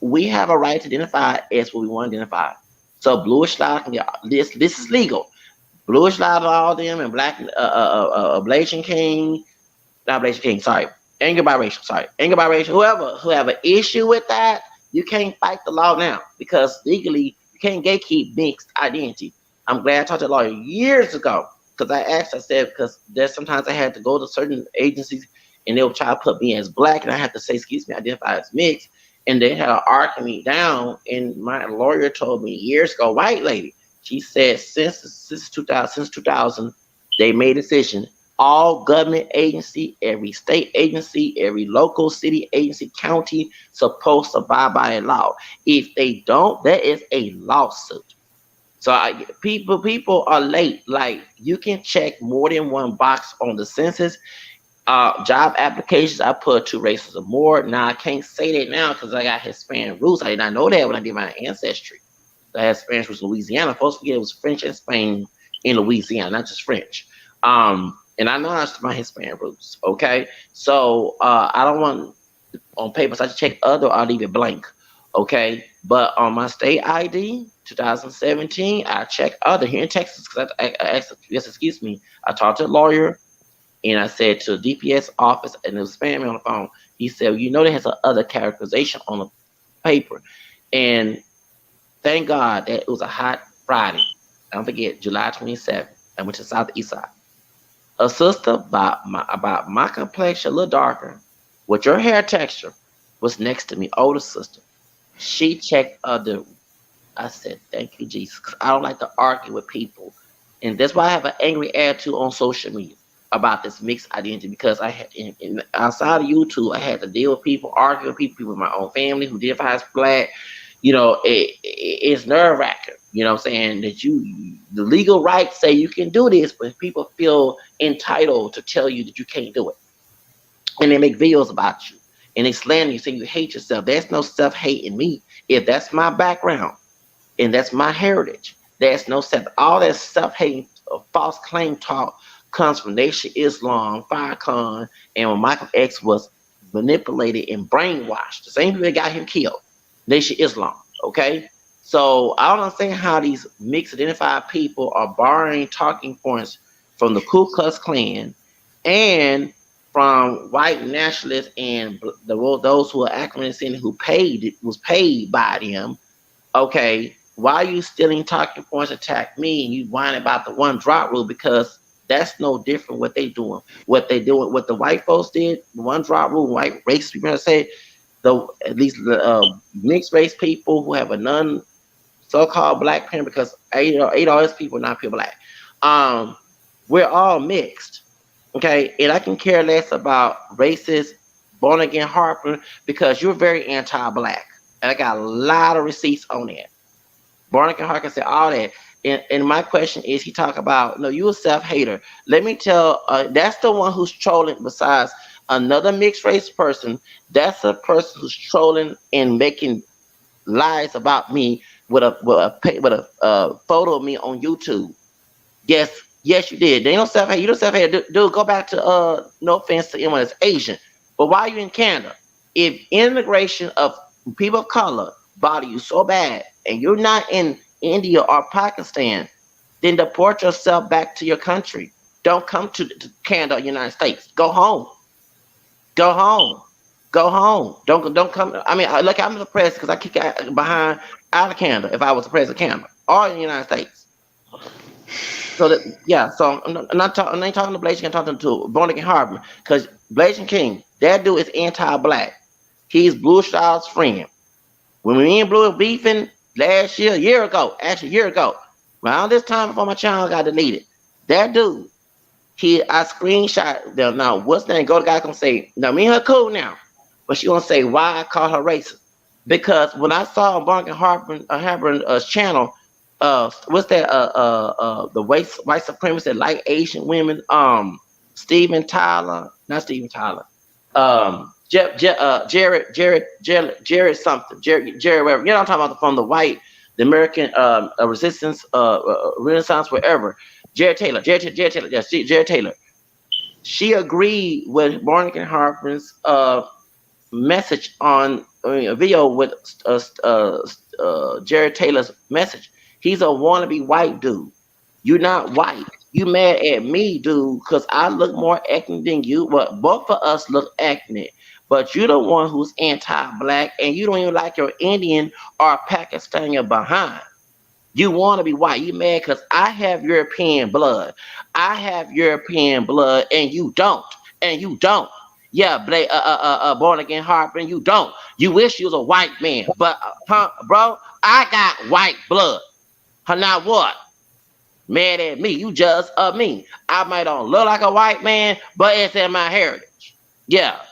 We have a right to identify as what we want to identify. So bluish light can get this. This is legal. Bluish light all them and black Blasian King, not Blasian King. Sorry, anger biracial. Who have an issue with that, you can't fight the law now because legally you can't gatekeep mixed identity. I'm glad I talked to a lawyer years ago because I said because there's sometimes I had to go to certain agencies and they'll try to put me as black and I have to say excuse me, identify as mixed, and they had to argue me down. And my lawyer told me years ago, white lady, she said since 2000 they made a decision. All government agency, every state agency, every local city agency, county, supposed to abide by a law. If they don't, there is a lawsuit. So people are late. Like you can check more than one box on the census. Job applications, I put two races or more. Now I can't say that now because I got Hispanic roots. I did not know that when I did my ancestry. I had Spanish was Louisiana. Folks forget it was French and Spain in Louisiana, not just French. And I know that's my Hispanic roots. Okay, so I don't want on paper. So I check other. I'll leave it blank. Okay, but on my state ID 2017, I check other here in Texas because I asked. Yes, excuse me. I talked to a lawyer and I said to the DPS office, and it was spamming me on the phone. He said, well, there has a other characterization on the paper, and thank God that it was a hot Friday. I don't forget, July 27th. I went to Southeast Side. A sister about my complexion, a little darker, with your hair texture, was next to me, older sister. She checked the I said, thank you, Jesus, 'cause I don't like to argue with people. And that's why I have an angry attitude on social media about this mixed identity because I had outside of YouTube, I had to deal with people, argue with people in my own family who identify as black. It's nerve wracking. You know what I'm saying? The legal rights say you can do this, but people feel entitled to tell you that you can't do it. And they make videos about you and they slander you, saying you hate yourself. There's no self hate in me. If that's my background, and that's my heritage. There's no self. All that self-hate, false claim talk comes from Nation Islam, Farrakhan, and when Michael X was manipulated and brainwashed, the same people that got him killed, Nation Islam. Okay, so I don't understand how these mixed identified people are borrowing talking points from the Ku Klux Klan and from white nationalists and those who are activists who was paid by them. Okay, why are you stealing talking points attack me and you whine about the one drop rule? Because that's no different what they doing. What they doing, what the white folks did, the one drop rule, white race people gonna say, at least the mixed race people who have a non so-called black parent, because eight all these people not pure black. We're all mixed. Okay, and I can care less about racist born again Harper because you're very anti-black. And I got a lot of receipts on that. Barnacle Harkin said all that. And my question is, he talk about, no, you a self-hater. Let me tell, that's the one who's trolling besides another mixed race person. That's a person who's trolling and making lies about me with a photo of me on YouTube. Yes, you did. They don't self-hate. You don't self-hate. Dude, go back to, no offense to anyone that's Asian, but why are you in Canada? If immigration of people of color bother you so bad and you're not in India or Pakistan, then deport yourself back to your country. Don't come to Canada or United States. Go home. Go home. Go home. Don't come. I mean, look, I'm the president because I kick behind out of Canada if I was the president of Canada or in the United States. So that, yeah, so I'm not talking. I ain't talking to Blasian. I'm talking to Barnacle Harper because Blasian King, that dude is anti-black. He's Blue Styl's friend. When me and Blue were beefing last year, a year ago, around this time before my channel got deleted, that dude, I screenshot them. Now, what's the name? Go to guy gonna say, now me and her cool now, but she gonna say why I call her racist. Because when I saw on Barnacle Harper's channel, what's that? The white supremacists that like Asian women, Steven Tyler, not Steven Tyler, Jared something, Jared whatever. You know what I'm talking about, from the white, the American resistance, Renaissance, wherever. Jared Taylor, yes, Jared Taylor. She agreed with Barnacle Harper's message on a video with Jared Taylor's message. He's a wannabe white dude. You're not white. You mad at me, dude, because I look more ethnic than you. But both of us look ethnic. But you're the one who's anti-black, and you don't even like your Indian or Pakistani behind. You want to be white. You mad because I have European blood. I have European blood, and you don't. And you don't. Yeah, born again Harper, and you don't. You wish you was a white man, but bro, I got white blood. Now what? Mad at me? You just me. I might don't look like a white man, but it's in my heritage. Yeah,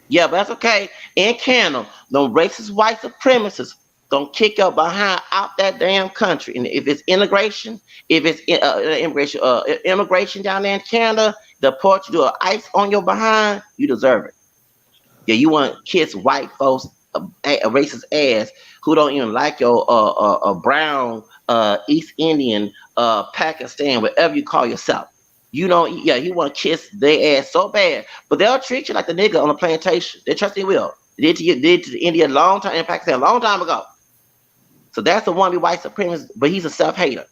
but that's okay. In Canada, no racist white supremacists gonna kick your behind out that damn country. And if it's immigration, immigration down there in Canada, deport you to ice on your behind, you deserve it. Yeah, you want to kiss white folks a racist ass who don't even like your brown East Indian Pakistan, whatever you call yourself. You don't. Yeah, you want to kiss their ass so bad, but they'll treat you like the nigga on the plantation. They trust they will. They did to India a long time, in Pakistan a long time ago. So that's the one be white supremacist, but he's a self-hater.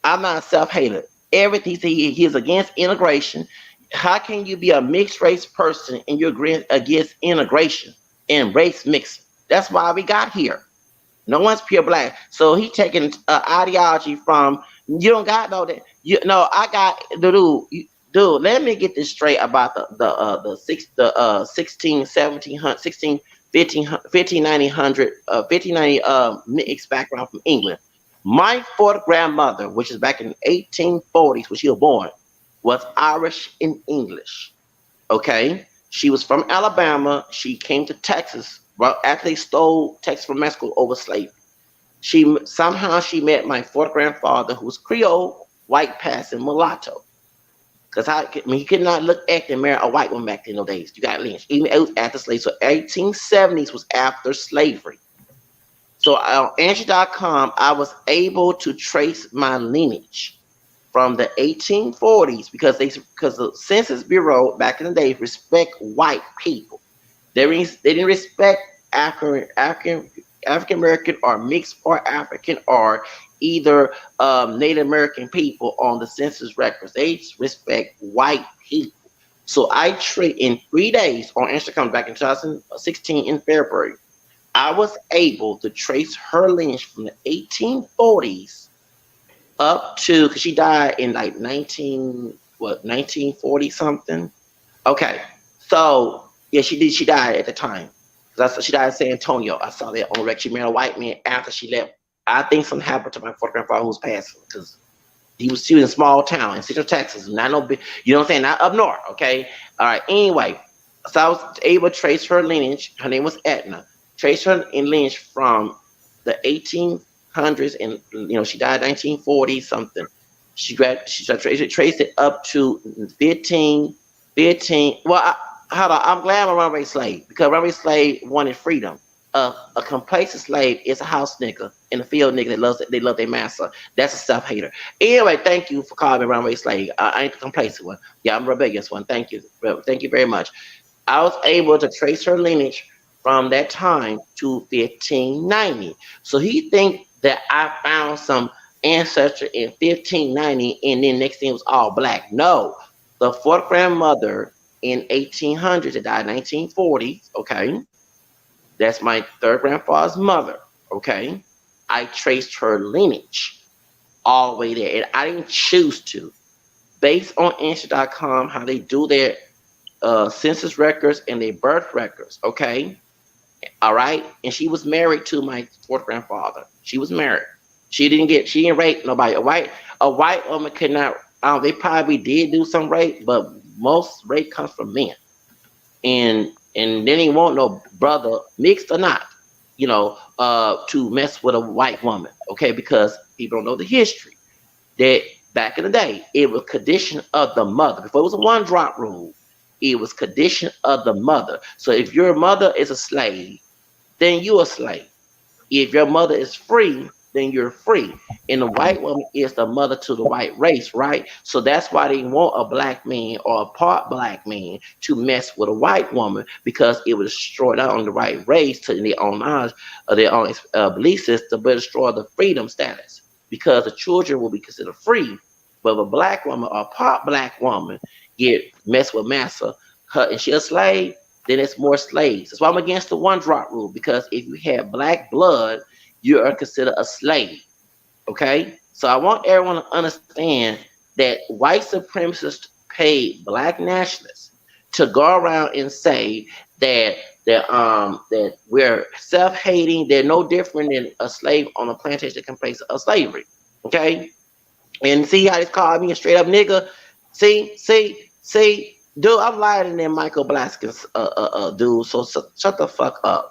I'm not a self-hater. Everything he is against integration. How can you be a mixed race person and you're against integration and race mixing? That's why we got here. No one's pure black. So he taking ideology from You don't got no that. You no, I got dude. Let me get this straight about the six the 16 1700 16 15 15 1900 1590 mixed background from England. My fourth grandmother, which is back in 1840s when she was born, was Irish and English. Okay, she was from Alabama. She came to Texas. Well, after they stole Texas from Mexico over slavery. She met my fourth grandfather, who was Creole, white passing mulatto. Because he could not look at and marry a white woman back in those days. You got lynched. Even it was after slavery. So 1870s was after slavery. So on Angie.com, I was able to trace my lineage from the 1840s because the Census Bureau back in the day respect white people. They didn't respect African American or mixed or African or either Native American people on the census records. They respect white people. So I trade in 3 days on Instagram back in 2016 in February. I was able to trace her lineage from the 1840s up to because she died in like 1940 something. Okay, so yeah, she did. She died at the time. 'Cause she died in San Antonio. I saw that on the record. She married a white man after she left. I think something happened to my fourth grandfather who was passing because she was in a small town in Central Texas, not no big. You know what I'm saying? Not up north. Okay. All right. Anyway, so I was able to trace her lineage. Her name was Etna. Trace her in lineage from the 1800s, and she died 1940 something. Traced it up to 15 15. Well, hold on. I'm glad I'm a runaway slave because runaway slave wanted freedom. A complacent slave is a house nigga and a field nigga that they love their master. That's a self hater. Anyway, thank you for calling me runaway slave. I ain't the complacent one. Yeah, I'm a rebellious one. Thank you. Thank you very much. I was able to trace her lineage from that time to 1590. So he think that I found some ancestor in 1590 and then next thing it was all black. No, the fourth grandmother in 1800s that died in 1940. Okay, that's my third grandfather's mother. Okay, I traced her lineage all the way there, and I didn't choose to. Based on Ancient.com, how they do their census records and their birth records. Okay, all right, and she was married to my fourth grandfather. She was married. She didn't rape nobody. A white woman could not. They probably did do some rape, but most rape comes from men. And then he won't no brother, mixed or not, to mess with a white woman, okay? Because people don't know the history. That back in the day, it was condition of the mother. Before it was a one drop rule, it was condition of the mother. So if your mother is a slave, then you a slave. If your mother is free, then you're free. And the white woman is the mother to the white race, right? So that's why they want a black man or a part black man to mess with a white woman because it would destroy not only the white race to their own knowledge or their own belief system, but destroy the freedom status because the children will be considered free. But if a black woman or a part black woman get messed with massa, her and she a slave, then it's more slaves. That's why I'm against the one drop rule because if you have black blood, you are considered a slave. Okay? So I want everyone to understand that white supremacists paid black nationalists to go around and say that we're self-hating, they're no different than a slave on a plantation that can place of slavery. Okay? And see how they called me a straight up nigga? See, dude, I'm lying than Michael Blaskin's dude. So shut the fuck up.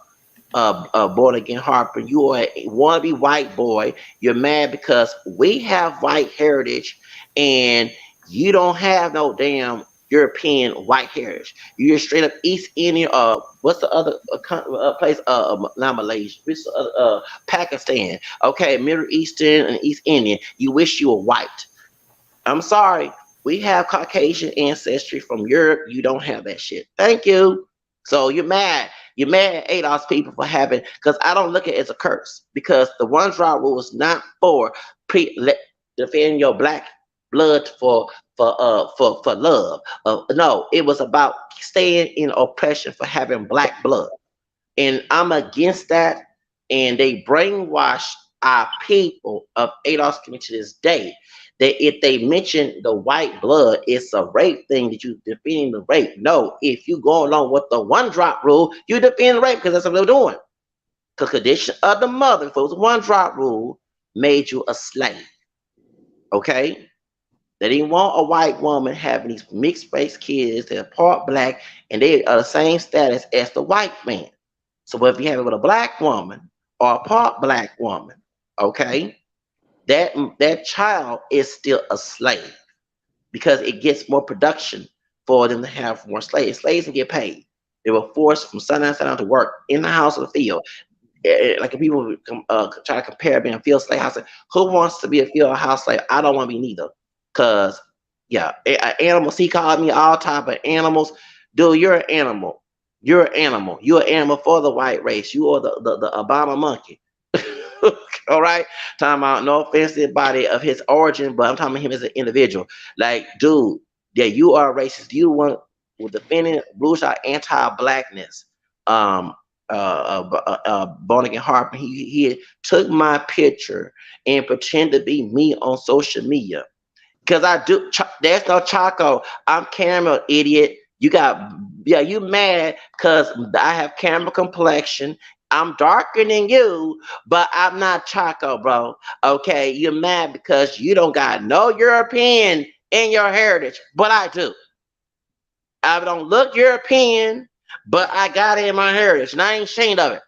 Born again Harper, you are a wannabe white boy. You're mad because we have white heritage and you don't have no damn European white heritage. You're straight up East Indian. What's the other place? Not Malaysia. What's the other, Pakistan. Okay, Middle Eastern and East Indian. You wish you were white. I'm sorry. We have Caucasian ancestry from Europe. You don't have that shit. Thank you. So you're mad. You're mad at ADOS people for having, because I don't look at it as a curse. Because the one drop rule was not for defending your black blood for love. No, it was about staying in oppression for having black blood. And I'm against that. And they brainwashed our people of ADOS community to this day that if they mention the white blood, it's a rape thing that you defending the rape. No, if you go along with the one drop rule, you defend the rape because that's what they're doing. Because condition of the mother, if it was a one drop rule, made you a slave. Okay? They didn't want a white woman having these mixed race kids that are part black and they are the same status as the white man. So if you have it with a black woman or a part black woman, okay, that child is still a slave because it gets more production for them to have more slaves. Slaves can get paid. They were forced from sundown to work in the house or the field. Like if people try to compare being a field slave house, who wants to be a field house slave? I don't want to be neither. Cause yeah, animals. He called me all type of animals. Dude, you're an animal. You're an animal. You're an animal for the white race. You are the Obama monkey. All right, talking about no offensive body of his origin, but I'm talking about him as an individual. Like, dude, yeah, you are racist. You want with defending blue shot anti-blackness. Um, Bonigan Harper, he took my picture and pretended to be me on social media. Cause I do. There's no Chaco. I'm caramel, idiot. You got yeah. You mad? Cause I have caramel complexion. I'm darker than you, but I'm not Chaco, bro. Okay, you're mad because you don't got no European in your heritage, but I do. I don't look European, but I got it in my heritage, and I ain't ashamed of it.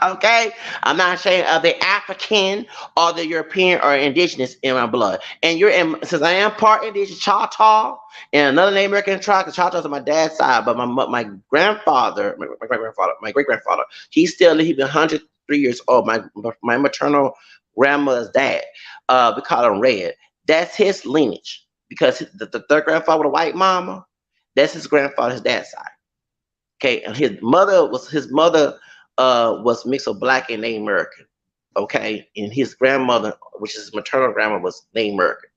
Okay, I'm not ashamed of the African or the European or indigenous in my blood. And since I am part indigenous Choctaw and another Native American tribe, because Choctaws on my dad's side, but my grandfather, my great grandfather, my great grandfather, he's still he's been 103 years old. My maternal grandmother's dad, we call him Red. That's his lineage because the third grandfather with a white mama, that's his grandfather, his dad's side. Okay, and his mother was mixed with black and Native American. Okay, and his grandmother, which is his maternal grandma, was Native American.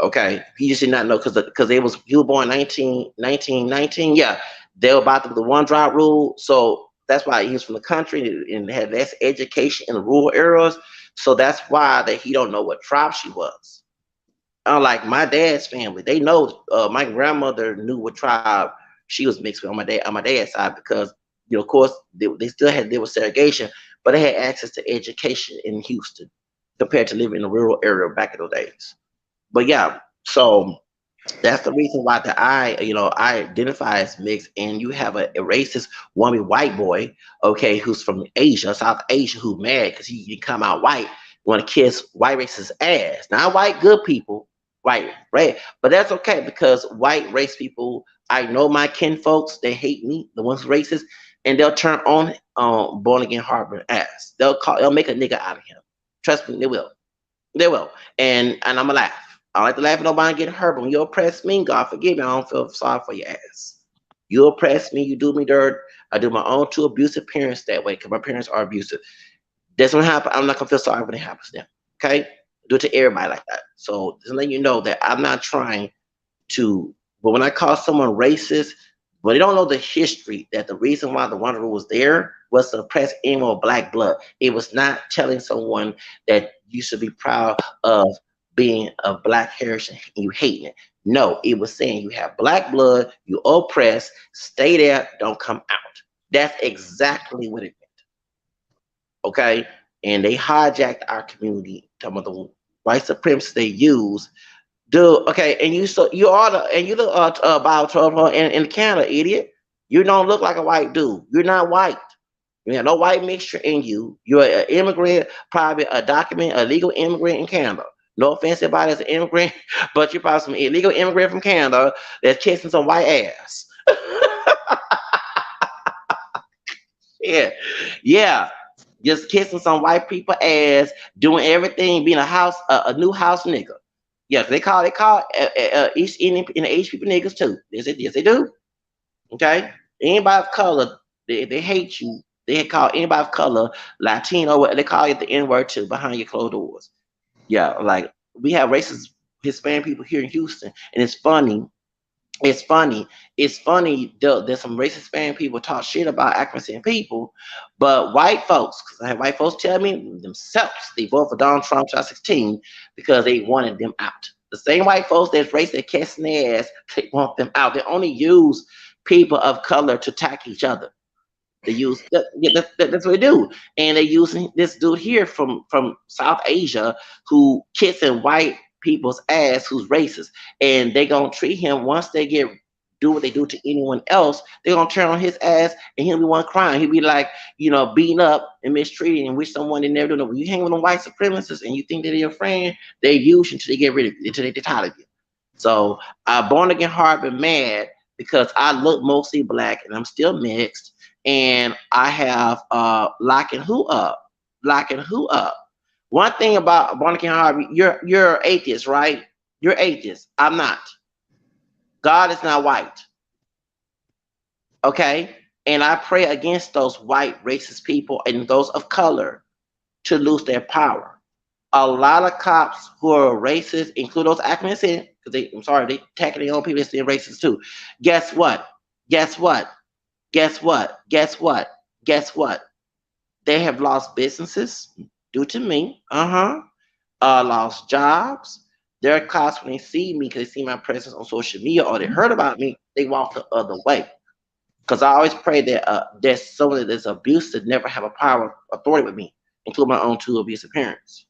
Okay, he just did not know because he was born 1919. Yeah, they were about the one drop rule, so that's why he was from the country and had less education in the rural areas. So that's why that he don't know what tribe she was. Unlike my dad's family, they know my grandmother knew what tribe she was mixed with on my dad's side because of course they still had there was segregation, but they had access to education in Houston compared to living in a rural area back in those days. But yeah, so that's the reason why that I identify as mixed, and you have a racist woman, white boy, okay, who's from Asia, South Asia, who's mad because he come out white, want to kiss white racist ass. Not white good people, white right, but that's okay because white race people, I know my kin folks, they hate me, the ones racist, and they'll turn on born again Harvard ass. They'll make a nigga out of him. Trust me, they will. They will. And I'm gonna laugh. I don't like to laugh at nobody getting hurt, but when you oppress me, God forgive me, I don't feel sorry for your ass. You oppress me, you do me dirt. I do my own two abusive parents that way because my parents are abusive. That's what happen. I'm not gonna feel sorry when it happens to them. Okay? Do it to everybody like that. So just letting you know that I'm not trying to, but when I call someone racist, but they don't know the history that the reason why the Wonder Rule was there was to oppress anyone with black blood. It was not telling someone that you should be proud of being of black heritage and you hating it. No, it was saying you have black blood, you oppressed, stay there, don't come out. That's exactly what it meant. Okay? And they hijacked our community, talking about the white supremacists they use. Dude, okay, and you are the and you look about 12 in Canada, idiot. You don't look like a white dude. You're not white. You have no white mixture in you. You're an immigrant, probably a legal immigrant in Canada. No offense about as an immigrant, but you're probably some illegal immigrant from Canada that's kissing some white ass. Yeah, yeah, just kissing some white people ass, doing everything, being a new house nigga. Yes, they call East Indian and Asian people niggas too. Yes, they do. Okay, anybody of color, they hate you. They call anybody of color Latino. They call you the N word too behind your closed doors. Yeah, like we have racist Hispanic people here in Houston, and it's funny It's funny. It's funny. There's some racist Spanish people talk shit about African people, but white folks, because I had white folks tell me themselves they voted for Donald Trump 2016 because they wanted them out. The same white folks that's racist kissing their ass, they want them out. They only use people of color to attack each other. They use yeah, that's what they do, and they using this dude here from South Asia who kissing white people's ass who's racist, and they gonna treat him once they get do what they do to anyone else. They gonna turn on his ass, and he'll be one crying. He'll be like, beaten up and mistreated, and wish someone they never do. When you hang with them white supremacists and you think they're your friend, they use you until they get rid of you, until they get tired of you. So I born again hard been mad because I look mostly black and I'm still mixed and I have locking who up, locking who up. One thing about born again hard, you're atheist, right? You're atheist. I'm not. God is not white. Okay? And I pray against those white racist people and those of color to lose their power. A lot of cops who are racist, include those acting in, because I'm sorry, they attacking their own people that's being racist too. Guess what? Guess what? Guess what? Guess what? Guess what? They have lost businesses due to me. Lost jobs. Their cops, when they see me, because they see my presence on social media or they heard about me, they walk the other way. Because I always pray that there's someone that's abused to never have a power authority with me, including my own two abusive parents.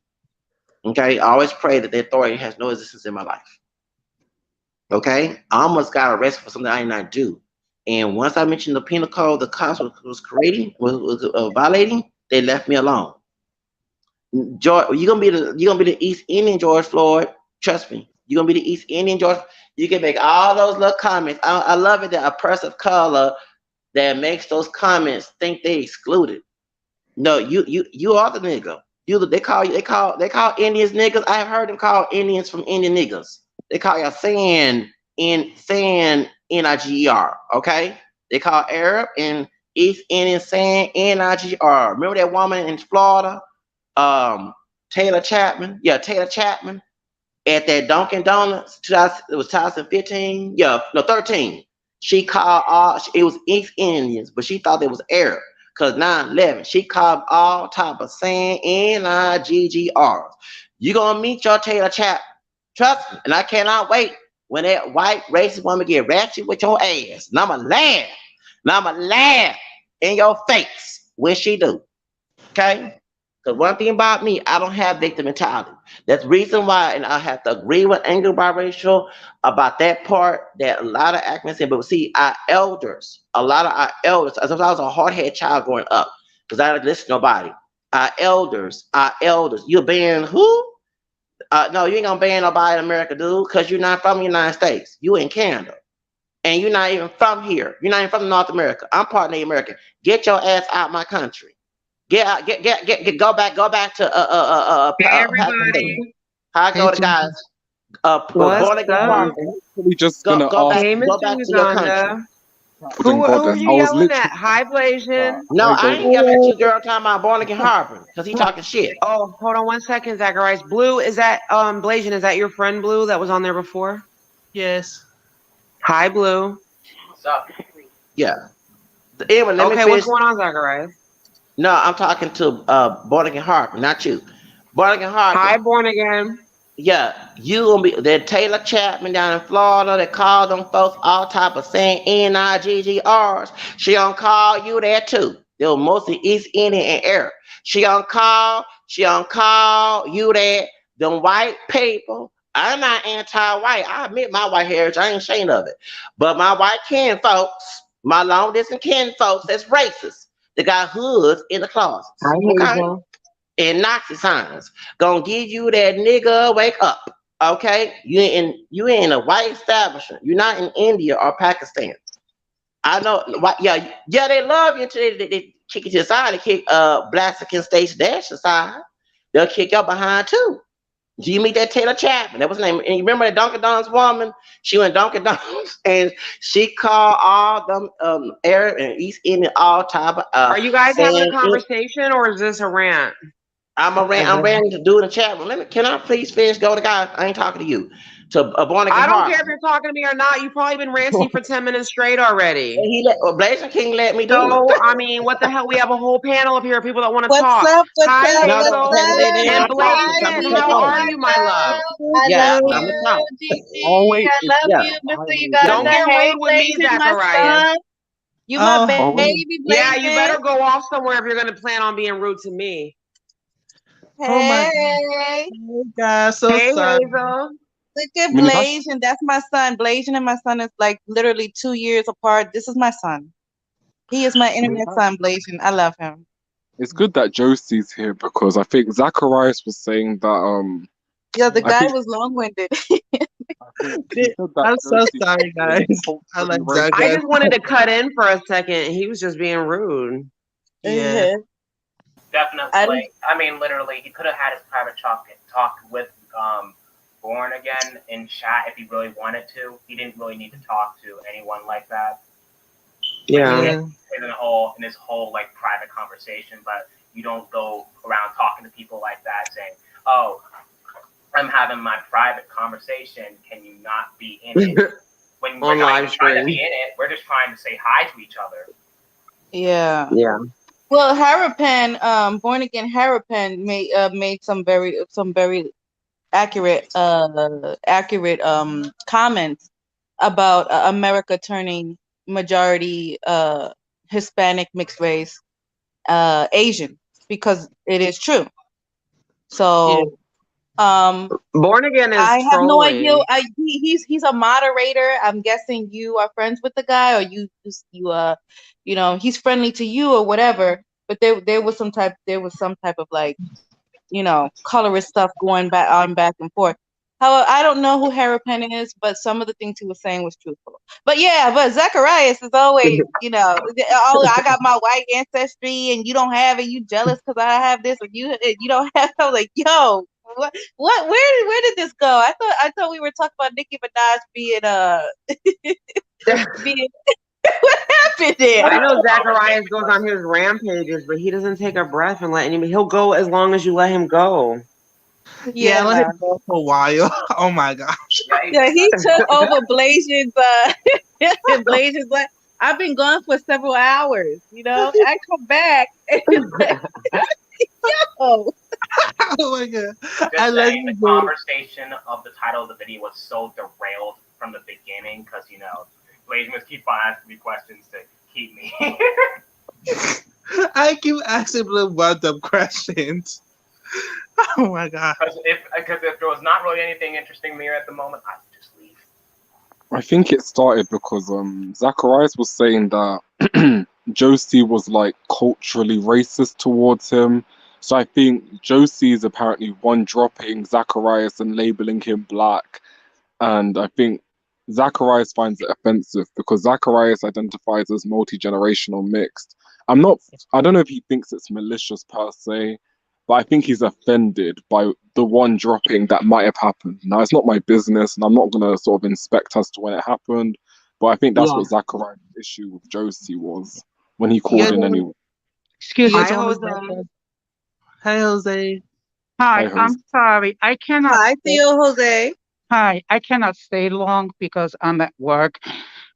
Okay, I always pray that the authority has no existence in my life. Okay, I almost got arrested for something I did not do, and once I mentioned the penal code, the cops was creating was violating. They left me alone. George, you're gonna be the East Indian George Floyd. Trust me, you're gonna be the East Indian George. You can make all those little comments. I love it that a person of color that makes those comments think they excluded. No, you are the nigga. They call Indians niggas. I have heard them call Indians from Indian niggas. They call y'all saying Niger. Okay, they call Arab and East Indian saying Niger. Remember that woman in Florida, Taylor Chapman? Yeah, Taylor Chapman at that Dunkin' Donuts. It was 2015. Yeah, no 13. She called it was East Indians, but she thought it was Arab. Cause 9/11, she called all type of saying Niggers. You gonna meet your Taylor Chapman. Trust me, and I cannot wait when that white racist woman get ratchet with your ass. And I'ma laugh. And I'ma laugh in your face when she do. Okay? Because one thing about me, I don't have victim mentality. That's the reason why, and I have to agree with Angel Biracial about that part that a lot of actors say. But see, our elders, a lot of our elders, as if I was a hard-headed child growing up, because I didn't listen to nobody. Our elders, you're banning who? No, you ain't gonna ban nobody in America, dude, because you're not from the United States. You in Canada. And you're not even from here. You're not even from North America. I'm part Native American. Get your ass out my country. Get out, go back to Hey Pakistan. everybody, How I Hey, go to Ginger. guys what's born again up? Harper. We just gonna ask Hey, Go Mr. back to your country. Uganda. Pudding Who are Goddess. you I was yelling at? literally Hi, Blasian. No, hi I ain't Goldie. yelling at you, girl, talking about born again Harper. Because he talking shit. Oh, hold on 1 second, Zacharias. Blue, is that Blasian? Is that your friend Blue that was on there before? Yes. Hi, Blue. What's up? Yeah. Anyway, let me Okay, what's finish. going on, Zacharias? No, I'm talking to born again Harper, not you. Born again Hi, Harper. born again. Yeah, you gonna be that Taylor Chapman down in Florida that called them folks all type of saying Niggers. She gonna call you that too. They were mostly East Indian and Arab. She gonna call you that. Them white people. I'm not anti-white. I admit my white heritage. I ain't ashamed of it. But my white kin folks, my long distance kin folks, that's racist. They got hoods in the Hi, closets. Okay? Hazel. And Nazi signs. Gonna give you that nigga wake up. Okay? You in a white establishment. You're not in India or Pakistan. I know yeah, they love you until they kick you to the side. They kick Blasian Station Dash aside. They'll kick you behind too. Do you meet that Taylor Chapman? That was her name. And you remember that Dunkin' Donuts woman? She went Dunkin' Donuts and she called all them Arab and East Indian all type of Are you guys having a saying conversation or is this a rant? I'm ranting to do in the chat room. Can I please finish? Go to guys. I ain't talking to you. to a born again I don't heart. care if you're talking to me or not. You've probably been ranting for 10 minutes straight already. And Blasian King let me do it. So, I mean, what the hell? We have a whole panel of here, people that want to What's talk. up? What's Hi, up? No, What's no, Hazel they didn't and want up? to talk. They told Hi, me Blasian. to take How over. are you, my love? I Yeah, love I'm gonna talk. you, Oh Gigi. wait, I love Yeah. you, Mr. Don't Uganda. get Hey, rude with me, Blasian, my Zacharias. son. You my oh wait. baby, Yeah, you better Blasian. go off somewhere if you're going to plan on being rude to me. Oh my god. Hey, Oh god, so Hey, sorry. Hazel. look at Minaj, Blasian. That's my son. Blasian and my son is like literally 2 years apart. This is my son. He is my internet Minaj. son, Blasian. I love him. It's good that Josie's here because I think Zacharias was saying that Yeah, the I guy think was long-winded. he said that I'm so Josie sorry, was guys. I culturally like racist. I Dougla. just wanted to cut in for a second. He was just being rude. Yeah. Definitely. I mean, literally, he could have had his private talk with Born Again in chat if he really wanted to. He didn't really need to talk to anyone like that. Yeah. Yeah. In this whole like private conversation, but you don't go around talking to people like that saying, "Oh, I'm having my private conversation. Can you not be in it?" When we're On not live even trying to stream. be in it, we're just trying to say hi to each other. Yeah. Yeah. Well, Harapan, Born Again Harapan made some very accurate comments about America turning majority Hispanic mixed race Asian, because it is true. So Born Again is I have no idea. trolling. He's a moderator. I'm guessing you are friends with the guy, or you know, he's friendly to you or whatever. But there was some type of like, you know, colorist stuff going back and forth. However, I don't know who Harapan is, but some of the things he was saying was truthful. But yeah, but Zacharias is always, you know, oh, I got my white ancestry and you don't have it. You jealous because I have this, or you don't have. I was like, yo, what? Where did this go? I thought we were talking about Nicki Minaj being being. What happened there? I know Zacharias goes on his rampages, but he doesn't take a breath and let anybody. He'll go as long as you let him go. Yeah, I let him go for a while. Oh my gosh. Yeah, he took over Blasian's Blasian's like, I've been gone for several hours, you know. I come back and it's like, yo. Oh my god. Just saying, the conversation of the title of the video was so derailed from the beginning because, you know, Blasian must keep on asking me questions to keep me. I keep asking Blue random questions. Oh my god. Because if there was not really anything interesting here at the moment, I would just leave. I think it started because Zacharias was saying that Josie was like culturally racist towards him. So I think Josie is apparently one-dropping Zacharias and labeling him black. And I think Zacharias finds it offensive because Zacharias identifies as multi-generational mixed. I don't know if he thinks it's malicious per se, but I think he's offended by the one dropping that might have happened. Now, it's not my business, and I'm not going to sort of inspect as to when it happened, but I think that's what Zacharias' issue with Josie was when he called in anyway. Excuse me. Hi, Jose. Hi, Jose. Hi, Hi, Jose. I'm sorry. I cannot. Hi, Theo Jose. Hi, I cannot stay long because I'm at work,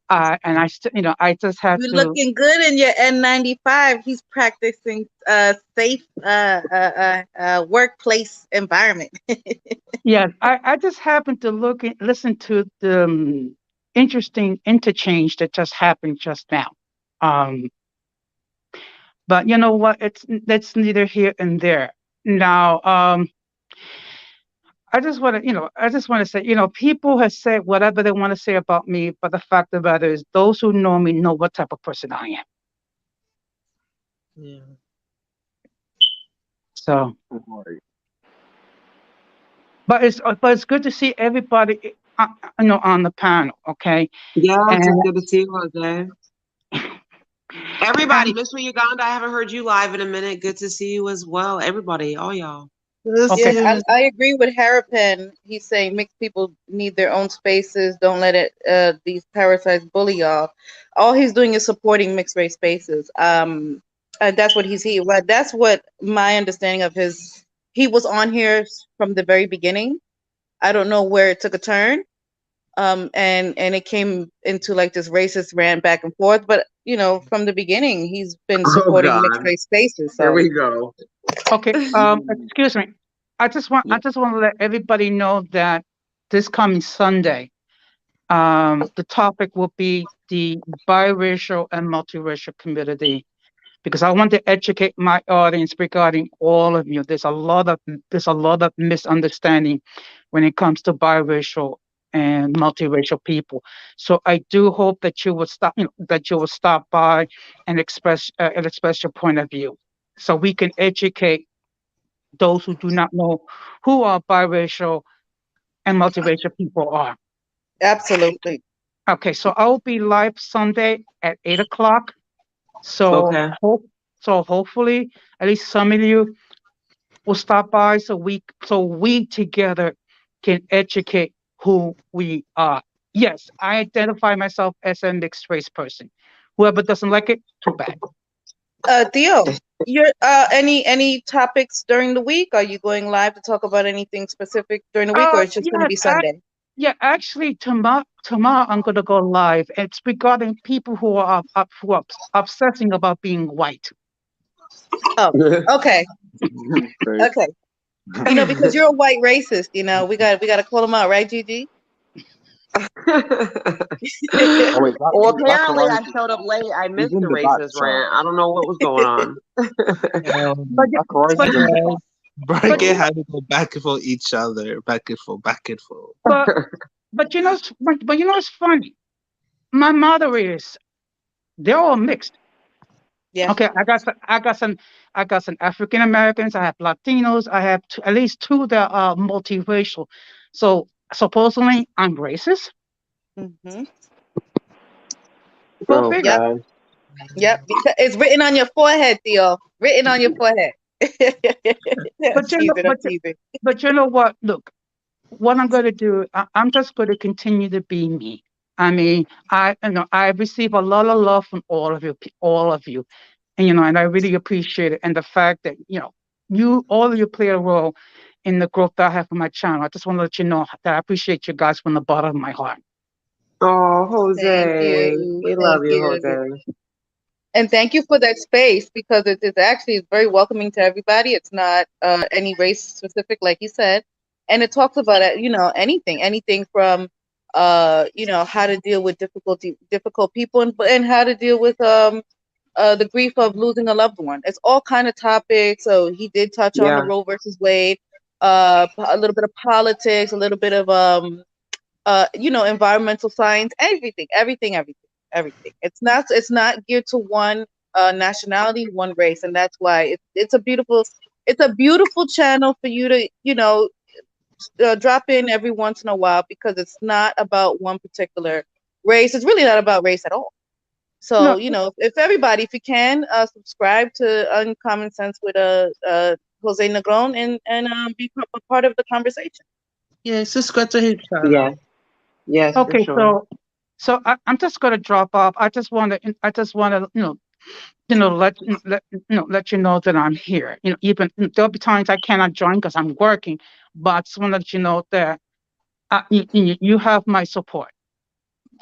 and I just had You're to. looking good in your N95. He's practicing safe workplace environment. Yes, I just happened to listen to the interesting interchange that just happened just now. But you know what? That's neither here and there. Now, I just want to say, people have said whatever they want to say about me, but the fact of the matter is, those who know me know what type of person I am. Yeah. So, Right. but it's good to see everybody, on the panel. Okay. Yeah, it's And, just good to see you, Jose. Everybody, Mr. Uganda, I haven't heard you live in a minute. Good to see you as well. Everybody, all y'all. Okay. Yeah, I agree with Harapan. He's saying mixed people need their own spaces. Don't let it these parasites bully y'all. All he's doing is supporting mixed race spaces. That's what well, that's what my understanding of his. He was on here from the very beginning. I don't know where it took a turn. And it came into like this racist rant back and forth. But you know, from the beginning, he's been Oh supporting mixed God. race spaces. Here So we go. Okay. Excuse me. I just want to let everybody know that this coming Sunday, the topic will be the biracial and multiracial community, because I want to educate my audience regarding all of you. There's a lot of misunderstanding when it comes to biracial and multiracial people. So I do hope that you will stop, that you will stop by and express your point of view, so we can educate those who do not know who our biracial and multiracial people are. absolutely. Okay, so I will be live Sunday at 8 o'clock. So Okay. hopefully at least some of you will stop by, so we together can educate who we are. Yes, I identify myself as a mixed race person. Whoever doesn't like it, too bad. Theo, your any topics during the week? Are you going live to talk about anything specific during the week, or it's just going to be Sunday? Yeah, actually, tomorrow I'm gonna go live. It's regarding people who are obsessing about being white. Oh, okay, Okay. okay. You know, because you're a white racist. You know, we got to call them out, right, Gigi? Oh wait, Well, apparently Zacharias I showed up late. I is missed in the the back racist chat. rant. I don't know what was going on. But Zacharias but is in the Yes. back. Brian but and Harry go back and forth each other, back and forth, back and forth. but but you know it's funny. My moderators, they're all mixed. Yeah. Okay, I got some African Americans. I have Latinos. I have at least two that are multiracial. So supposedly I'm racist. Mm-hmm. Go Oh figure. Yep. God. Yep. Because it's written on your forehead, Theo. Written on your forehead. I'm But you know, teasing. I'm teasing. but you know what? Look, what I'm going to do, I'm just going to continue to be me. I mean, I receive a lot of love from all of you, all of you, and and I really appreciate it. And the fact that all of you play a role in the growth that I have for my channel. I just want to let you know that I appreciate you guys from the bottom of my heart. Oh, Thank Jose. you. We love Thank you, you. Jose. And thank you for that space, because it's actually it's very welcoming to everybody. It's not any race specific, like you said, and it talks about anything from how to deal with difficult people, and how to deal with the grief of losing a loved one. It's all kind of topics. So he did touch on the Yeah. Roe versus Wade, a little bit of politics, a little bit of environmental science, everything. It's not geared to one nationality, one race, and that's why it's a beautiful channel for you to drop in every once in a while, because it's not about one particular race. It's really not about race at all. So No, if you can subscribe to Uncommon Sense with Jose Negron, and be a part of the conversation. Yeah, subscribe to his channel. Yes. Yes, for okay, sure. so I'm just going to drop off. I just want to let you know that I'm here. Even there'll be times I cannot join because I'm working, but I just want to let you know that you have my support.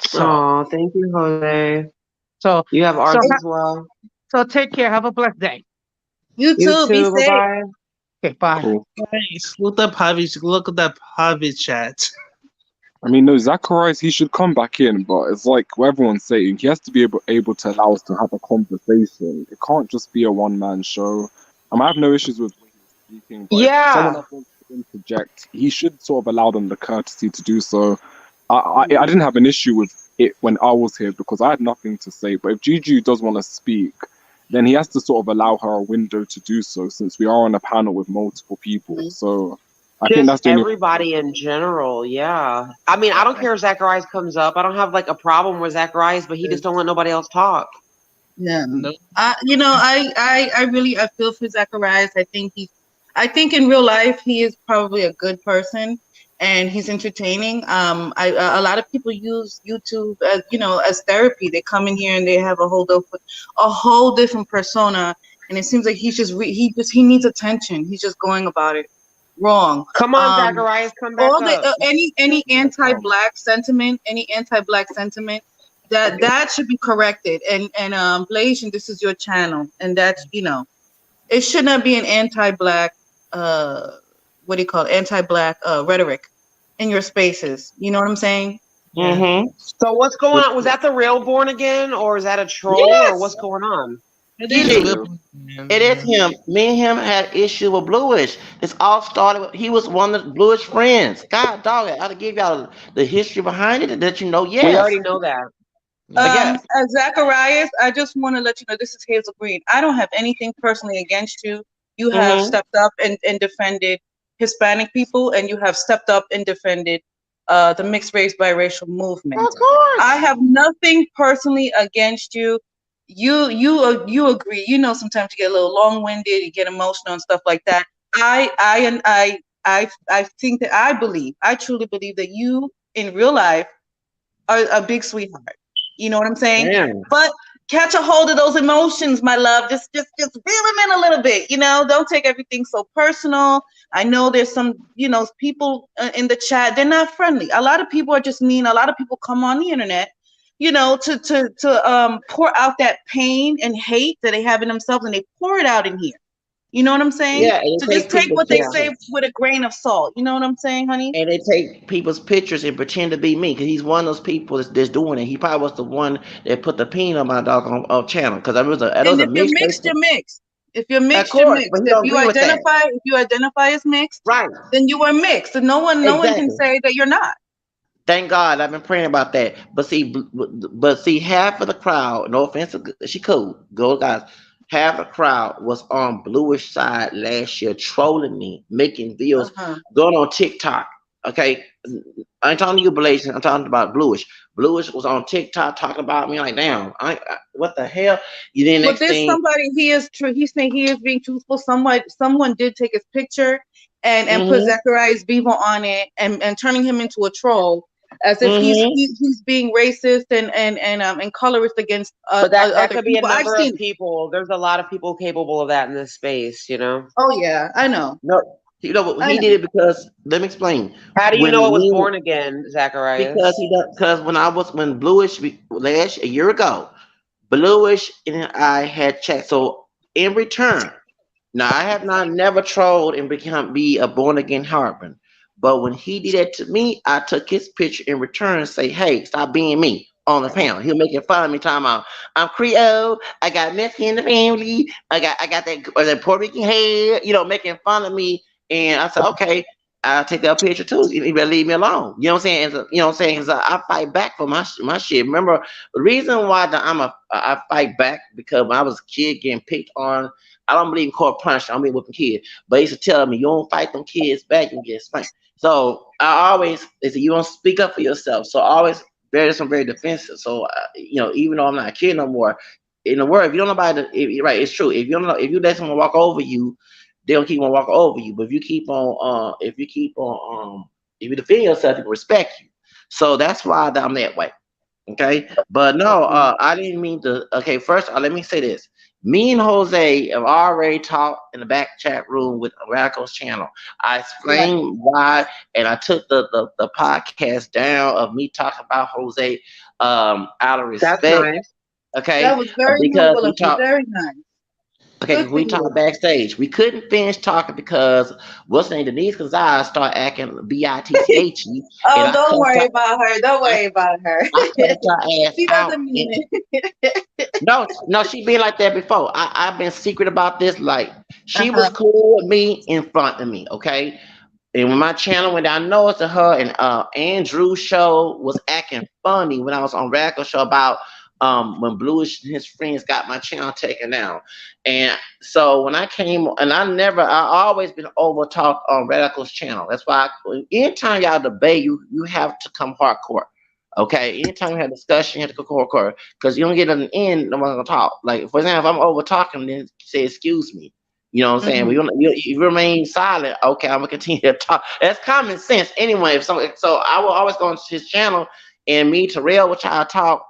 So Oh, thank you, Jose. so You have so ours ha- as well. so take care. Have a blessed day. You You too. Be too. Bye safe. bye. Okay, bye. Cool. Nice. Look at that private chat. I mean, no, Zacharias, he should come back in, but it's like what everyone's saying. He has to be able to allow us to have a conversation. It can't just be a one-man show. I have no issues with when he's speaking, but if someone Yeah. else wants to interject, he should sort of allow them the courtesy to do so. I didn't have an issue with it when I was here because I had nothing to say. But if Juju does want to speak, then he has to sort of allow her a window to do so, since we are on a panel with multiple people. So I think Just that's the only. everybody in general, yeah. I mean, I don't care if Zacharias comes up. I don't have like a problem with Zacharias, but he just don't let nobody else talk. Yeah. No, I feel for Zacharias. I think in real life he is probably a good person, and he's entertaining. A lot of people use YouTube as as therapy. They come in here and they have a whole different persona, and it seems like he needs attention. He's just going about it Wrong. Come on, Zacharias, come back All the up. any anti-black sentiment, that should be corrected. And Blasian, this is your channel, and that's it should not be an anti-black what do you call it? Anti-black rhetoric in your spaces. You know what I'm saying? Yeah. Mm-hmm. So what's going on? Was that the real Born Again, or is that a troll, or what's Yes. going on? It is a Gigi, little. it is Yeah. him. Me and him had issue with Bluish. This all started with he was one of the Bluish friends. God dog it. I'll give y'all the history behind it and let you know, We yes. already know that. Yeah. Yes. Zacharias, I just want to let you know this is Hazel Green. I don't have anything personally against you. You have Mm-hmm. stepped up and defended Hispanic people, and you have stepped up and defended the mixed race biracial movement. Of I course. have nothing personally against you. You agree. Sometimes you get a little long-winded, you get emotional and stuff like that. I think that I truly believe that you in real life are a big sweetheart. You know what I'm saying? Damn. But catch a hold of those emotions, my love. Just reel them in a little bit. Don't take everything so personal. I know there's some, people in the chat. They're not friendly. A lot of people are just mean. A lot of people come on the internet, to pour out that pain and hate that they have in themselves, and they pour it out in here. You know what I'm saying? Yeah, and So they just take take people's what they Yeah. say pictures. with a grain of salt. You know what I'm saying, honey? And they take people's pictures and pretend to be me because he's one of those people that's doing it. He probably was the one that put the pin on my dog on channel because there was And a if you're mixed mixed, race. you're mixed. If you're Of mixed, you're course, but mixed. he don't agree with that. If you identify as mixed, Right. then you are mixed. And no one can Exactly. say that you're not. Thank God I've been praying about that. But see, half of the crowd, no offense, she cool, go guys. Half the crowd was on Bluish side last year, trolling me, making videos, Uh-huh. going on TikTok. Okay, I ain't talking to you, Blasian. I'm talking about Bluish. Bluish was on TikTok talking about me like, damn, what the hell? You then But next there's thing, somebody, he is true. He's saying he is being truthful. Someone did take his picture and put mm-hmm, Zacharias Bevo on it and turning him into a troll, as if mm-hmm. he's being racist and colorist against But that other could be a people. I've number of seen it. people. There's a lot of people capable of that in this space. Oh yeah, I know. No, I he know. did it because let me explain. How do you know it When was me Born Again, Because Zacharias? he does. Because when Bluish last a year ago, Bluish and I had chat. So in return, now I have not never trolled and be a born again Hartman. But when he did that to me, I took his picture in return and say, "Hey, stop being me." On the panel, he'll making fun of me, talking about I'm Creole, I got Mexican in the family, I got that Puerto Rican hair, making fun of me. And I said, okay, I'll take that picture too. You better leave me alone. You know what I'm saying? You know what I'm saying? 'Cause I fight back for my shit. Remember, the reason why I fight back because when I was a kid getting picked on, I don't believe in court punishment. I don't believe whipping kids. But he used to tell me, you don't fight them kids back, you get spanked. So I always, they say, you don't speak up for yourself. So I always very defensive. So, even though I'm not a kid no more, in the world, if you don't know about it, right, it's true. If you don't know, if you let someone walk over you, they don't keep on walking over you. But if you defend yourself, people respect you. So that's why I'm that way. Okay, but no, I didn't mean to. Okay, first, let me say this. Me and Jose have already talked in the back chat room with Radical's channel. I Right. explained why, and I took the podcast down of me talking about Jose out of That's respect. nice. Okay, That was very because noble we of you. talked. Very nice. Okay, Good because for we you. talked backstage. We couldn't finish talking because what's name Denise Gonzalez start acting bitchy, and Oh, don't worry about her. Don't I, worry about her. I cussed her ass She out. doesn't mean it. No, no, she been like that before. I've been secret about this. Like she was Uh-huh. cool with me in front of me, okay. And when my channel went down, I noticed that her and Andrew's show was acting funny when I was on Radical Show about when Bluish and his friends got my channel taken down. And so when I came, and I always been over talked on Radical's channel. That's why anytime y'all debate, you have to come hardcore. Okay, anytime we have discussion, you have to go hardcore because you don't get an end, no one's gonna talk. Like for example, if I'm over talking, then say excuse me. You know what I'm saying? But Mhm. you remain silent. Okay, I'm gonna continue to talk. That's common sense anyway. So I will always go on his channel and me, Terrell, which I talk,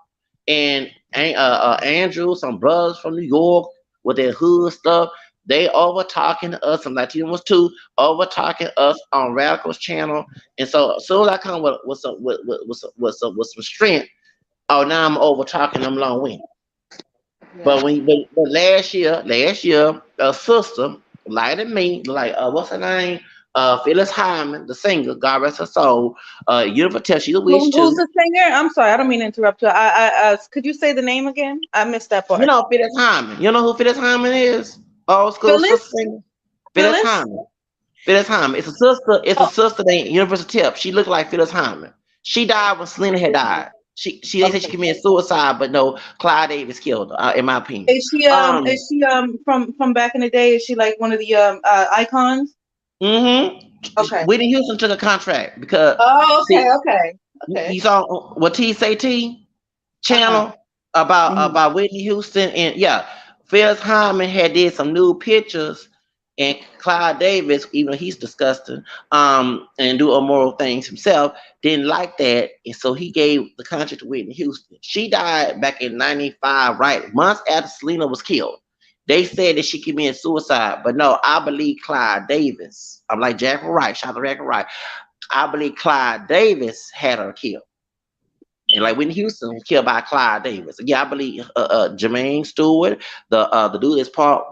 and Andrew, some brothers from New York with their hood stuff. They over talking to us. Some Latinos too over talking us on Radical's channel. And so as soon as I come with some strength, oh now I'm over talking them long winded. Yeah. But last year, a sister lied to me, like what's her name? Phyllis Hyman, the singer, God rest her soul. Universe, she's a witch Who's too. the singer? I'm sorry, I don't mean to interrupt you. Could you say the name again? I missed that You part. know Phyllis Hyman. You know who Phyllis Hyman is? Old school sister Phyllis? singer. Phyllis Phyllis? Hyman. Phyllis Hyman. It's a sister. It's a Oh, sister named Universal Tip. She looked like Phyllis Hyman. She died when Selena had died. She they said she okay. committed suicide, but no, Clyde Davis killed her. In my opinion. Is Um. she from back in the day? Is she like one of the icons? Okay. Whitney Houston took a contract because Oh, okay, see okay, okay. you saw what T say T Uh-huh. channel about Hmm. Whitney Houston and yeah, Phyllis Hyman had did some new pictures and Clyde Davis, even though he's disgusting, and do immoral things himself, didn't like that, and so he gave the contract to Whitney Houston. She died back in '95, right months after Selena was killed. They said that she committed suicide, but no, I believe Clyde Davis. I'm like Jack Wright, shout out to Jack Wright. I believe Clyde Davis had her killed. And like Whitney Houston was killed by Clyde Davis. Yeah, I believe Jermaine Stewart, the dude that's part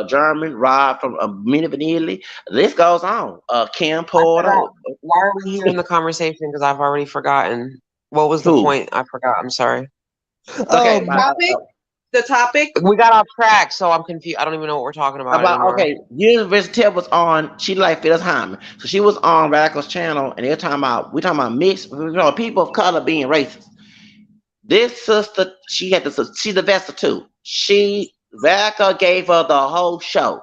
German, Rob from Mini Vanilli. This goes on. Kim I Porter. forgot. Why are we here in the conversation? Because I've already forgotten. What was the Who? point? I forgot. I'm sorry. Okay, Topic. The topic. We got off track, so I'm confused. I don't even know what we're talking about anymore. okay, University was on. She like Phyllis Hyman, so she was on Radical's channel, and they're talking about mixed, people of color being racist. This sister, she's the best of two. Radical gave her the whole show.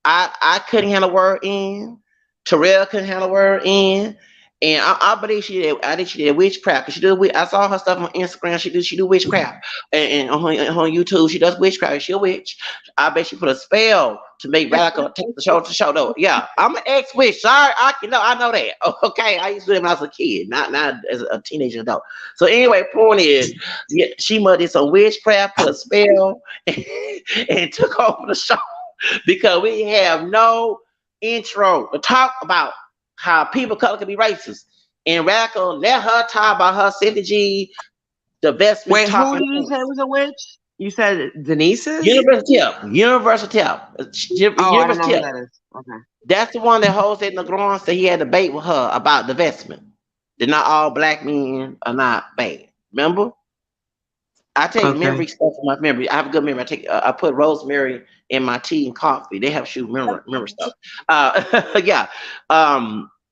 I couldn't handle word in. Terrell couldn't handle word in. And I believe she did. I think she did witchcraft because she did. I saw her stuff on Instagram. She do witchcraft, and on YouTube she does witchcraft. She a witch. I bet she put a spell to make Radical take the show to show though. Yeah, I'm an ex witch. Sorry, I know that. Okay, I used to do it when I was a kid, not as a teenager adult. So anyway, point is, yeah, she must did some witchcraft, put a spell, and took over the show because we have no intro to talk about how people of color can be racist. And Radical let her talk about her synergy, the best Wait, who talking did you say was a witch? You said Denise's? Universal Tip. Oh, I don't Universal know who Tip. that is. Okay. That's the one that Jose Negron said he had a debate with her about divestment. That not all black men are not bad. Remember? I take Okay. memory stuff from my memory. I have a good memory. I put rosemary in my tea and coffee. They have shoot memory stuff. Yeah.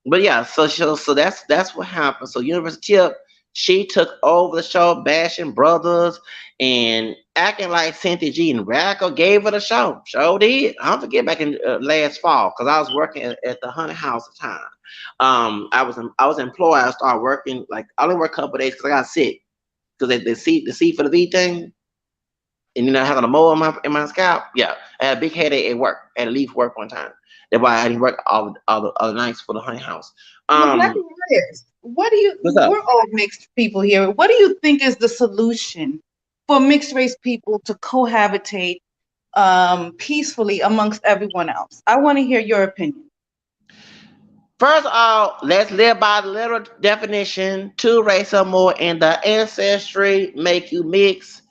But yeah, so that's what happened. So University Tip, she took over the show, bashing brothers and acting like Cynthia G and Radical gave her the show. Show did. I don't forget back in last fall because I was working at the Hunter House at the time. I was employed. I started working like I only worked a couple of days because I got sick because the seat for the V thing, and having a mole in my scalp. Yeah, I had a big headache at work. I had to leave work one time. That's why I didn't work all the other nights for the Honey House. Well, let me ask, what do you? What's up? We're all mixed people here. What do you think is the solution for mixed race people to cohabitate peacefully amongst everyone else? I want to hear your opinion. First of all, let's live by the literal definition. Two races or more in the ancestry make you mix.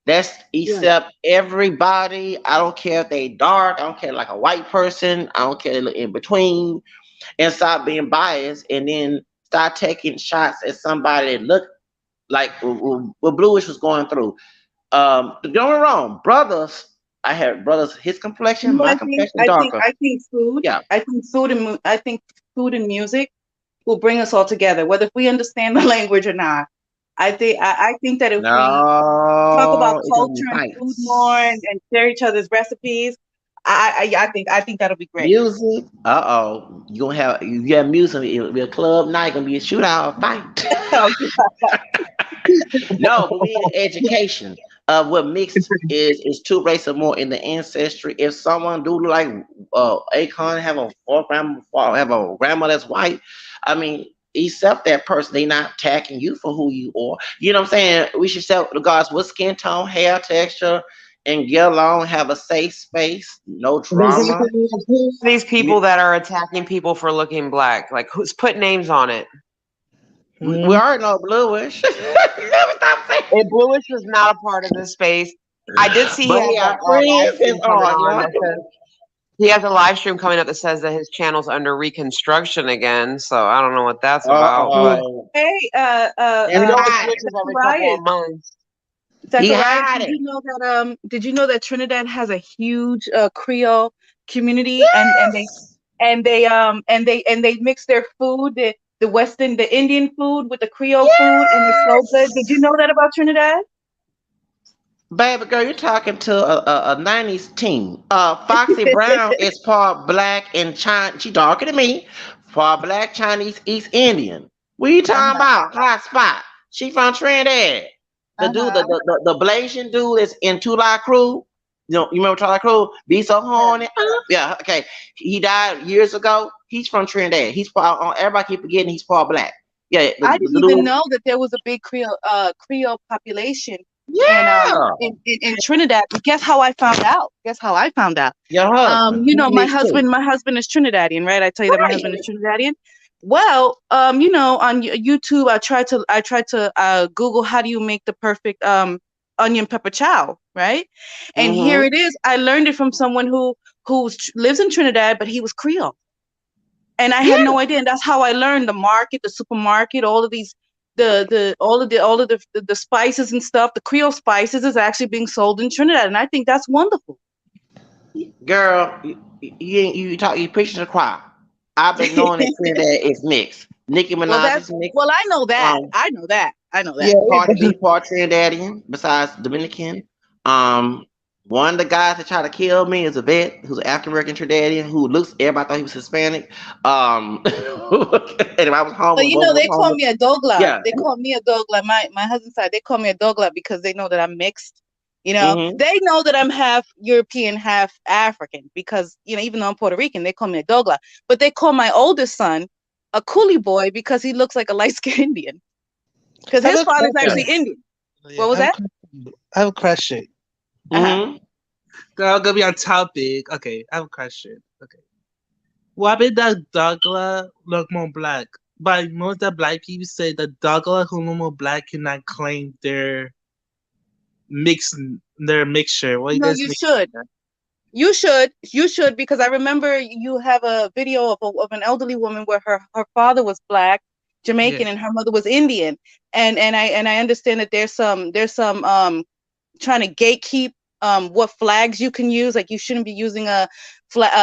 That's accept everybody. I don't care if they dark. I don't care like a white person. I don't care in between. And stop being biased. And then start taking shots at somebody that look like what Bluish was going through. Don't get me wrong, brothers. I had brothers. His complexion, my complexion darker. I think food. Yeah. I think food and music will bring us all together, whether if we understand the language or not. I think that if we talk about No, it's gonna be culture and food fights. more and share each other's recipes, I think that'll be great. Music. You have music. It'll be a club night. Gonna be a shootout, fight. No, but we need education of what mixed is two races or more in the ancestry. If someone do like Akon have a grandma that's white, I mean, accept that person. They not attacking you for who you are. You know what I'm saying? We should accept regardless what skin tone, hair texture, and get along, have a safe space, no drama. These people that are attacking people for looking black, like who's put names on it? We already know Bluish. Never stop saying. And Bluish was not a part of this space. I did see he But has we a are live friends stream and coming all, on yeah. that says he has a live stream coming up that says that his channel's under reconstruction again. So I don't know what that's about, but Uh-oh. Hey, And we know it hide it. switches every couple Zacharias, of months. He Zacharias, hide it. did you know that Trinidad has a huge Creole community, and they mix their food, the Indian food with the Creole food, and it's so good. Did you Yes. know that about Trinidad? Baby girl, you're talking to a 90s teen. Foxy Brown is part black and Chinese. She darker than me. Part black, Chinese, East Indian. What you talking Uh-huh. about? Hot spot. She from Trinidad. The dude, Uh-huh. the Blasian dude is in Tula Crew. You remember Tula Crew? Be so horny. Yeah, okay. He died years ago. He's from Trinidad. He's part, everybody keep forgetting he's part black. Yeah, I didn't the even dude. know that there was a big Creole population in Yeah. in Trinidad. But guess how I found out? Guess how I found out? Your husband. He My mixed too. husband is Trinidadian, right? I tell you that my Right. husband is Trinidadian. Well, on YouTube, I tried to Google how do you make the perfect onion pepper chow, right? And here Mm-hmm. it is. I learned it from someone who lives in Trinidad, but he was Creole, and I had Yeah. no idea. And that's how I learned the market, the supermarket, all of these, the spices and stuff. The Creole spices is actually being sold in Trinidad, and I think that's wonderful. Girl, you preaching to the choir. I've been knowing that Trinidad is mixed. Nicki Minaj is mixed. I know that. Um, I know that. I know yeah, that. part Trinidadian, besides Dominican. Um, one of the guys that tried to kill me is a vet who's an African American Trinidadian who looks. Everybody thought he was Hispanic. And I was But homeless. Both of us they call homeless. me a Dougla. Yeah. They call me a Dougla. My husband's side, they call me a Dougla because they know that I'm mixed. Mm-hmm. They know that I'm half European, half African because, even though I'm Puerto Rican, they call me a Dougla. But they call my oldest son a Coolie boy because he looks like a light-skinned Indian. Because I have his a father's question. actually Indian. Yeah, What was that? I have a question. Uh-huh. Mm-hmm. Girl, gonna be on topic. Okay, I have a question. Okay. Why did that Dougla look more black? But most of the black people say that Dougla who look more black cannot claim mix their mixture. What you No, guys you think? should. You should, because I remember you have a video of an elderly woman where her father was black, Jamaican, Yeah. and her mother was Indian, and I understand that there's some trying to gatekeep what flags you can use. Like you shouldn't be using a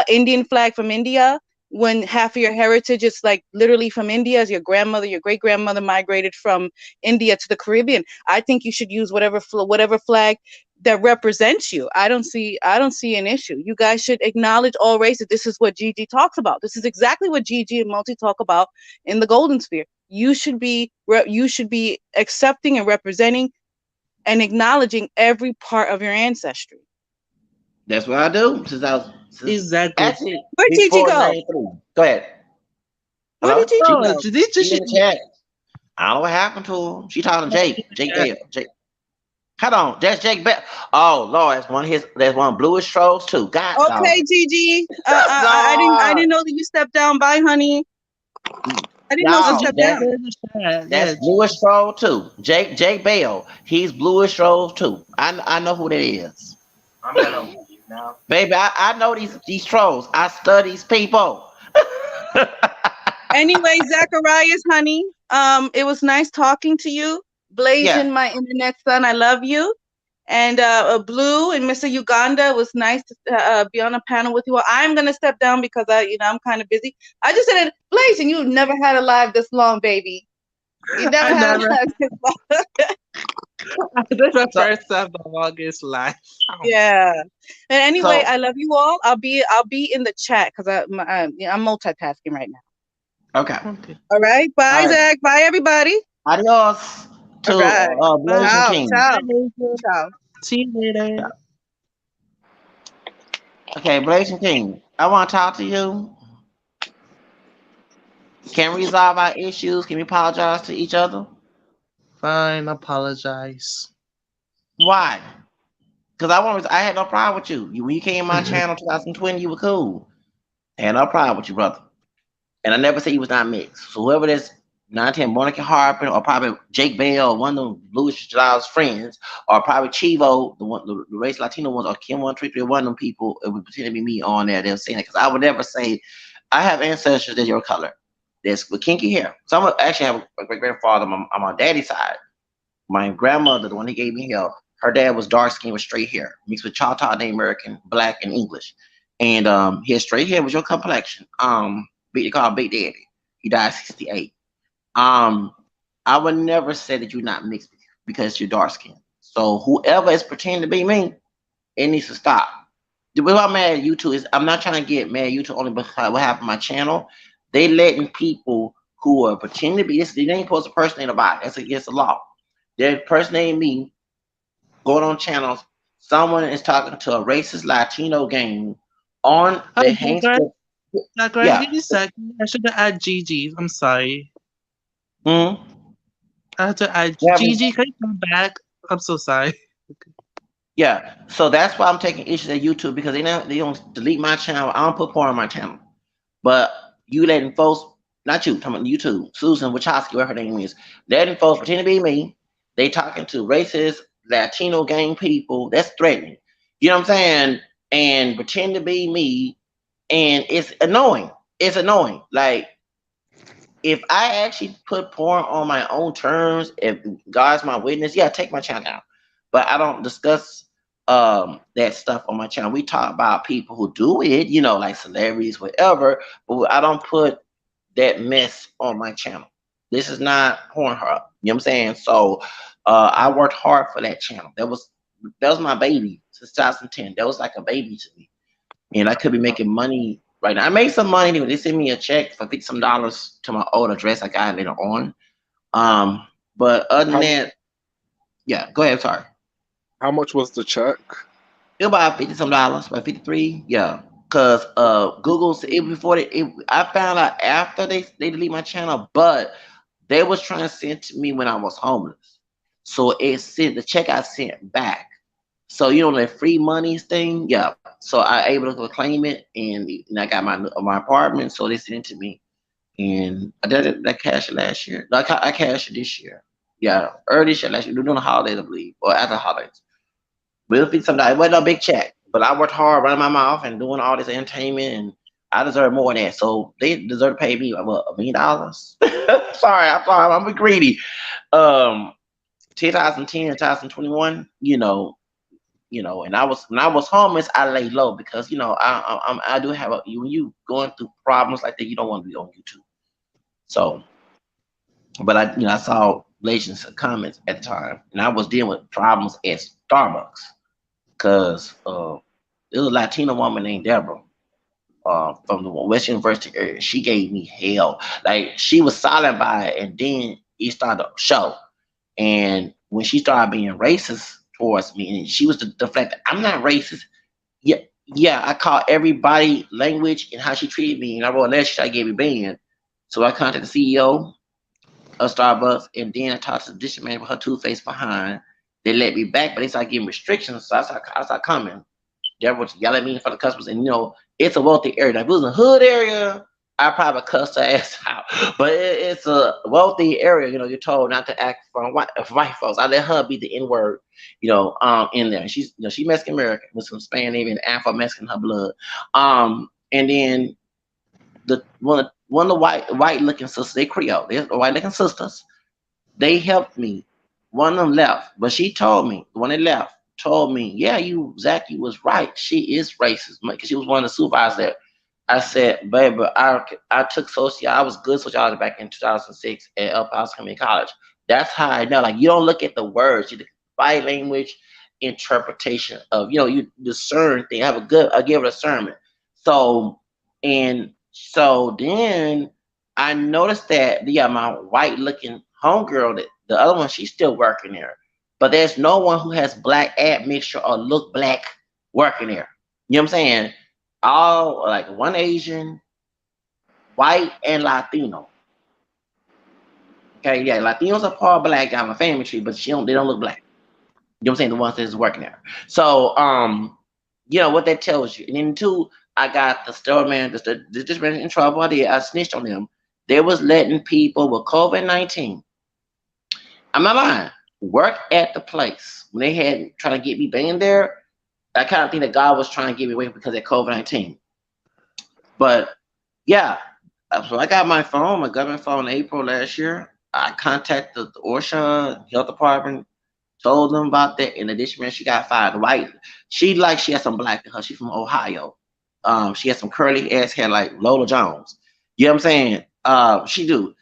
Indian flag from India when half of your heritage is like literally from India, as your grandmother, your great grandmother migrated from India to the Caribbean. I think you should use whatever flag that represents you. I don't see an issue. You guys should acknowledge all races. This is what Gigi talks about. This is exactly what Gigi and Multi talk about in the Golden Sphere. You should be accepting and representing and acknowledging every part of your ancestry. That's what I do since I was Exactly. actually Where'd Gigi before go? 93. Go ahead. Where Hello? did Gigi Oh, go? this She should in the chat. I don't know what happened to her. She talking to Jake. Jake Bell. Jake. Hold on. That's Jake Bell. Oh Lord, that's one of Bluish trolls too. God dog. Okay, Gigi. I didn't know that you stepped down. Bye, honey. I didn't know you No, stepped that's down. that's Bluish troll too. Jake Bell. He's Bluish troll too. I know who that is. I'm gonna leave now. Baby, I know these trolls. I study these people. Anyway, Zacharias, honey, it was nice talking to you. Yeah. Blasian, my internet son, I love you. And Blue and Mr. Uganda, it was nice to be on a panel with you. Well, I'm gonna step down because I'm kind of busy. I just said, Blasian, you never had a live this long, baby. You never had a live this long. This is the first time the longest life. Yeah. And anyway, So I love you all. I'll be in the chat because I'm multitasking right now. okay. Okay. All right. Bye, All right. Zach. Bye, everybody. Adios to All right. Blasian Ciao. King. Ciao. Ciao. See you later. Okay, Blasian King. I want to talk to you. Can we resolve our issues? Can we apologize to each other? Fine, apologize. Why? Cause I had no problem with you. When you came my channel 2020, you were cool. I had no problem with you, brother. And I never said he was not mixed. So whoever that's 19 Monica Harper or probably Jake Bell or one of them Louis Giles friends, or probably Chivo, the race Latino ones, or Kim 133, one of them people, it would pretend to be me on there. They'll say that because I would never say I have ancestors that's your color. That's with kinky hair. Some actually have a great grandfather on my daddy's side. My grandmother, the one that gave me hell, her dad was dark skinned with straight hair, mixed with Choctaw, Native American, black, and English. And his straight hair was your complexion. They call him Big Daddy. He died 68. Um, I would never say that you're not mixed because you're dark skinned. So whoever is pretending to be me, it needs to stop. The way I'm mad at YouTube is I'm not trying to get mad at YouTube only because what happened on my channel. They letting people who are pretending to be this. They ain't supposed to personate nobody. That's against the law. They're impersonating me, going on channels. Someone is talking to a racist Latino gang on Oh, the Hangster. Zachary, Yeah. give me a second. I should have added Gigi. I'm sorry. Mm-hmm. I have to add Yeah, Gigi. Can you come back? I'm so sorry. yeah. So that's why I'm taking issues at YouTube because they don't delete my channel. I don't put porn on my channel. But you letting folks, not you, talking about YouTube, Susan Wachowski, whatever her name is, letting folks pretend to be me. They talking to racist Latino gang people. That's threatening. You know what I'm saying? And pretend to be me. And it's annoying. It's annoying. Like, if I actually put porn on my own terms, if God's my witness, yeah, take my channel down. But I don't discuss that stuff on my channel. We talk about people who do it, like celebrities, whatever, but I don't put that mess on my channel. This is not Pornhub. You know what I'm saying? So I worked hard for that channel. That was my baby since 2010. That was like a baby to me. And I could be making money right now. I made some money. They sent me a check for $50 some to my old address I got later on. Um, but other than How that, yeah, go ahead. Sorry. how much was the check? It was about $50 some, about 53. Yeah. Cause Google's it before I found out after they delete my channel, but they was trying to send to me when I was homeless. So it sent the check I sent back. So that free monies thing, yeah. So I able to claim it, and I got my apartment. So they sent it to me, and I did it. That cashed it last year. Like I cashed it this year. Yeah, early this year last year. During the holidays, I believe, or after the holidays. But it'll be something. It wasn't a big check, but I worked hard running my mouth and doing all this entertainment, and I deserve more than that. So they deserve to pay me what, $1 million. Sorry, I'm sorry. I'm greedy. Um, 2010, 2021. And when I was homeless, I lay low because I do have when you going through problems like that, you don't want to be on YouTube. So, but I saw Blasian's comments at the time, and I was dealing with problems at Starbucks because there was a Latino woman named Deborah from the West University area. She gave me hell. Like she was silent by it, and then it started to show. And when she started being racist towards me, and she was deflected, I'm not racist. Yeah, yeah, I called everybody language and how she treated me, and I wrote a letter. I gave it banned. So I contacted the CEO of Starbucks, and then I talked to the district manager with her two face behind. They let me back, but they started giving restrictions, so I started coming. They was yelling at me in front of customers, and it's a wealthy area. Like, if it was a hood area, I probably cuss her ass out. But it's a wealthy area. You're told not to act for white folks. I let her be the N word, in there. She's, she Mexican American with some Spanish and Afro Mexican in her blood. And then the one of the white looking sisters, they Creole, they're white looking sisters. They helped me. One of them left, but she told me, the one that left told me, yeah, Zach, you was right. She is racist because she was one of the supervisors there. I said, baby, I took I was good sociology back in 2006 at El Paso Community College. That's how I know. Like, you don't look at the words, you look at the body language, interpretation of, you discern things. I give it a discernment. So then I noticed that, yeah, my white looking homegirl, that the other one, she's still working there. But there's no one who has black admixture or look black working there. You know what I'm saying? All like one Asian, white, and Latino. Okay, yeah, Latinos are part black on a family tree, but they don't look black. You know what I'm saying? The ones that's working there. So, you know what that tells you. And then two, I got the store man, the distribution in trouble. I snitched on them. They was letting people with COVID-19. I'm not lying. Work at the place when they had trying to get me banned there. I kind of think that God was trying to get me away because of COVID-19. But yeah, so I got my phone, my government phone, in April last year. I contacted the OSHA health department, told them about that. In addition, man, she got fired. White, she has some black in her. She's from Ohio. She has some curly ass hair like Lola Jones. You know what I'm saying? She do.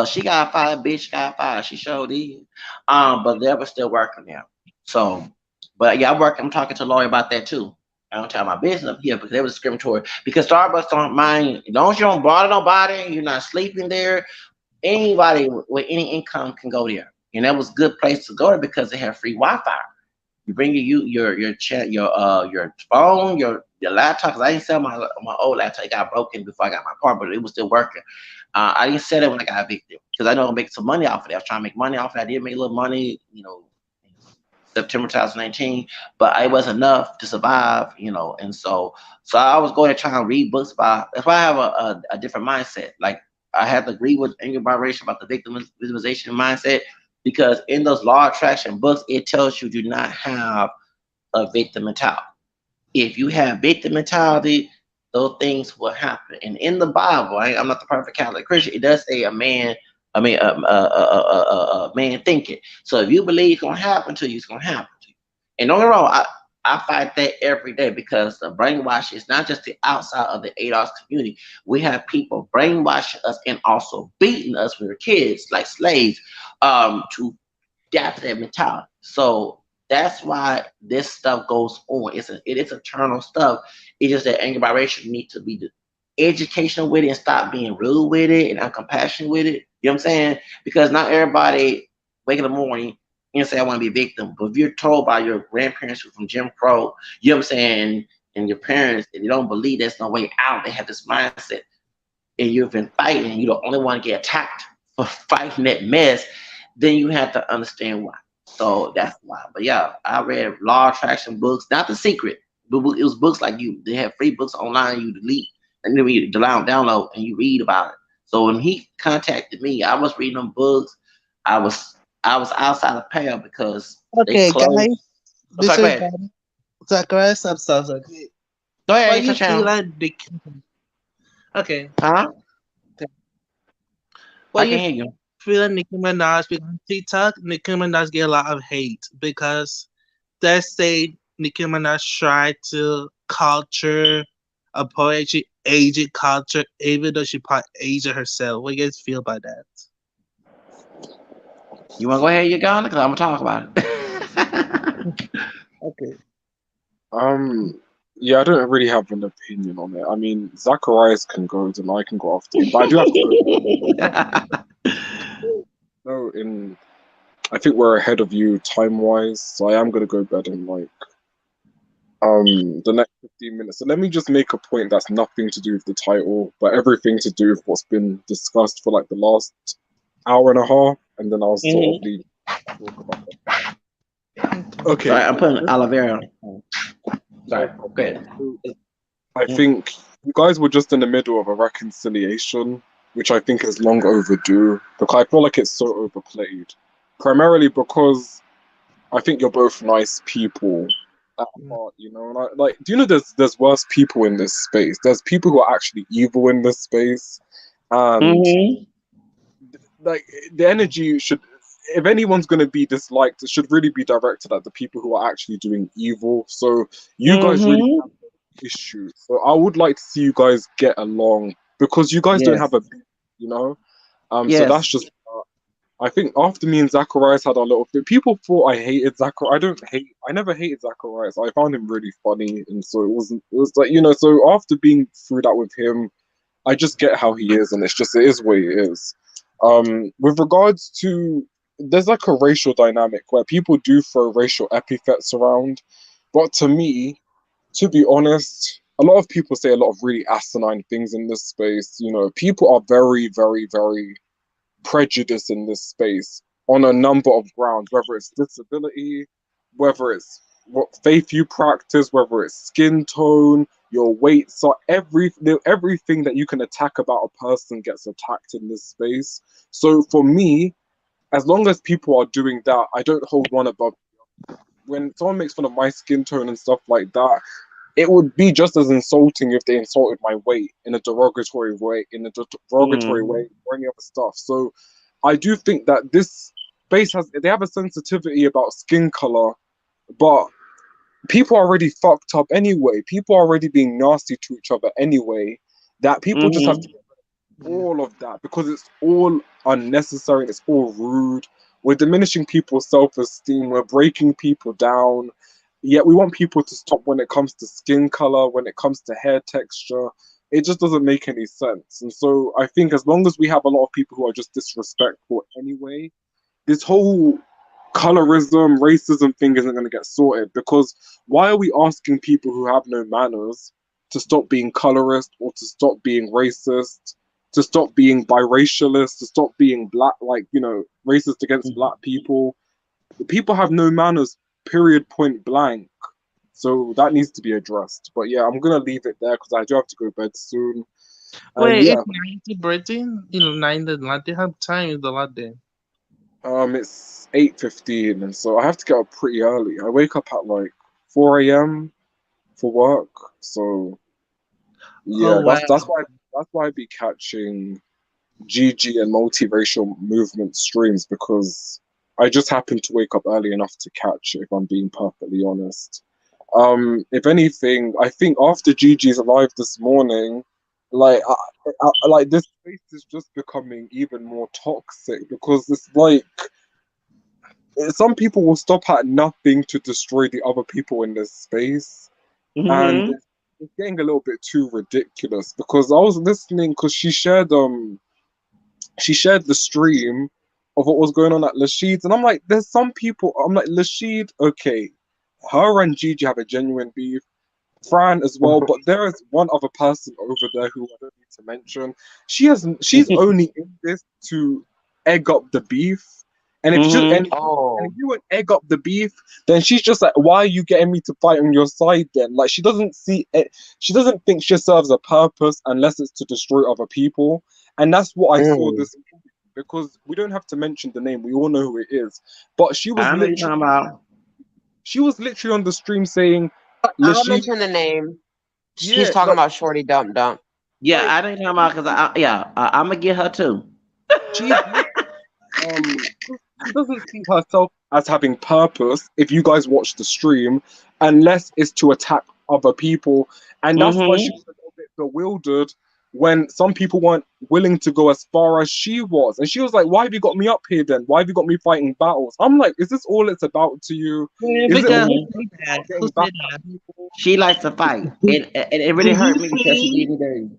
She got fired, bitch got fired. She showed did. But they were still working now. So, but yeah, I'm talking to a lawyer about that too. I don't tell my business up here because they were discriminatory. Because Starbucks don't mind, as long as you don't bother nobody, you're not sleeping there. Anybody with any income can go there, and that was a good place to go there because they have free Wi-Fi. You bring your chat, your phone, your laptop. Cause I didn't sell my old laptop. It got broken before I got my car, but it was still working. I didn't sell it when I got evicted because I know I'm making some money off of it. I was trying to make money off of it. I did make a little money, September 2019, but it wasn't enough to survive, And so I was going to try and read books about. That's why I have a different mindset. Like I have to agree with Ingrid Barbation about the victimization mindset because in those law of attraction books, it tells you do not have a victim mentality. If you have victim mentality, those things will happen. And in the Bible, I'm not the perfect Catholic Christian. It does say a man, I mean, a man thinking. So if you believe it's gonna happen to you, it's gonna happen to you. And don't get me wrong, I fight that every day because the brainwashing is not just the outside of the ADOS community. We have people brainwashing us and also beating us when we were kids, like slaves, to adapt to that mentality. So that's why this stuff goes on. It is eternal stuff. It's just that anger vibration need to be educational with it and stop being rude with it and uncompassionate with it. You know what I'm saying? Because not everybody wake in the morning and say I want to be a victim. But if you're told by your grandparents who from Jim Crow, you know what I'm saying, and your parents, and they don't believe there's no way out, they have this mindset, and you've been fighting, and you're the only one to get attacked for fighting that mess, then you have to understand why. So that's why. But yeah, I read law attraction books, not the secret, but it was books like you. They have free books online you delete and then you download and you read about it. So when he contacted me, I was reading them books. I was outside of pale because they Okay, closed. guys, Oh, sorry, this go is ahead. Zacharias substance. Okay, Go why ahead, you touch feel down. like okay, Huh? why I you can hear you. feel like Nicki Minaj because on TikTok, Nicki Minaj get a lot of hate because they say Nicki Minaj tried to culture a poetry aged culture even though she part Asian herself. What do you guys feel about that? You want to go ahead, you gone? Because I'm gonna talk about it. Okay. Um, yeah, I don't really have an opinion on it. I mean, Zacharias can go, then I can go after him. But I do have to know I think we're ahead of you time wise, so I am gonna go bed in like the next 15 minutes. So let me just make a point that's nothing to do with the title, but everything to do with what's been discussed for like the last hour and a half, and then I'll sort of Mhm. leave talk about Sorry, Okay. I'm putting aloe vera. Sorry, No go ahead. problem. I think you guys were just in the middle of a reconciliation, which I think is long overdue, because I feel like it's so overplayed. Primarily because I think you're both nice people at heart, And do you know there's worse people in this space? There's people who are actually evil in this space, and Mm-hmm. like the energy should. If anyone's going to be disliked, it should really be directed at the people who are actually doing evil. So you guys really Mm-hmm. have an issue. So I would like to see you guys get along because you guys don't Yes. have a beef, you know. So that's Yes. just. I think after me and Zacharias had our little thing, people thought I hated Zacharias. I never hated Zacharias. I found him really funny, and so it was like So after being through that with him, I just get how he is, and it is what it is. With regards to, there's like a racial dynamic where people do throw racial epithets around, but to me, to be honest, a lot of people say a lot of really asinine things in this space. People are very, very, very prejudiced in this space on a number of grounds, whether it's disability, whether it's what faith you practice, whether it's skin tone, your weight, so everything that you can attack about a person gets attacked in this space. So for me, as long as people are doing that, I don't hold one above. When someone makes fun of my skin tone and stuff like that, it would be just as insulting if they insulted my weight in a derogatory way, or any other stuff. So I do think that this space they have a sensitivity about skin color, but people are already fucked up anyway. People are already being nasty to each other anyway. That people just have to get rid of all of that because it's all unnecessary and it's all rude. We're diminishing people's self-esteem. We're breaking people down. Yet we want people to stop when it comes to skin color, when it comes to hair texture. It just doesn't make any sense. And so I think as long as we have a lot of people who are just disrespectful anyway, this whole colorism, racism thing isn't going to get sorted, because why are we asking people who have no manners to stop being colorist or to stop being racist, to stop being biracialist, to stop being black, racist against black people? The people have no manners, period, point blank. So that needs to be addressed. But yeah, I'm going to leave it there because I do have to go to bed soon. Wait, Yeah, it's 90 birthday? 9 the latte. How time is the latte? it's 8:15, and so I have to get up pretty early. I wake up at like 4 a.m. for work. So Oh yeah, wow. that's why I be catching GG and multiracial movement streams, because I just happen to wake up early enough to catch it, if I'm being perfectly honest. If anything, I think after GG's live this morning, like like this space is just becoming even more toxic, because it's like some people will stop at nothing to destroy the other people in this space, and it's getting a little bit too ridiculous. Because I was listening, because she shared the stream of what was going on at Lasheed's, and I'm like, there's some people. I'm like, Lasheed, okay, her and Gigi have a genuine beef. Fran as well, but there is one other person over there who I don't need to mention. She's only in this to egg up the beef. And if you and if you would egg up the beef, then she's just like, why are you getting me to fight on your side then? Like, she doesn't see it, she doesn't think she serves a purpose unless it's to destroy other people. And that's what I saw this morning, because we don't have to mention the name, we all know who it is. But she was I know you're literally talking about. on the stream saying, I'll Lashid, mention the name. He's yeah, talking like, about Shorty Dump Dump. Yeah, I know you're talking about, because I'm gonna get her too. she's she doesn't see herself as having purpose, if you guys watch the stream, unless it's to attack other people. And that's why she was a little bit bewildered when some people weren't willing to go as far as she was. And she was like, why have you got me up here then? Why have you got me fighting battles? I'm like, is this all it's about to you? Yeah, Is it because all who said that? getting Who back said at that? people? She likes to fight, and it really Did you hurt me because she see? gave me the.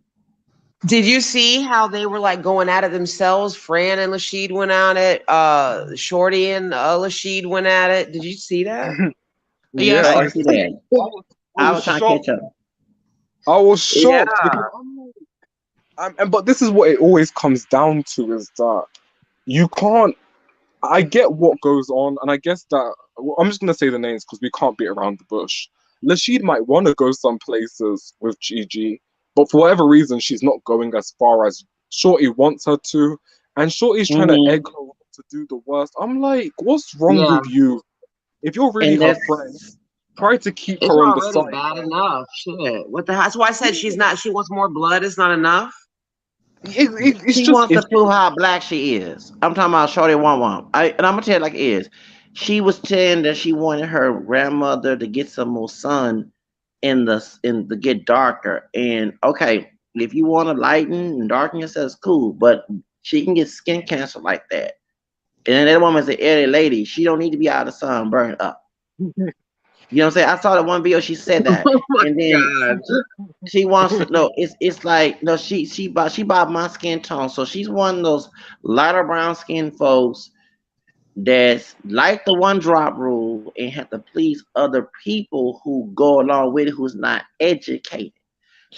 Did you see how they were like going at it themselves? Fran and Lasheed went at it. Shorty and Lasheed went at it. Did you see that? Yeah, Yeah, I I didn't see that. I was was trying to catch shocked. up. I was Yeah. shocked because but this is what it always comes down to, is that you can't. I get what goes on, and I guess that I'm just gonna say the names because we can't beat around the bush. Lashid might want to go some places with Gigi, but for whatever reason, she's not going as far as Shorty wants her to, and Shorty's trying to egg her on to do the worst. I'm like, what's wrong Yeah. with you? If you're really And her friend, try to keep It's her on the already side. bad enough. Shit. What the hell? That's why I said she's not. She wants more blood. It's not enough. It's She just wants to prove how black she is. I'm talking about Shorty One One. And I'm gonna tell you like it is. She was saying that she wanted her grandmother to get some more sun in the get darker. And okay, if you want to lighten and darken yourself, it's cool. But she can get skin cancer like that. And that woman's an elderly lady. She don't need to be out of the sun, burned up. You know what I'm saying? I saw that one video. She said that, Oh my and then god. she wants to know. It's like no. She bought my skin tone, so she's one of those lighter brown skin folks that's like the one drop rule and have to please other people who go along with it, who's not educated.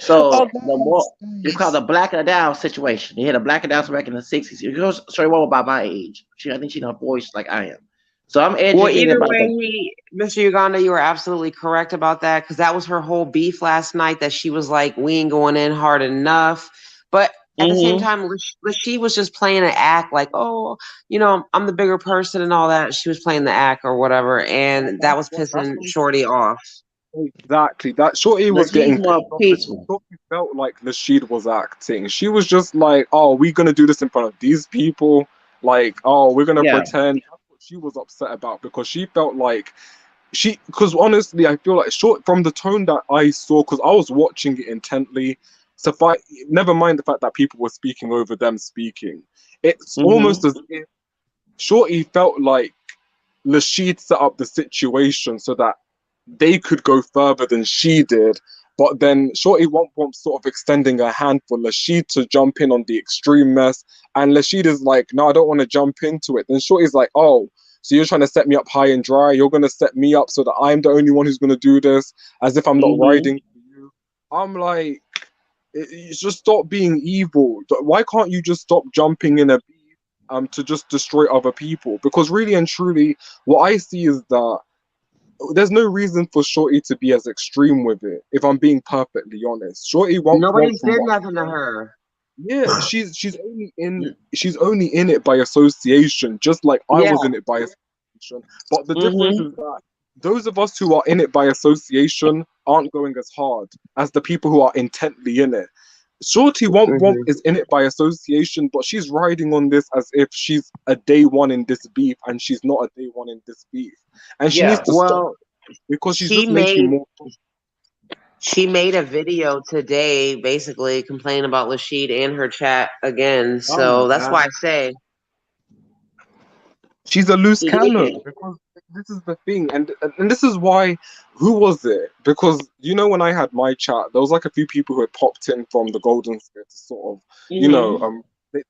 Oh, So the more guys, it's called guys. the black and down situation. They had a black and down back in the '60s. It goes straight one about my age. I think she's in her 40s like I am. So I'm Well, educated either about way, the. Mr. Uganda, you were absolutely correct about that because that was her whole beef last night. That she was like, "We ain't going in hard enough," but at the same Mm-hmm. time, she was just playing an act, like, "Oh, I'm the bigger person" and all that. She was playing the act or whatever, and that was That's pissing what Shorty off. exactly. That Shorty was She's getting pissed more off because peaceful. Shorty felt like Lashid was acting. She was just like, "Oh, we're gonna do this in front of these people. Like, oh, we're gonna Yeah. pretend." That's what she was upset about because she felt like because honestly, I feel like short from the tone that I saw, because I was watching it intently. Suffice, never mind the fact that people were speaking over them speaking. It's Mm-hmm. almost as if Shorty felt like Lashid set up the situation so that they could go further than she did. But then Shorty Womp sort of extending her hand for Lashid to jump in on the extreme mess. And Lashid is like, no, I don't want to jump into it. Then Shorty's like, oh, so you're trying to set me up high and dry. You're going to set me up so that I'm the only one who's going to do this, as if I'm not Mm-hmm. riding for you. I'm like, just stop being evil. Why can't you just stop jumping in a beef to just destroy other people? Because really and truly, what I see is that there's no reason for Shorty to be as extreme with it. If I'm being perfectly honest, Shorty Nobody from said what nothing to her. yeah, she's only in it by association, just like I Yeah. was in it by association. But the difference Mm-hmm. is that those of us who are in it by association aren't going as hard as the people who are intently in it. Shorty Womp Hmm. is in it by association, but she's riding on this as if she's a day one in this beef, and she's not a day one in this beef. And she needs Yeah. to stop Well, because she's she just making made more. she made a video today, basically complaining about Lashid and her chat again. Oh my So that's why God. I say She's a loose She cannon did. because this is the thing, and this is why. Who was it? Because when I had my chat, there was like a few people who had popped in from the Golden Sphere to sort of, Mm-hmm.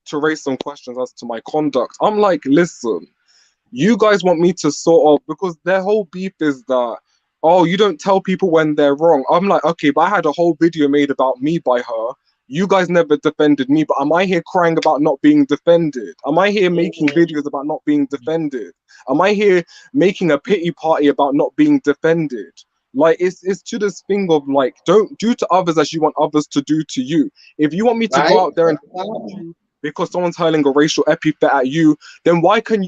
to raise some questions as to my conduct. I'm like, listen, you guys want me to sort of, because their whole beef is that, oh, you don't tell people when they're wrong. I'm like, okay, but I had a whole video made about me by her. You guys never defended me, but am I here crying about not being defended? Am I here making Mm-hmm. videos about not being defended? Am I here making a pity party about not being defended? Like it's to this thing of like, don't do to others as you want others to do to you. If you want me to Right? go out there and defend you because someone's hurling a racial epithet at you, then why can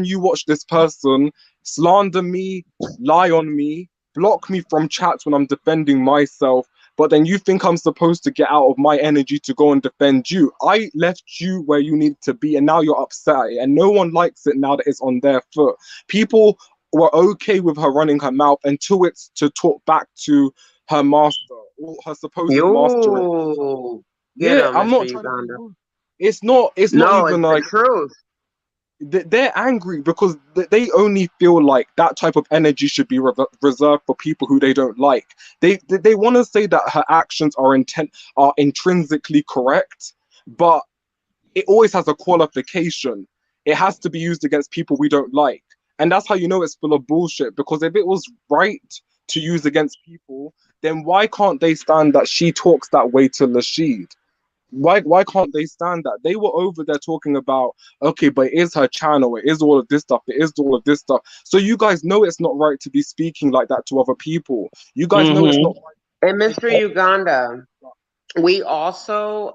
you watch this person slander me, lie on me, block me from chats when I'm defending myself, but then you think I'm supposed to get out of my energy to go and defend you? I left you where you need to be, and now you're upset at it, and no one likes it now that it's on their foot. People were okay with her running her mouth until it's to talk back to her master or her supposed master. yo, get Yeah, him, I'm Mr. not trying to be Uganda. rude. It's not No, even it's the like truth. they're angry because they only feel like that type of energy should be reserved for people who they don't like. They want to say that her actions are intrinsically correct, but it always has a qualification. It has to be used against people we don't like, and that's how you know it's full of bullshit. Because if it was right to use against people, then why can't they stand that she talks that way to Lashid? Why can't they stand that? They were over there talking about, okay, but it is her channel, it is all of this stuff, it is all of this stuff. So you guys know it's not right to be speaking like that to other people. You guys know it's not Mm-hmm. right And to Mr. pop. Uganda, we also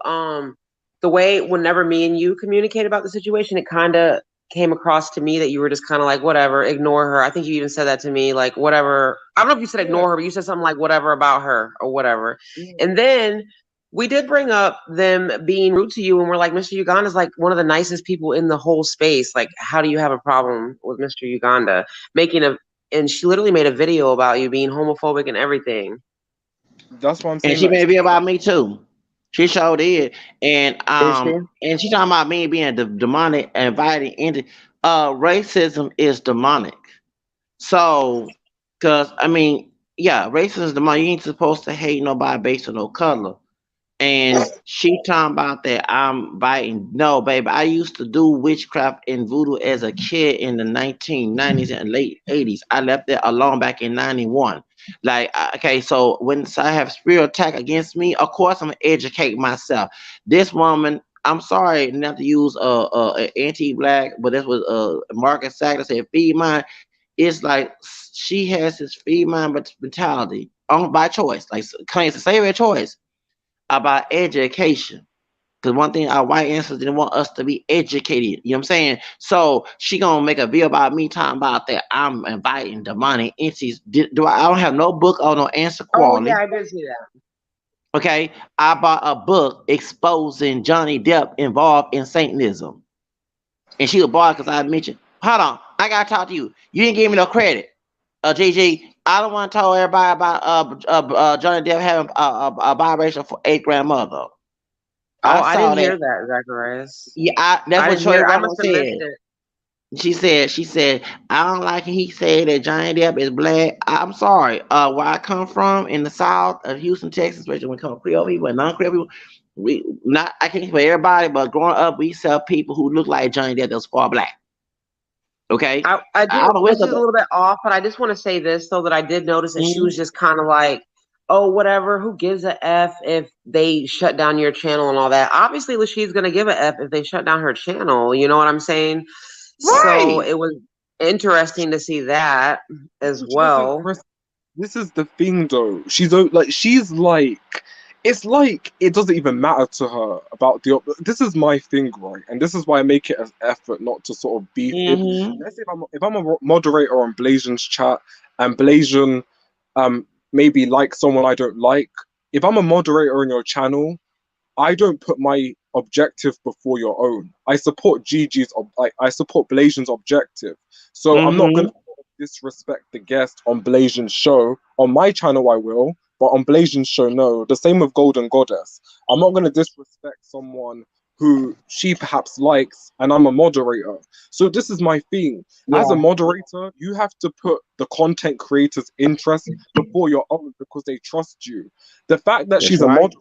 the way whenever me and you communicate about the situation, it kind of came across to me that you were just kind of like, whatever, ignore her. I think you even said that to me, like, whatever. I don't know if you said Yeah, ignore her, but you said something like whatever about her or whatever. yeah. And then we did bring up them being rude to you, and we're like, Mr. Uganda's like one of the nicest people in the whole space. Like, how do you have a problem with Mr. Uganda making a? And she literally made a video about you being homophobic and everything. That's why I'm And saying she that. made it about me too. She showed it. Is she? And she talking about me being the demonic inviting into racism is demonic. So, because I mean, yeah, racism is demonic. You ain't supposed to hate nobody based on no color. And she talking about that I'm biting. No, baby, I used to do witchcraft and voodoo as a kid in the 1990s and late 80s. I left it alone back in 91. Like, okay, so when I have spirit attack against me, of course I'm gonna educate myself. This woman I'm sorry not to use anti-black, but that's what Marcus Sager said. Feed mine. It's like she has this feed mine mentality on by choice, like claims to say a choice about education. Because one thing our white ancestors didn't want us to be educated. You know what I'm saying? So she gonna make a video about me talking about that I'm inviting demonic entities. I don't have no book or no answer Oh yeah, quality. I did see that. Okay, I bought a book exposing Johnny Depp involved in Satanism, and she was bought because I mentioned. Hold on, I gotta talk to you. You didn't give me no credit, GG. I don't want to tell everybody about Johnny Depp having a biracial for eighth grandmother. Oh, I I saw didn't that. hear that, Zacharias. Yeah, that's I what didn't hear. Shorty I Ramos must have missed said. it. She said, I don't like it. He said that Johnny Depp is black. I'm sorry. Where I come from in the South of Houston, Texas, especially when it comes to Creole people and non-Creole people, we not I can't speak for everybody, but growing up, we saw people who look like Johnny Depp that was far black. Okay, I I don't do. know where This is a the. little bit off, but I just want to say this so that I did notice that she Mhm. was just kind of like, "Oh, whatever. Who gives a f if they shut down your channel and all that?" Obviously, Lashi's gonna give a f if they shut down her channel. You know what I'm saying? So Right. it was interesting to see that as She doesn't. well. This is the thing, though. She's like, it's like it doesn't even matter to her about the. This is my thing, right? And this is why I make it an effort not to sort of beef. If Hmm. let's say if I'm a moderator on Blasian's chat and Blasian maybe like someone I don't like. If I'm a moderator on your channel, I don't put my objective before your own. I support I support Blasian's objective. So I'm not gonna Hmm. disrespect the guest on Blasian's show. On my channel I will, but on Blasian's show, no. The same with Golden Goddess. I'm not gonna disrespect someone who she perhaps likes and I'm a moderator. So this is my thing. As a Yeah, moderator, you have to put the content creator's interest before your own because they trust you. The fact that that's she's a right. moderator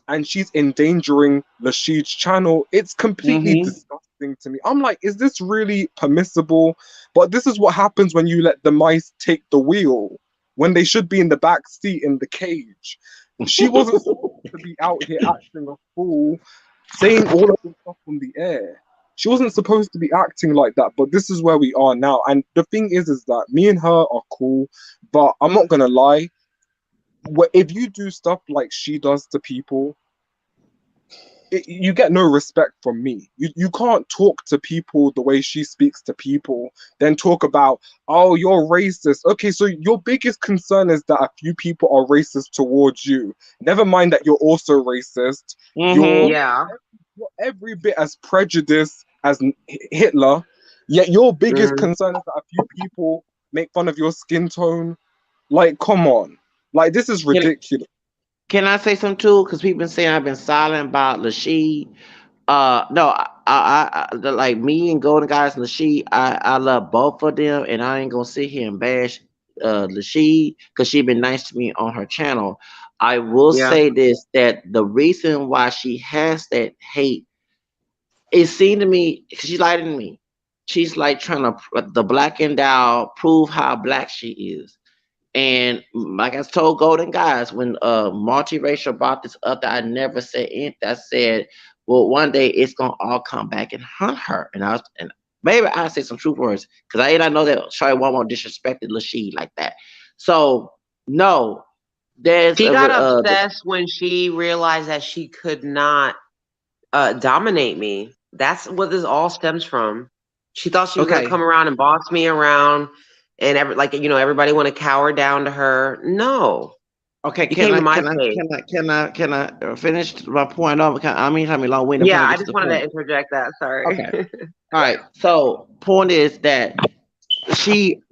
and she's endangering Lashid's channel, it's completely Hmm. disgusting to me. I'm like, is this really permissible? But this is what happens when you let the mice take the wheel, when they should be in the back seat in the cage. She wasn't supposed to be out here acting a fool, saying all of this stuff on the air. She wasn't supposed to be acting like that, but this is where we are now. And the thing is that me and her are cool, but I'm not gonna lie. If you do stuff like she does to people, you get no respect from me. You can't talk to people the way she speaks to people, then talk about, oh, you're racist. Okay, so your biggest concern is that a few people are racist towards you. Never mind that you're also racist. You're, Hmm. Yeah. you're every bit as prejudiced as Hitler, yet your biggest Mm. concern is that a few people make fun of your skin tone. Like, come on. Like, this is Can ridiculous. can I say something too? Because people been saying I've been silent about Lashid. No, like me and Golden Guys and Lashid, I love both of them, and I ain't gonna sit here and bash Lashid because she been nice to me on her channel. I will Yeah. say this, that the reason why she has that hate, it seemed to me, 'cause she's lighter than me. She's like trying to the black and down prove how black she is. And like I told Golden Guys, when multiracial brought this up, that I never said anything. I said, well, one day it's gonna all come back and hunt her. And maybe I say some truth words because I did not know that Charlie one more disrespected Lashid like that. So no, there's She a got obsessed when she realized that she could not dominate me. That's what this all stems from. She thought she was gonna okay. come around and boss me around, and everybody want to cower down to her. No, Okay, you came to my space. can I finish my point off? I mean, how many long winded Yeah, point to I get to just the wanted to point. interject that. Okay, Sorry. all right. So point is that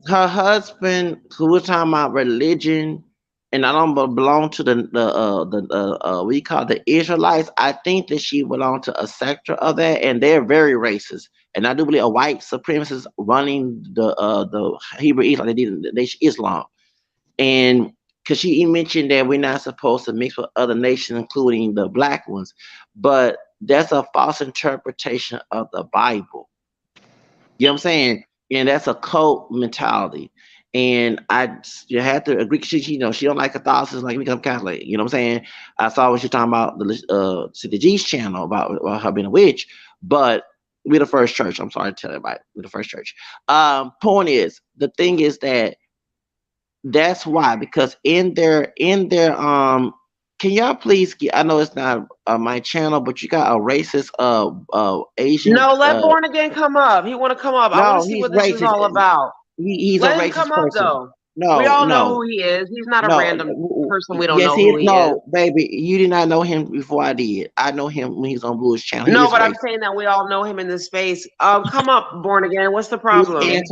her husband who was talking about religion, and I don't belong to the we call the Israelites. I think that she belonged to a sector of that, and they're very racist. And I do believe a white supremacist running the Hebrew Israel, they did the nation Islam. And because she mentioned that we're not supposed to mix with other nations, including the black ones, but that's a false interpretation of the Bible. You know what I'm saying? And that's a cult mentality. And you had to agree. She don't like Catholicism, like become Catholic. You know what I'm saying? I saw what you're talking about the G's channel about her being a witch, but we're the first church. I'm sorry to tell everybody, we're the first church. Point is, the thing is that that's why, because in their can y'all please get, I know it's not my channel, but you got a racist Asian No, let Born Again come up. He want to come up. I want to no, see he's what this is racist. all about. He's a Let him racist come up person. though. We No, all know no, who he is. He's not a no. random person. We don't Yes, know he who is. he is. No, baby, you did not know him before I did. I know him when he's on Blue's channel. He No, is but I'm racist. saying that we all know him in this space. Come up, Born Again. What's the He's problem?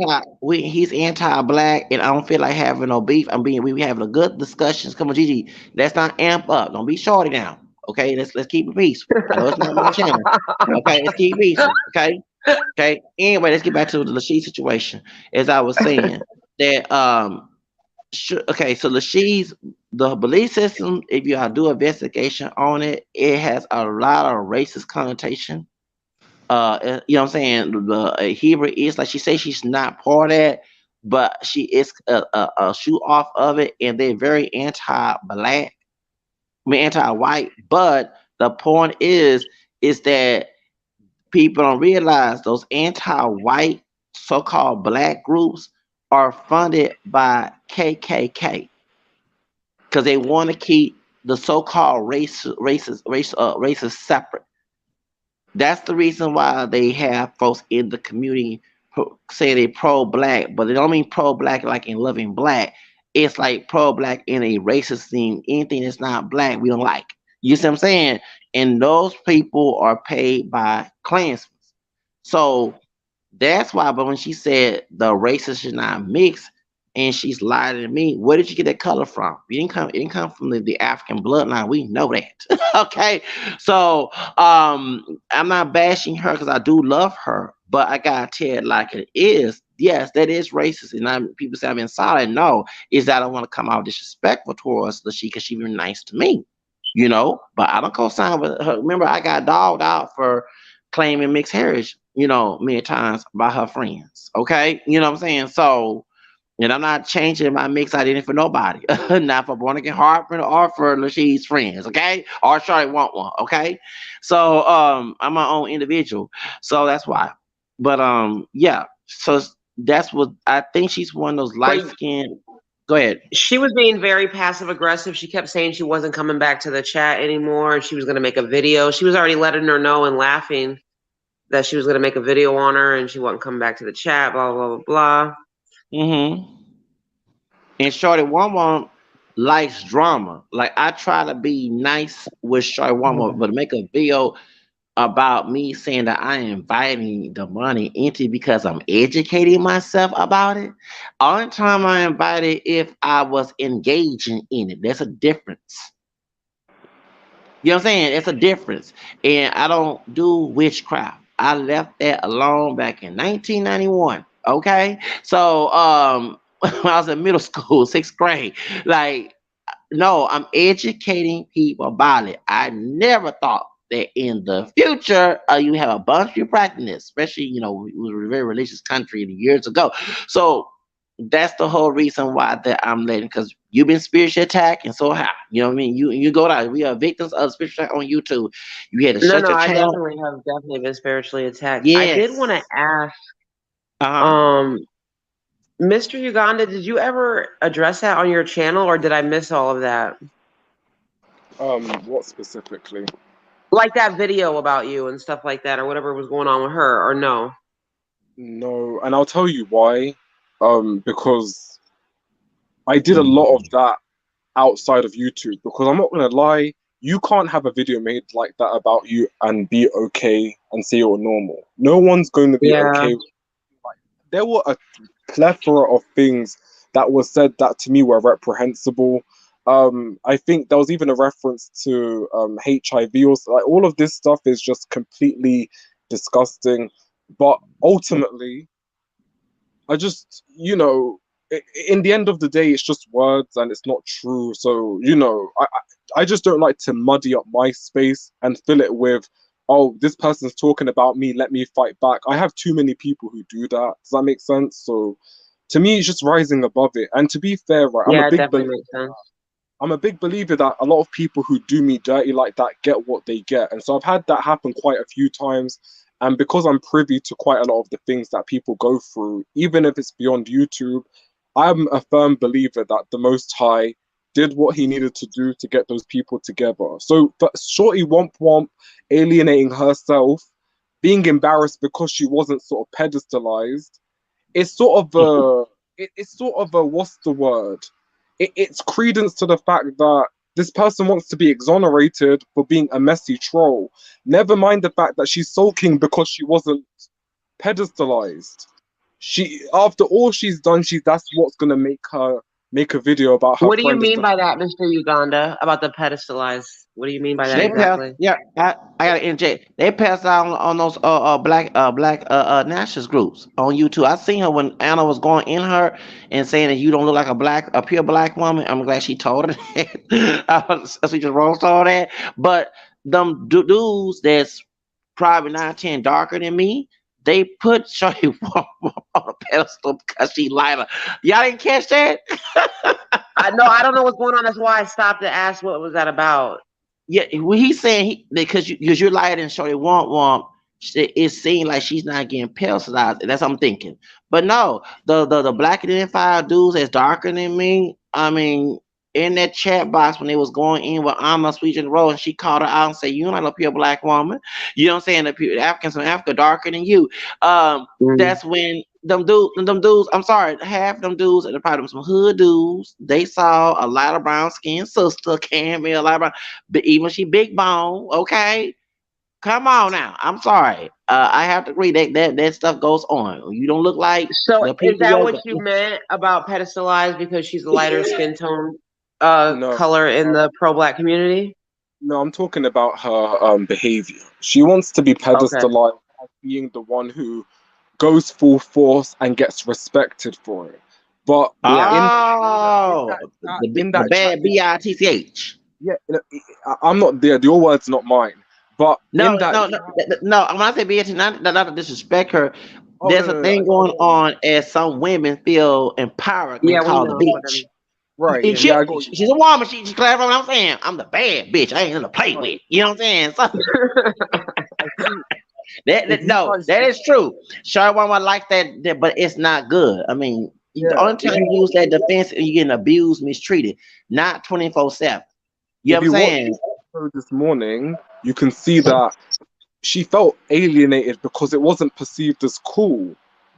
he's anti-black, and I don't feel like having no beef. We having a good discussions. Come on, Gigi, let's not amp up. Don't be shorty now. Okay, let's keep it peaceful. I know it's not my channel. Okay, let's keep it peaceful. Okay, okay. Anyway, let's get back to the Lachey situation. As I was saying, that okay, so the belief system, if you do investigation on it, it has a lot of racist connotation. You know what I'm saying? The Hebrew is like she says she's not part of that, but she is a shoe off of it, and they're very anti-black, I mean anti-white. But the point is that people don't realize those anti-white so-called black groups are funded by KKK because they want to keep the so-called races separate. That's the reason why they have folks in the community who say they pro-black, but they don't mean pro-black like in loving black. It's like pro-black in a racist thing. Anything that's not black, we don't like. You see what I'm saying? And those people are paid by Klansmen. So that's why. But when she said the races should not mix, and she's lying to me, where did you get that color from? It didn't come from the African bloodline. We know that. Okay. So I'm not bashing her because I do love her, but I gotta tell it like it is. Yes, that is racist. And people say I'm being solid. No, is that I don't want to come out disrespectful towards the she because she been nice to me. But I don't co-sign with her. Remember, I got dogged out for claiming mixed heritage, many times by her friends. Okay. You know what I'm saying? So, and I'm not changing my mix identity for nobody. Not for Born Again Harper or for Lachey's friends, okay? Or Charlotte want one, okay? So I'm my own individual. So that's why. But yeah. So that's what I think she's one of those light But skinned. Go ahead. she was being very passive aggressive. She kept saying she wasn't coming back to the chat anymore. She was going to make a video. She was already letting her know and laughing that she was going to make a video on her and she wasn't coming back to the chat, blah, blah, blah, blah. Mm-hmm. And Shorty One likes drama. Like I try to be nice with Shorty One, but to make a video about me saying that I am inviting the money into because I'm educating myself about it. Only time I invite it if I was engaging in it. There's a difference. You know what I'm saying? It's a difference. And I don't do witchcraft. I left that alone back in 1991. Okay. So when I was in middle school, sixth grade, like no, I'm educating people about it. I never thought that in the future you have a bunch of you practicing this, especially we were a very religious country years ago. So that's the whole reason why that I'm letting, because you've been spiritually attacked, and so have you know what I mean. You go down. We are victims of spiritual attack on YouTube. You had to No, shut no, your I channel. definitely been spiritually attacked. I did want to Yes. ask, Uh huh. um, Mr. Uganda, did you ever address that on your channel or did I miss all of that? What specifically? Like that video about you and stuff like that, or whatever was going on with her, or no? No, and I'll tell you why. Because I did a lot of that outside of YouTube. Because I'm not gonna lie, you can't have a video made like that about you and be okay and say you're normal. No one's going to be Yeah. okay. Like, there were a plethora of things that was said that to me were reprehensible. I think there was even a reference to HIV or like all of this stuff is just completely disgusting. But ultimately, I just, in the end of the day, it's just words and it's not true. So, I just don't like to muddy up my space and fill it with, oh, this person's talking about me, let me fight back. I have too many people who do that. Does that make sense? So, To me, it's just rising above it. And to be fair, right, Yeah, it definitely makes sense. I'm a big believer that a lot of people who do me dirty like that get what they get. And so I've had that happen quite a few times. And because I'm privy to quite a lot of the things that people go through, even if it's beyond YouTube, I'm a firm believer that the Most High did what he needed to do to get those people together. So for Shorty Womp Womp alienating herself, being embarrassed because she wasn't sort of pedestalized, it's sort of it's sort of a, what's the word? It's credence to the fact that this person wants to be exonerated for being a messy troll. Never mind the fact that she's sulking because she wasn't pedestalized. She, after all she's done, that's what's gonna make her make a video about her What do you friend. mean by that, Mr. Uganda? About the pedestalized? What do you mean by that They pass, exactly? yeah. I gotta interject. They pass out on those black nationalist groups on YouTube. I seen her when Anna was going in her and saying that you don't look like a pure black woman. I'm glad she told her that. She just roast all that. But them dudes that's probably 9, 10 darker than me, they put Shorty on a pedestal because she lighter. Y'all didn't catch that? No, I don't know what's going on. That's why I stopped to ask what was that about. Yeah, well, he's saying because you're lighter than Shorty want. It seems like she's not getting pelcized. That's what I'm thinking. But no, the black identified dudes that's darker than me. I mean, in that chat box when they was going in with Alma Sweet and Rose, and she called her out and said, "You're not a pure black woman. You know what I'm saying? The Africans from Africa darker than you." Mm. That's when them dudes, I'm sorry, half them dudes, and probably some hood dudes, they saw a lot of brown skinned sister, Camille, a lot of brown, but even she big bone, okay? Come on now. I'm sorry. I have to agree that stuff goes on. You don't look like So the is people that what you that meant about pedestalized because she's a lighter skin tone No, color in the pro black community? no, I'm talking about her behavior. She wants to be Okay. pedestalized as being the one who goes full force and gets respected for it. But Yeah. in oh in the that chat, bad bitch. yeah, I'm not there. Your words, not mine. But in No, that no, no, chat, no. When I say bitch, not to disrespect her. oh no, There's a no, no, thing going on as some women feel empowered when Yeah, we called a know what bitch. right, And yeah. yeah, I got you. she's a woman. She's clarifying what I'm saying. I'm the bad bitch. I ain't gonna play Right, with. You know what I'm saying? So I think if you no, guys, that is true. Sure, one like that, but it's not good. I mean, the yeah, only time you use that defense is you getting abused, mistreated, not 24/7. You know if what I'm you watch saying? the show this morning, you can see that she felt alienated because it wasn't perceived as cool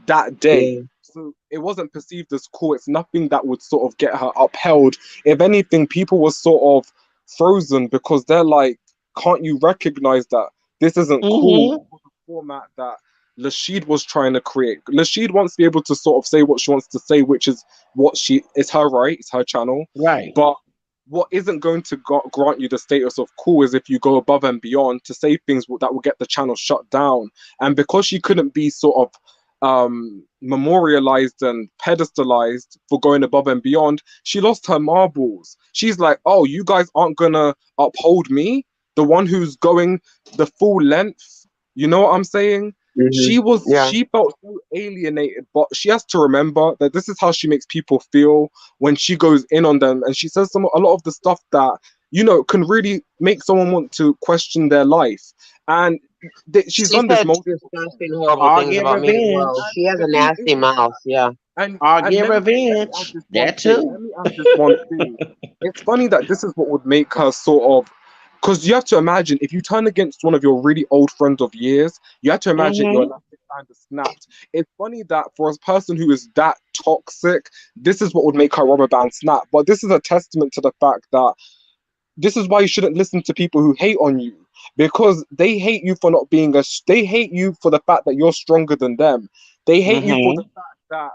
that day. Yeah. So it wasn't perceived as cool. It's nothing that would sort of get her upheld. If anything, people were sort of frozen because they're like, can't you recognize that this isn't cool Mm-hmm. for the format that Lashid was trying to create? Lashid wants to be able to sort of say what she wants to say, which is what she it's her right, it's her channel. Right. But what isn't going to grant you the status of cool is if you go above and beyond to say things that will get the channel shut down. And because she couldn't be sort of memorialized and pedestalized for going above and beyond, she lost her marbles. She's like, oh, you guys aren't gonna uphold me, the one who's going the full length. You know what I'm saying? Hmm. Yeah. She felt so alienated, but she has to remember that this is how she makes people feel when she goes in on them, and she says a lot of the stuff that can really make someone want to question their life. And she's She done this said multiple times. disgusting, horrible Or things get about me as revenge. well. And She has the a thing nasty is, mouth. Yeah. Or and get let me add revenge. this one That thing. too. Let me add this one thing. It's funny that this is what would make her sort of, because you have to imagine if you turn against one of your really old friends of years, you have to imagine your Mm-hmm. elastic band is snapped. It's funny that for a person who is that toxic, this is what would make her rubber band snap. But this is a testament to the fact that this is why you shouldn't listen to people who hate on you, because they hate you for not being they hate you for the fact that you're stronger than them. They hate you for the Mm-hmm. fact that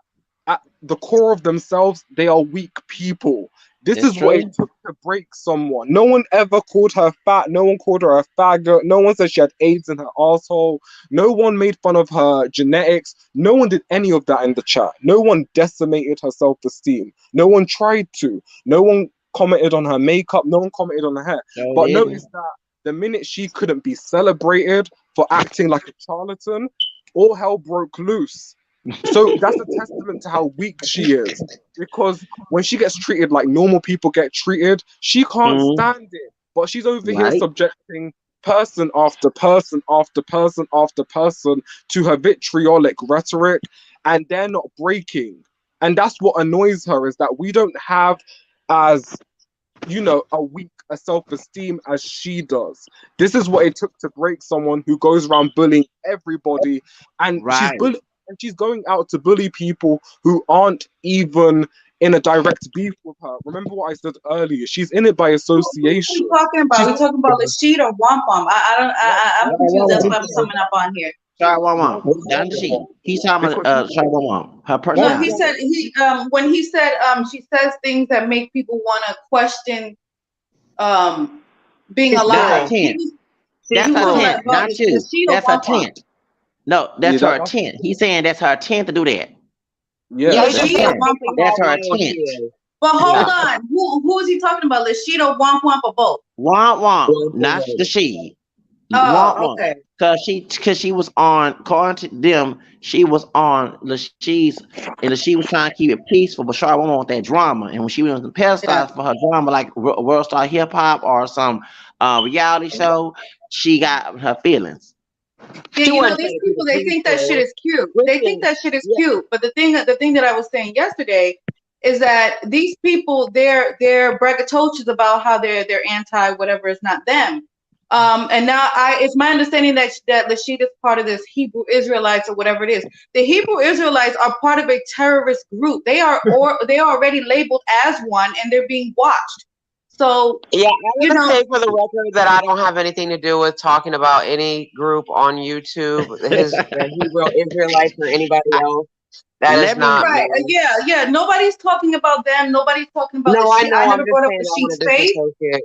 at the core of themselves they are weak people. This It's is what it true. took to break someone. No one ever called her fat. No one called her a faggot. No one said she had AIDS in her asshole. No one made fun of her genetics. No one did any of that in the chat. No one decimated her self-esteem. No one tried to. No one commented on her makeup, no one commented on her hair. No, But didn't. notice that the minute she couldn't be celebrated for acting like a charlatan, all hell broke loose. So that's a testament to how weak she is. Because when she gets treated like normal people get treated, she can't Mhm. stand it. But she's over here Right. subjecting person after person after person after person to her vitriolic rhetoric, and they're not breaking. And that's what annoys her, is that we don't have as, a weak a self-esteem as she does. This is what it took to break someone who goes around bullying everybody, and Right. she's going out to bully people who aren't even in a direct beef with her. Remember what I said earlier? She's in it by Who are we association. talking about? She's We talking about Lashid or Wampum? I'm confused. That's why I'm summing up on here. Sorry, one Womp more. Down the sheet. He's talking because about sorry, one more. Her No, he personality. said when he said she says things that make people want to question um being It's That's her alive. cruel. He tent. was She's That's he was her talking cruel. tent, about not you. Lashid or That's her Wampum. tent. No, yeah, that's her tent. He's saying that's her tent to do that. Yeah, yes, it's just Lashid or that Okay, Wampum. people that's don't her know what she tent. is. But hold Yeah. on, who is he talking about? Lashid or Wampum or both? Womp womp, Well, not the she. Womp Oh, womp. okay. Cause she was on, according to them, she was on Lashie's, and she was trying to keep it peaceful, but Charlotte won't want that drama. And when she was in Yeah. pedestals for her drama, like World Star Hip Hop or some reality show, she got her feelings. Yeah, she you know, wasn't these trying to keep people it they think that shit peaceful, is cute. which They think is, that shit is yeah, cute. But the thing that I was saying yesterday is that these people they're braggadocious about how they're anti whatever is not them. And now it's my understanding that Lashid is part of this Hebrew Israelites or whatever it is. The Hebrew Israelites are part of a terrorist group. They are already labeled as one and they're being watched. So, yeah. I you want to know, say for the record that I don't have anything to do with talking about any group on YouTube, the Hebrew Israelites or anybody I, else. That is let not me right. me. Yeah. Nobody's talking about them. Nobody's talking about No, I Lashid. I know. I'm never just brought up saying I Lashid's want to faith. disassociate.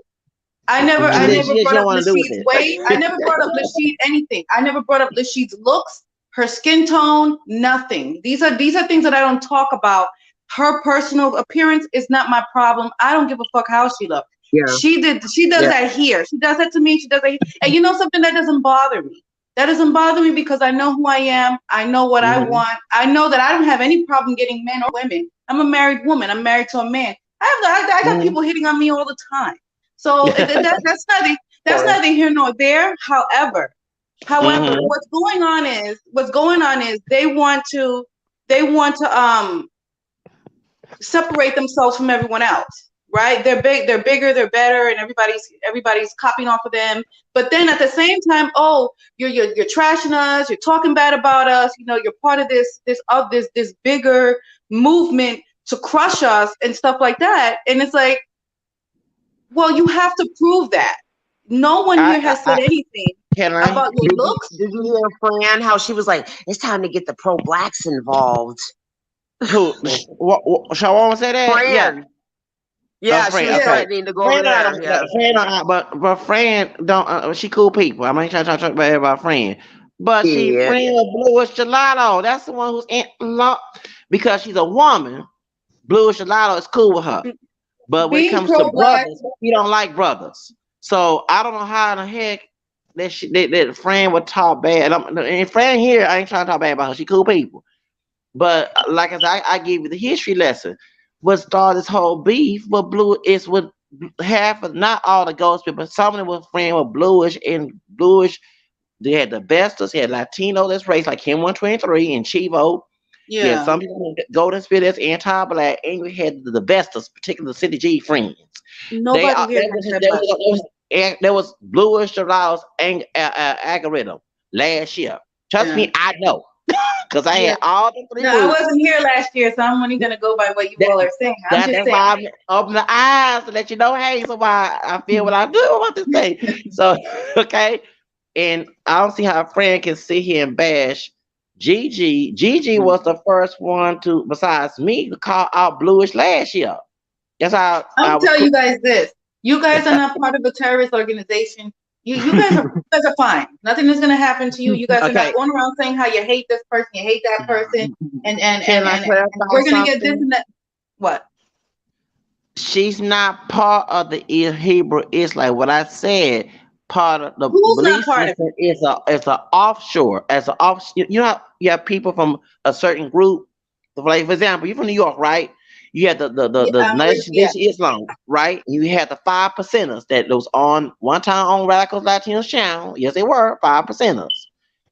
I she never she brought don't up want to do with Lashid's weight. I never brought up Lashid anything. I never brought up Lashid's looks, her skin tone, nothing. These are things that I don't talk about. Her personal appearance is not my problem. I don't give a fuck how she looks. Yeah, She does yeah. that here. She does that to me. She does that here. And you know something that doesn't bother me. That doesn't bother me because I know who I am. I know what I Mhm. want. I know that I don't have any problem getting men or women. I'm a married woman. I'm married to a man. I got Mhm. people hitting on me all the time. So that's Sorry. neither here nor there. However, Mhm. what's going on is they want to separate themselves from everyone else, right? They're bigger, they're better, and everybody's copying off of them. But then at the same time, oh, you're trashing us, you're talking bad about us. You know, you're part of this bigger movement to crush us and stuff like that. And it's like, well, you have to prove that. No one I, here has I, said anything can I? about your looks. Did you hear Fran how she was like, it's time to get the pro blacks involved? Who? Shawan say that? Yeah. Fran. Yeah, she Fran. was Yeah. Okay. threatening to go over Fran, there. Yeah. Fran, but Fran don't. She cool people. I'm not trying to talk bad about Fran, but she Yeah. friend with Bluish Gelato. That's the one who's in law because she's a woman. Bluish Gelato is cool with her, but when it Being comes to pro-black, brothers, he don't like brothers. So I don't know how in the heck that Fran would talk bad. And Fran here, I ain't trying to talk bad about her. She cool people. But like I said, I give you the history lesson. What started this whole beef with Blue is with half of not all the ghost people, but some of them were friends with Bluish and Bluish. They had the bestest, he had Latino this race like him 123 and Chivo. You had yeah. some people who Golden Spirit that's anti-black, and you had the bestest, particularly the City G friends. They Nobody are here has said black. there was Bluish Gelato's algorithm last year. Trust Yeah. me, I know. Because I Yeah. had all the three No, I groups. wasn't here last year, so I'm only gonna go by what you That, all are saying. I'm just that's saying. why I'm open the eyes to let you know, hey, so why I feel what I do about this thing. So, okay. And I don't see how a friend can sit here and bash Gigi. Gigi was the first one to, besides me, to call out Bluish last year. That's how I'm I gonna was. tell you guys this. You guys are not part of a terrorist organization. You guys are fine. Nothing is gonna happen to you. You guys are not Okay. going around saying how you hate this person, you hate that person, and and Can and I and, clarify and we're gonna get this something? and that. What? She's not part of the Hebrew Israelite. What I said, part of the Who's not belief part of system is a offshore as an off. You know, you have people from a certain group. Like for example, you're from New York, right? You had it? the Yeah. Nation Islam, right? You had the 5 percenters that was on one time on Radicals Latinos channel. Yes, they were 5 percenters.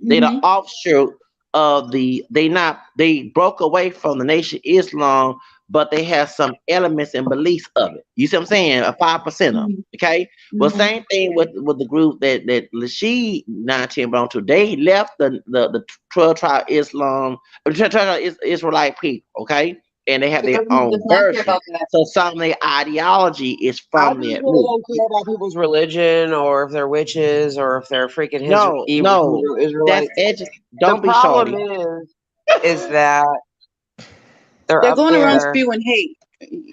They the Mm-hmm. offshoot of they broke away from the Nation Islam, but they have some elements and beliefs of it. You see what I'm saying? A 5 percenter. Okay. Well, Mm-hmm. same thing with the group that Lashid 19 belonged to. They left the 12 tribe Islam, 12 tribe Israelite people. Okay, and they have The their government own does not care version. about that. So some of their ideology is I from just that really group. don't care about people's religion or if they're witches or if they're freaking No, no, Hebrew that's Israelites. edu- The Don't be problem shorty. is that they're They're up going around there. spewing hate.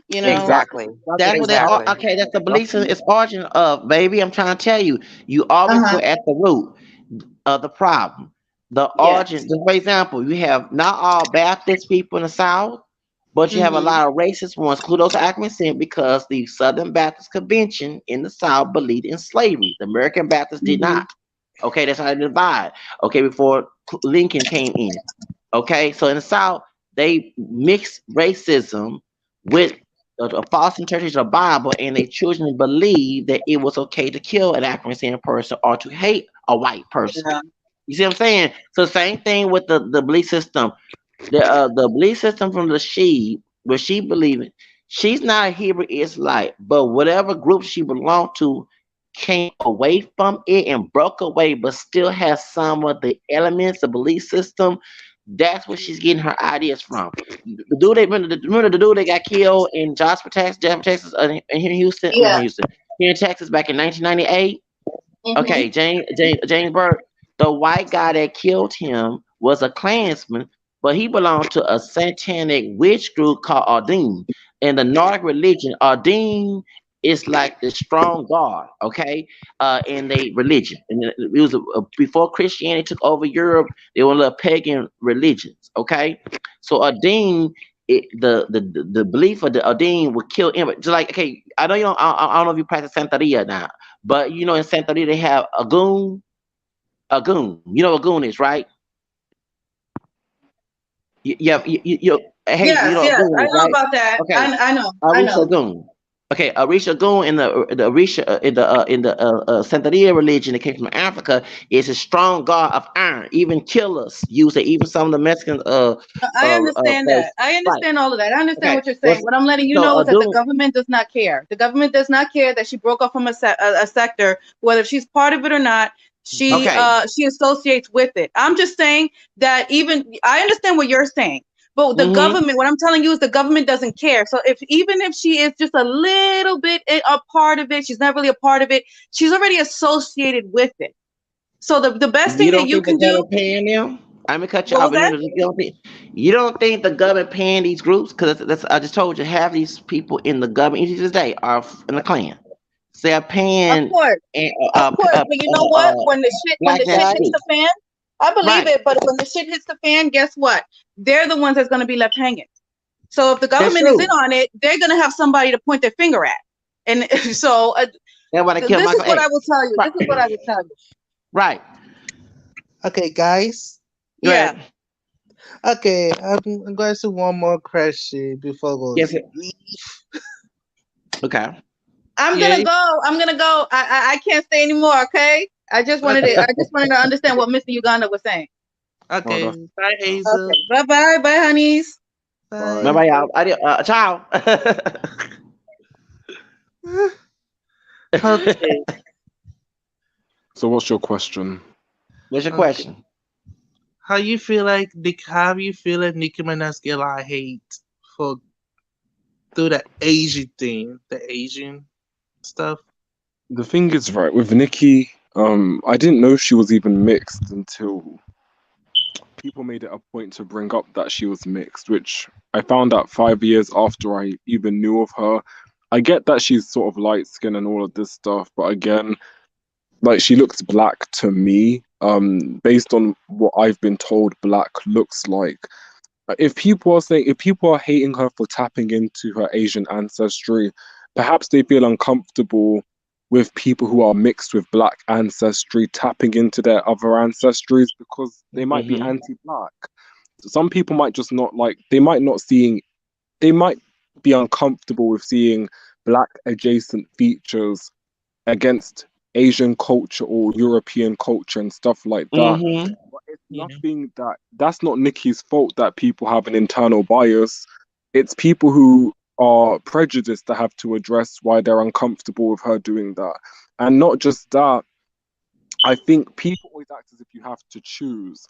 You know. Exactly. Exactly. That's That's what they are. Exactly. exactly. Okay, that's the That's belief system. It's origin of, baby. I'm trying to tell you. You Uh always huh. go at the root of the problem. The Yes. origin. Just for example, you have not all Baptist people in the South, but you have a Mm-hmm. lot of racist ones. Kudos to Atkinson because the Southern Baptist Convention in the South believed in slavery. The American Baptists did Mm-hmm. not. Okay, that's how they divide. Okay, before Lincoln came in. Okay, so in the South, they mixed racism with a false interpretation of the Bible, and they children believed that it was okay to kill an African person or to hate a white person. Yeah. You see what I'm saying? So same thing with the belief system. The belief system from the she, where she believing, she's not a Hebrew Israelite, but whatever group she belonged to came away from it and broke away, but still has some of the elements, the belief system. That's where she's getting her ideas from. The dude they remember the dude that got killed in Jasper, Texas, here in Houston. I mean, Yeah. Houston, here in Texas back in 1998. Mm-hmm. Okay, James Burke, the white guy that killed him was a Klansman, but he belonged to a satanic witch group called Ardeen. In the Nordic religion, Ardeen is like the strong god, okay, in the religion. And it was before Christianity took over Europe, they were little pagan religions, okay. So Ardeen, the belief of the Ardeen would kill him. Just like, okay, I know you don't. I don't know if you practice Santeria now, but you know, in Santeria they have a goon. A goon. You know what a goon is, right? Hey, you Yes. know what a Yes. goon I is, know right? about that. Okay, I know. I Arisha know. goon. Okay, Arisha goon in the Arisha in the Santeria religion that came from Africa is a strong god of iron. Even killers use it. Even some of the Mexican I understand folks. that. I Right. understand all of that. I understand Okay. what you're Well, saying. What I'm letting you so know a is that the doom. government does not care. The government does not care that she broke off from a sector, whether she's part of it or not. Okay. She associates with it. I'm just saying that even I understand what you're saying, but the Mm-hmm. government, what I'm telling you is the government doesn't care. So if even if she is just a little bit a part of it, she's not really a part of it. She's already associated with it. So the best You thing that don't you think the can do, government paying them? I'm gonna cut you what off. was that? You don't think the government paying these groups? Because that's I just told you, half these people in the government even to this day are in the Klan. So they're Of paying course. and Of course, but you know what? When black the shit hits nationalities. the fan, I believe Right. it. But when the shit hits the fan, guess what? They're the ones that's going to be left hanging. So if the That's government is in true. on it, they're going to have somebody to point their finger at. And so That's why they killed this is Michael what I X. will tell you. Right. This is what I will tell you. Right. Okay, guys. Go Yeah. ahead. Okay, I'm going to one more question before we Yes. leave. Okay. I'm Yeah. gonna go. I'm gonna go. I can't stay anymore. Okay. I just wanted to understand what Mr. Uganda was saying. Oh, Okay. that's Bye, Hazel. Okay. Bye bye. Bye, honeys. Bye. Bye bye, y'all. Ciao. Okay. so. What's your question? What's your Okay. question? How you feel like Nicki Minaj get a lot of hate for through the Asian thing, the Asian stuff? The thing is, right, with Nicki, I didn't know she was even mixed until people made it a point to bring up that she was mixed, which I found out 5 years after I even knew of her. I get that she's sort of light skinned and all of this stuff, but again, like she looks black to me. Based on what I've been told black looks like. If people are hating her for tapping into her Asian ancestry, perhaps they feel uncomfortable with people who are mixed with black ancestry tapping into their other ancestries because they might be anti-black. Some people might just not like, they might be uncomfortable with seeing black adjacent features against Asian culture or European culture and stuff like that. But it's nothing that's not Nicki's fault that people have an internal bias. It's people who are prejudiced that have to address why they're uncomfortable with her doing that. And not just that, I think people always act as if you have to choose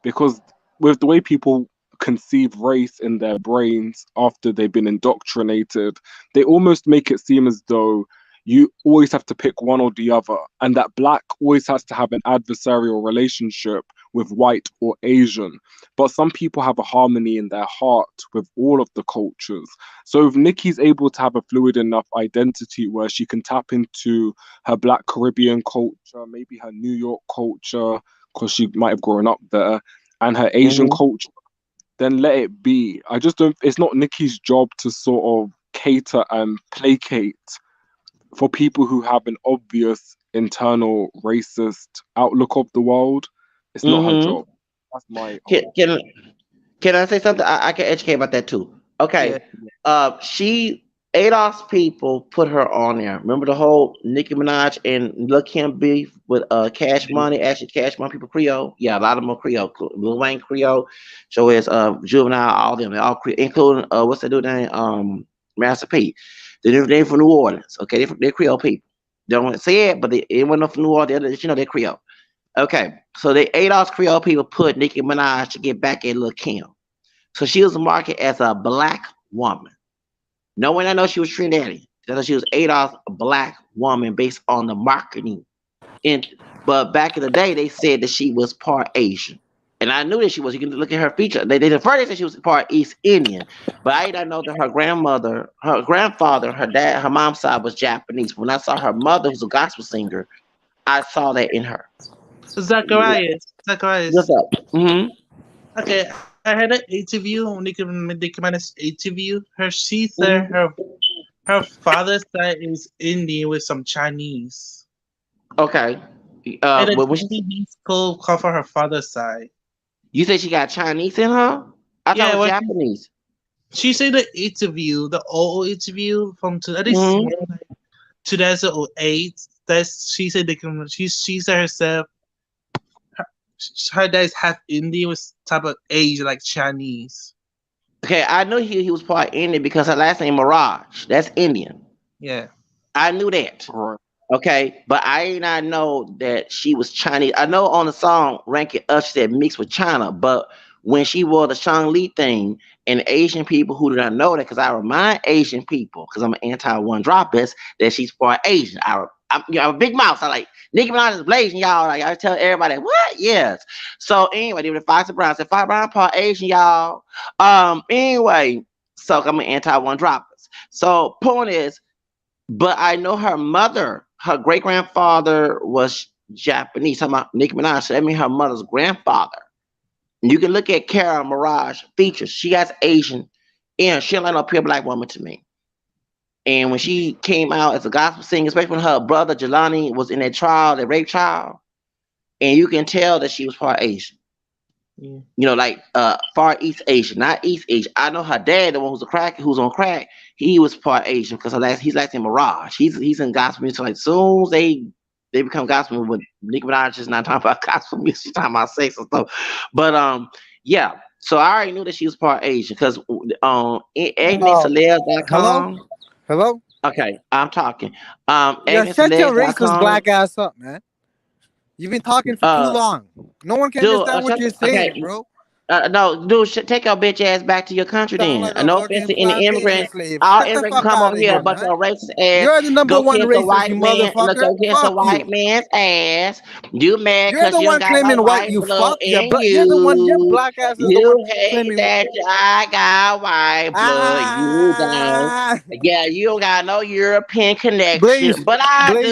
because with the way people conceive race in their brains after they've been indoctrinated, they almost make it seem as though you always have to pick one or the other, and that black always has to have an adversarial relationship with white or Asian. But some people have a harmony in their heart with all of the cultures. So if Nicki's able to have a fluid enough identity where she can tap into her black Caribbean culture, maybe her New York culture, because she might have grown up there, and her Asian culture, then let it be. I just don't, it's not Nicki's job to sort of cater and placate for people who have an obvious internal racist outlook of the world. It's not her job. That's my Can I say something? I can educate about that too. Okay. She ADOS people put her on there. Remember the whole Nicki Minaj and Lil Kim beef with Cash Money, actually Cash Money people Creole. Yeah, a lot of them are Creole. Lil Wayne Creole. So it's Juvenile, all them, they all Creole, including what's that dude name? Master P. They're from New Orleans. Okay, they're Creole people. They don't want to say it, but they went from New Orleans. They're Creole. Okay, so they ADOS Creole people put Nicki Minaj to get back at Lil Kim. So she was marketed as a black woman. No one I know she was Trinidadian. I know she was ADOS black woman based on the marketing. But back in the day, they said that she was part Asian. And I knew that she was. You can look at her feature. They first they said she was part East Indian, but I did not know that her grandmother, her grandfather, her dad, her mom's side was Japanese. When I saw her mother, who's a gospel singer, I saw that in her. Zacharias. What's up? Okay, I had an interview. Nicki Minaj's interview. She said her father's side is Indian with some Chinese. Okay. And a But Chinese call for her father's side. you say she got Chinese in her? I thought it was Japanese. She said the interview, the old interview from I think 2008. That's she said she said herself her dad's half Indian with type of age like Chinese. Okay, I knew he was part Indian because her last name Mirage. That's Indian. Yeah. I knew that. Okay, but I did not know that she was Chinese. I know on the song Rank It Up, she said mixed with China, but when she wore the Shang Li thing, and Asian people who did not know that, because I remind Asian people, because I'm an anti-one droppist, that she's part Asian. I'm a big mouth. So like Nicki Minaj is Blasian, y'all. Like I tell everybody, what? Yes. So anyway, they were Fox Brown. Said Fox Brown part Asian, y'all. Anyway, so I'm an anti-one droppist. So point is, but I know her mother, her great grandfather was Japanese. Talking about Nicki Minaj, so that means her mother's grandfather. You can look at Cara Mirage features. She has Asian in her. She don't like no pure black woman to me. And when she came out as a gospel singer, especially when her brother Jelani was in that trial, that rape trial, and you can tell that she was part Asian. You know, like far East Asian, not East Asian. I know her dad, the one who's on crack, he was part Asian because he's like in Mirage. He's in gospel music. So like soon as they become gospel music, but Nicki Minaj is not talking about gospel music, she's talking about sex and stuff. But yeah. So I already knew that she was part Asian because AgnusCeleb.com. Hello? Okay, I'm talking. Yeah, shut your racist AgnusCeleb.com. black ass up, man. You've been talking for too long. No one can understand what you're saying, bro. No, dude, take your bitch ass back to your country then. Like no offense to any immigrant. All immigrants can come over here, but your racist ass. You're the number one kiss racist, a white you man, motherfucker. go kiss a white man's ass. You mad because you one got claiming no white, white you blood fuck. in But you. you're the one. Your black ass is the one hate claiming that I got white blood. You don't. Yeah, you don't got no European connection, but I do.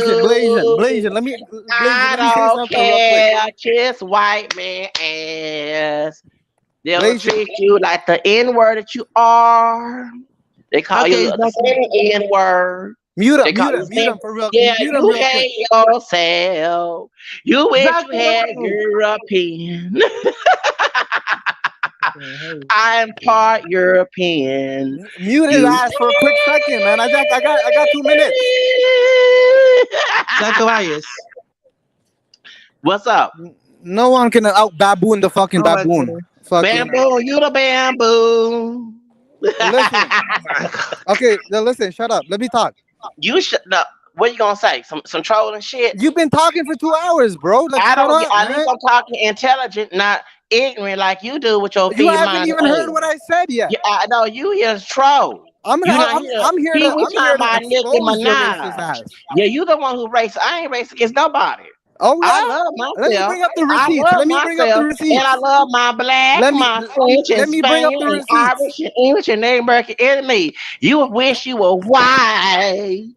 Blasian. Let me say something real quick. Kiss white man ass. They'll treat you like the N-word that you are. They call you the N-word. Mute They him, call mute him for real. yeah, Mute him you real quick. hate yourself. You wish you had Zacharias. European. Hey, I'm part European. Mute his You. ass for a quick second, man. I got 2 minutes. Zacharias. What's up? No one can out baboon the fucking Oh my baboon. god. Fucking Bamboo, you the bamboo. listen. Okay, now listen, shut up. Let me talk. You should no. What you gonna say? Some trolling shit? You've been talking for 2 hours, bro. Like I shut don't. up, At least man. I'm talking intelligent, not ignorant like you do with your You feed haven't mind even heard what ass. I said yet. Yeah, I know you here to troll. You not here. I'm here He, to we talking about Nicki expose your racist Minaj. ass. Yeah, you the one who racist. I ain't racist against nobody. Oh I yeah? love Let me myself. bring up the I receipts. love Let me bring up the myself, and I receipts. love my black, Let me my French, and let me bring up Spanish, the and receipts. Irish, and English, and Native American enemy. You wish you were white.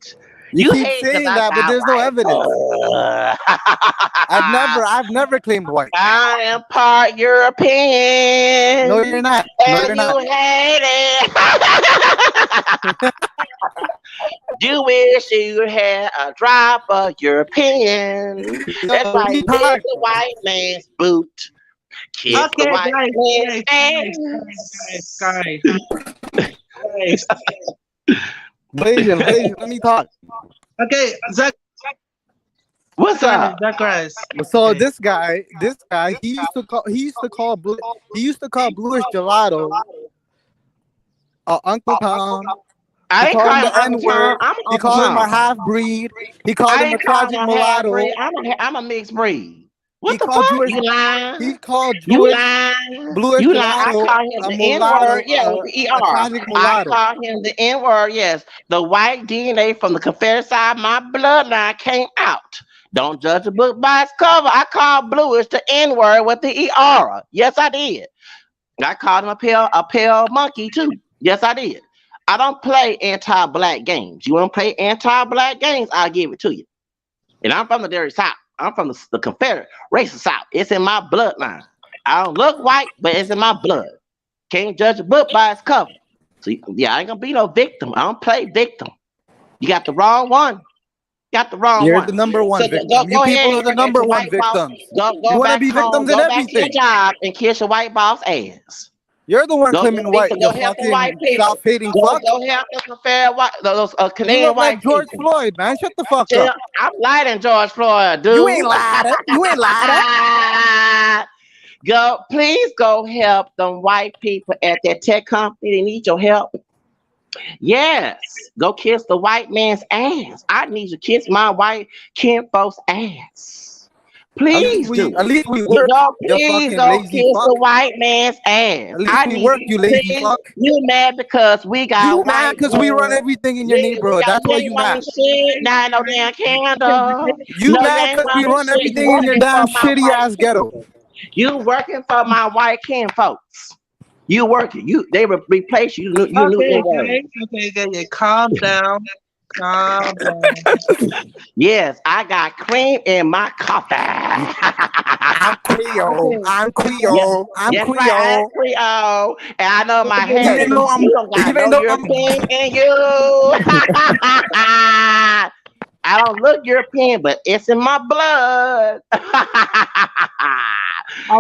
You You keep hate because saying I that, but got there's no white evidence. blood. I've never claimed white. I am part No, European, you're not. No, and you're you not. hate it. You wish you had a drop of European. That's Yo, let right. me Kiss talk. the white man's boot. Kiss the Okay, white guys, man's guys, ass. guys. Blasian, let me talk. Okay, What's up? Zacharias. So Okay. this guy, he used to call Bluish Gelato Uncle Tom. I He didn't called call him him the Uncle N Tom. word. I'm He Uncle called him a Tom. half breed. He called I him a didn't call tragic him a half breed. mulatto. I'm a mixed breed. He What the called fuck? Jewish. You He lying? called You Jewish lying? Bluish You lying? I Gelato call him a the N word. mulatto, Yeah, with the a ER. tragic I mulatto. call him the N word. Yes, the white DNA from the Confederate side of my bloodline came out. Don't judge a book by its cover. I called Bluish the N word with the ER. Yes, I did. I called him a pale monkey too. Yes, I did. I don't play anti-black games. You want to play anti-black games? I'll give it to you. And I'm from the Dairy South. I'm from the Confederate racist South. It's in my bloodline. I don't look white, but it's in my blood. Can't judge a book by its cover. So yeah, I ain't gonna be no victim. I don't play victim. You got the wrong one. Got the wrong You're one. the number So one go, victim. You go ahead people and are the work at number your one white boss. victims. Go You want to back be home. victims in Go back to your everything. job and kiss your white boss ass. You're the one Go claiming be white. go You help the white fucking people. self-hating Go fuck. go help the Confederate white those You Canadian look like white George people. Floyd, man. Shut the fuck Yeah, up. I'm light in George Floyd, You ain't dude. lied. You ain't lied. Go, please go help them white people at that tech company. They need your help. Yes, go kiss the white man's ass. I need to kiss my white kinfolk's ass. Please do. At least we You work. go, You please fucking go lazy kiss fuck. the white man's ass. At least I we need work, you, you lazy please. fuck. You mad because we You got mad white because we run blood. everything in your Yeah, we neighborhood. got That's you why ain't you running mad. shit. Not no damn candle. You No, you mad ain't because we running run shit. You everything in your working damn for my shitty white ass ghetto. people. You working for my white kin folks. You working. They replace you. You new Okay, N-word. guys. Okay, yeah. Calm down. Calm down. Yes, I got cream in my coffee. I'm Creole. Okay. I'm Yeah, Creole. I'm that's right. I Creole. Creole, and I know my Even heritage. though I'm, You don't got even no though I'm, European in you. I don't look European, but it's in my blood.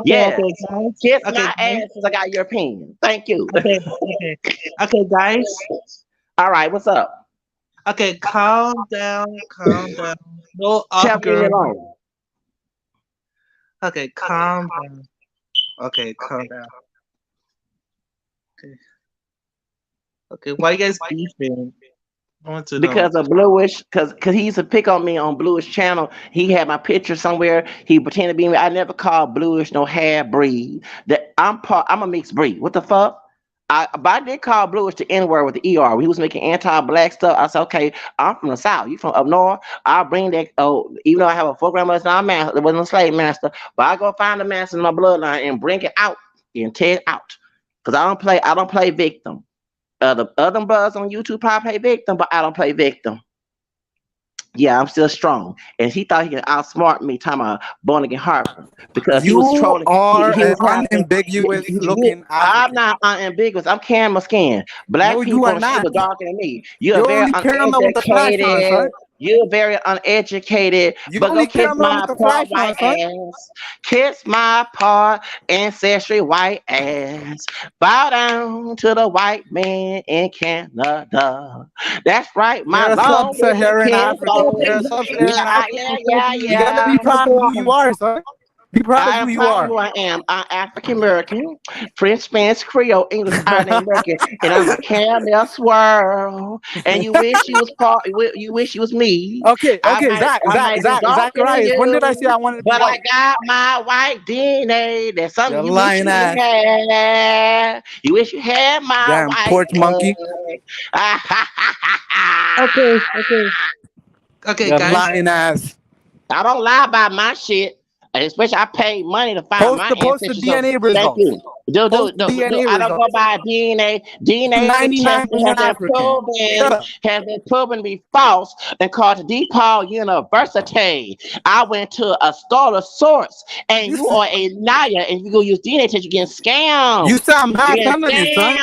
Yes, Okay, guys. kiss Okay, my guys. ass since I got European. Thank you. Okay, guys. All right, what's up? Okay, calm down. Calm down. No Tell up, me girl. alone. Okay, calm down. Okay, calm down. Okay. Okay, why you guys beefing? I want to know. Because of Bluish, because he used to pick on me on Bluish channel. He had my picture somewhere. He pretended to be me. I never called Bluish no half breed. That I'm a mixed breed. What the fuck? But I did call Bluish the N word with the ER. He was making anti-black stuff. I said, okay, I'm from the South. You from up north? I'll bring that. Oh, even though I have a full grandmother, not a master. It wasn't a slave master, but I go find the master in my bloodline and bring it out and tear it out. Cause I don't play. I don't play victim. The other brothers on YouTube probably play victim, but I don't play victim. Yeah, I'm still strong. And he thought he could outsmart me, talking about Born Again Harper, because he was You trolling. are He an was having. unambiguous looking I'm African. not unambiguous. I'm camel skin. No, Black you people are are shade not. of darker than me. You're You're very only caramel with the flash on, uneducated. son. You're very uneducated. You But go only kiss caramel my with the poor flash white on, son. ass. Kiss my poor ancestry white ass. Bow down to the white man in Canada. That's right, my You're a long wisdom sub-Saharan African. kinfolk. You're a Yeah, sub-Saharan yeah, African. yeah, You gotta be yeah. proud of who you are, son. Be proud of I who am you proud of are. who I am. I'm African American, French, Spanish, Creole, English, Irish, and American, and I'm a caramel swirl. And you wish you was part. You wish you was me. Okay, okay, Zach, I Zach, might be Zach, darker than Zacharias. When did I say you, I wanted to be but I white? got my white DNA. That's You're something you wish lying you ass. had. You wish you had my Damn white porch monkey. blood. Okay, okay. Okay, You're guys. lying ass. I don't lie about my shit. And especially, I paid money to find my Post the ancestors. So DNA thank results. you. Do, do, Post the do, do. DNA I don't go results. by DNA. DNA testing 99% African. Shut up. has been proven to be false and called DePaul University. I went to a store of sorts, and you are a liar, and you go use DNA test, you're getting scammed. You sound mad You're feminine, getting son.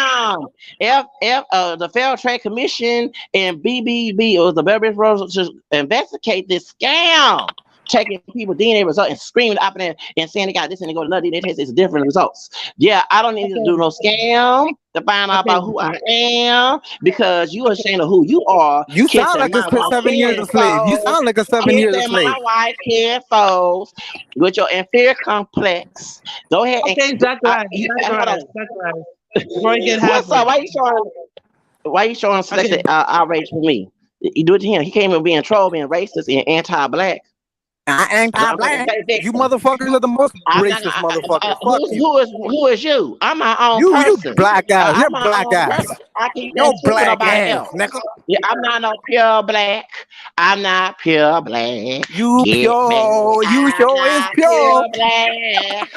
scammed. The Federal Trade Commission and BBB, or the Beverage Rose, to investigate this scam. Taking people DNA results and screaming up in there and saying they got this and they go to another DNA test, it's different results. Yeah, I don't need to do Okay, no scam to find out okay, about who I am, because you ashamed of who you are, You sound kissing like a my white 7 years a skin slave. You folks, sound like a 7 years a kissing my slave. white skin folks with your inferior complex. Go ahead and okay, Zacharias, hold on. Zacharias, Zacharias. Before you get What's up? halfway. Why you showing Okay, selected outrage for me? You do it to him. He came in being troll, being racist, and anti-black. I ain't And I'm going to black. play You victim. motherfuckers are the most I'm not. racist motherfuckers. Fuck you. Who is you? I'm my own You person. black ass. You're I'm my black own ass. person. I keep that You're secret black nobody ass, else. nigga. Yeah, I'm not no pure black. I'm not pure black. You Get me. pure. You I'm sure is not pure. pure black.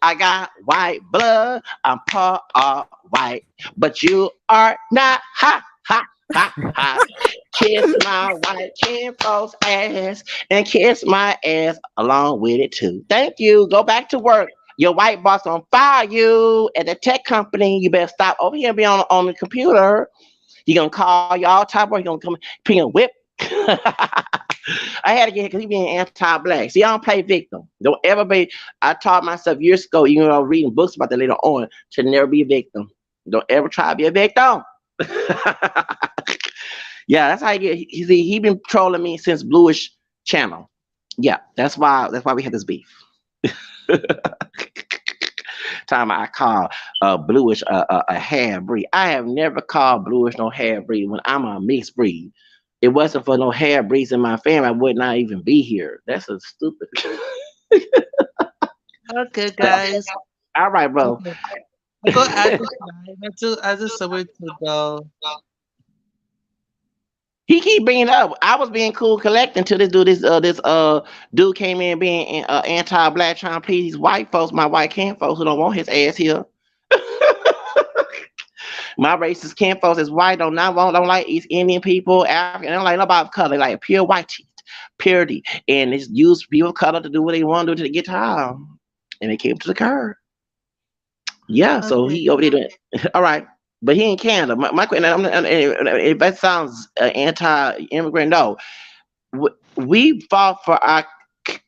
I got white blood. I'm part of white, but you are not. Ha ha ha ha. Kiss my white kinfolk's ass and kiss my ass along with it too. Thank you. Go back to work. Your white boss gonna fire you at the tech company. You better stop over here and be on the computer. He gonna call you all type of. He gonna come bring a whip. I had to get because he being anti-black. See, I don't play victim. Don't ever be. I taught myself years ago, even though I was reading books about that later on, to never be a victim. Don't ever try to be a victim. Yeah, that's how you get. He been trolling me since Bluish channel. Yeah, that's why we had this beef. Time I call Bluish a half breed. I have never called Bluish no half breed when I'm a mixed breed. It wasn't for no half breeds in my family, I would not even be here. That's a stupid. Okay, guys. All right, bro. Okay. I go add this guy. I just somewhere to go. He keep bringing up. I was being cool collecting till this dude came in being anti-black, trying to please these white folks, my white kin folks who don't want his ass here. My racist kin folks is white, don't like East Indian people, African, they don't like nobody of color. They like pure white teeth, purity, and it's use people of color to do what they want to do to the guitar, and they came to the curb. Yeah, so Okay. he over there doing all right, but he in Canada. My question, if that sounds anti-immigrant, no, we fought for our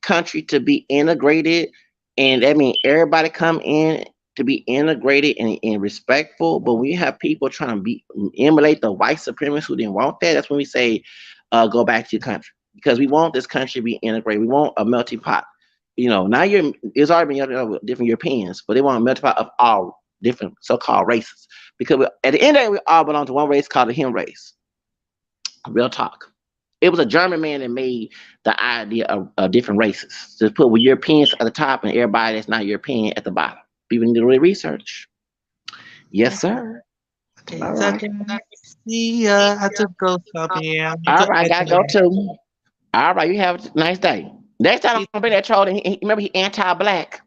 country to be integrated, and that means everybody come in to be integrated and respectful. But we have people trying to be emulate the white supremacists who didn't want that. That's when we say, go back to your country, because we want this country to be integrated. We want a melting pot. Now it's already been different Europeans, but they want a melting pot of all different so-called races. Because at the end of it, we all belong to one race called the human race. Real talk. It was a German man that made the idea of different races. To put with Europeans at the top and everybody that's not European at the bottom. People need to really research. Yes, sir. Okay. All right. Second. See ya. I just go somewhere. You All go right, add gotta go too. All right, you have a nice day. Next time I'm gonna bring that troll. Remember, he anti-black.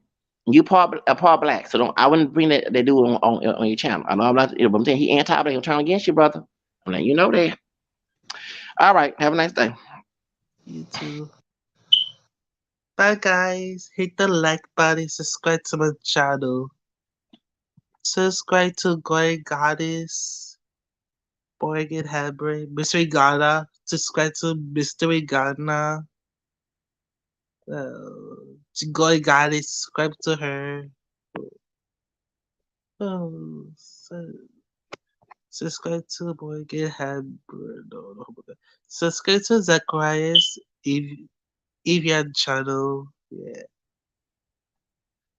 You part black, so don't. I wouldn't bring that dude on your channel. I know I'm not. But I'm saying he anti-black. I'm trying against you, brother. I'm letting you know that. All right. Have a nice day. You too. Bye guys. Hit the like button, subscribe to my channel. Subscribe to Goy Goddess, Boy Get Habre, Mystery Ghana. Subscribe to Mystery Ghana. Goy Goddess, subscribe to her. Oh, subscribe to Boy Get Habre. No. Subscribe to Zacharias Evian channel. Yeah.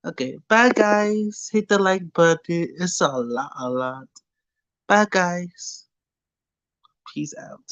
Okay. Bye guys. Hit the like button. It's a lot, a lot. Bye guys. Peace out.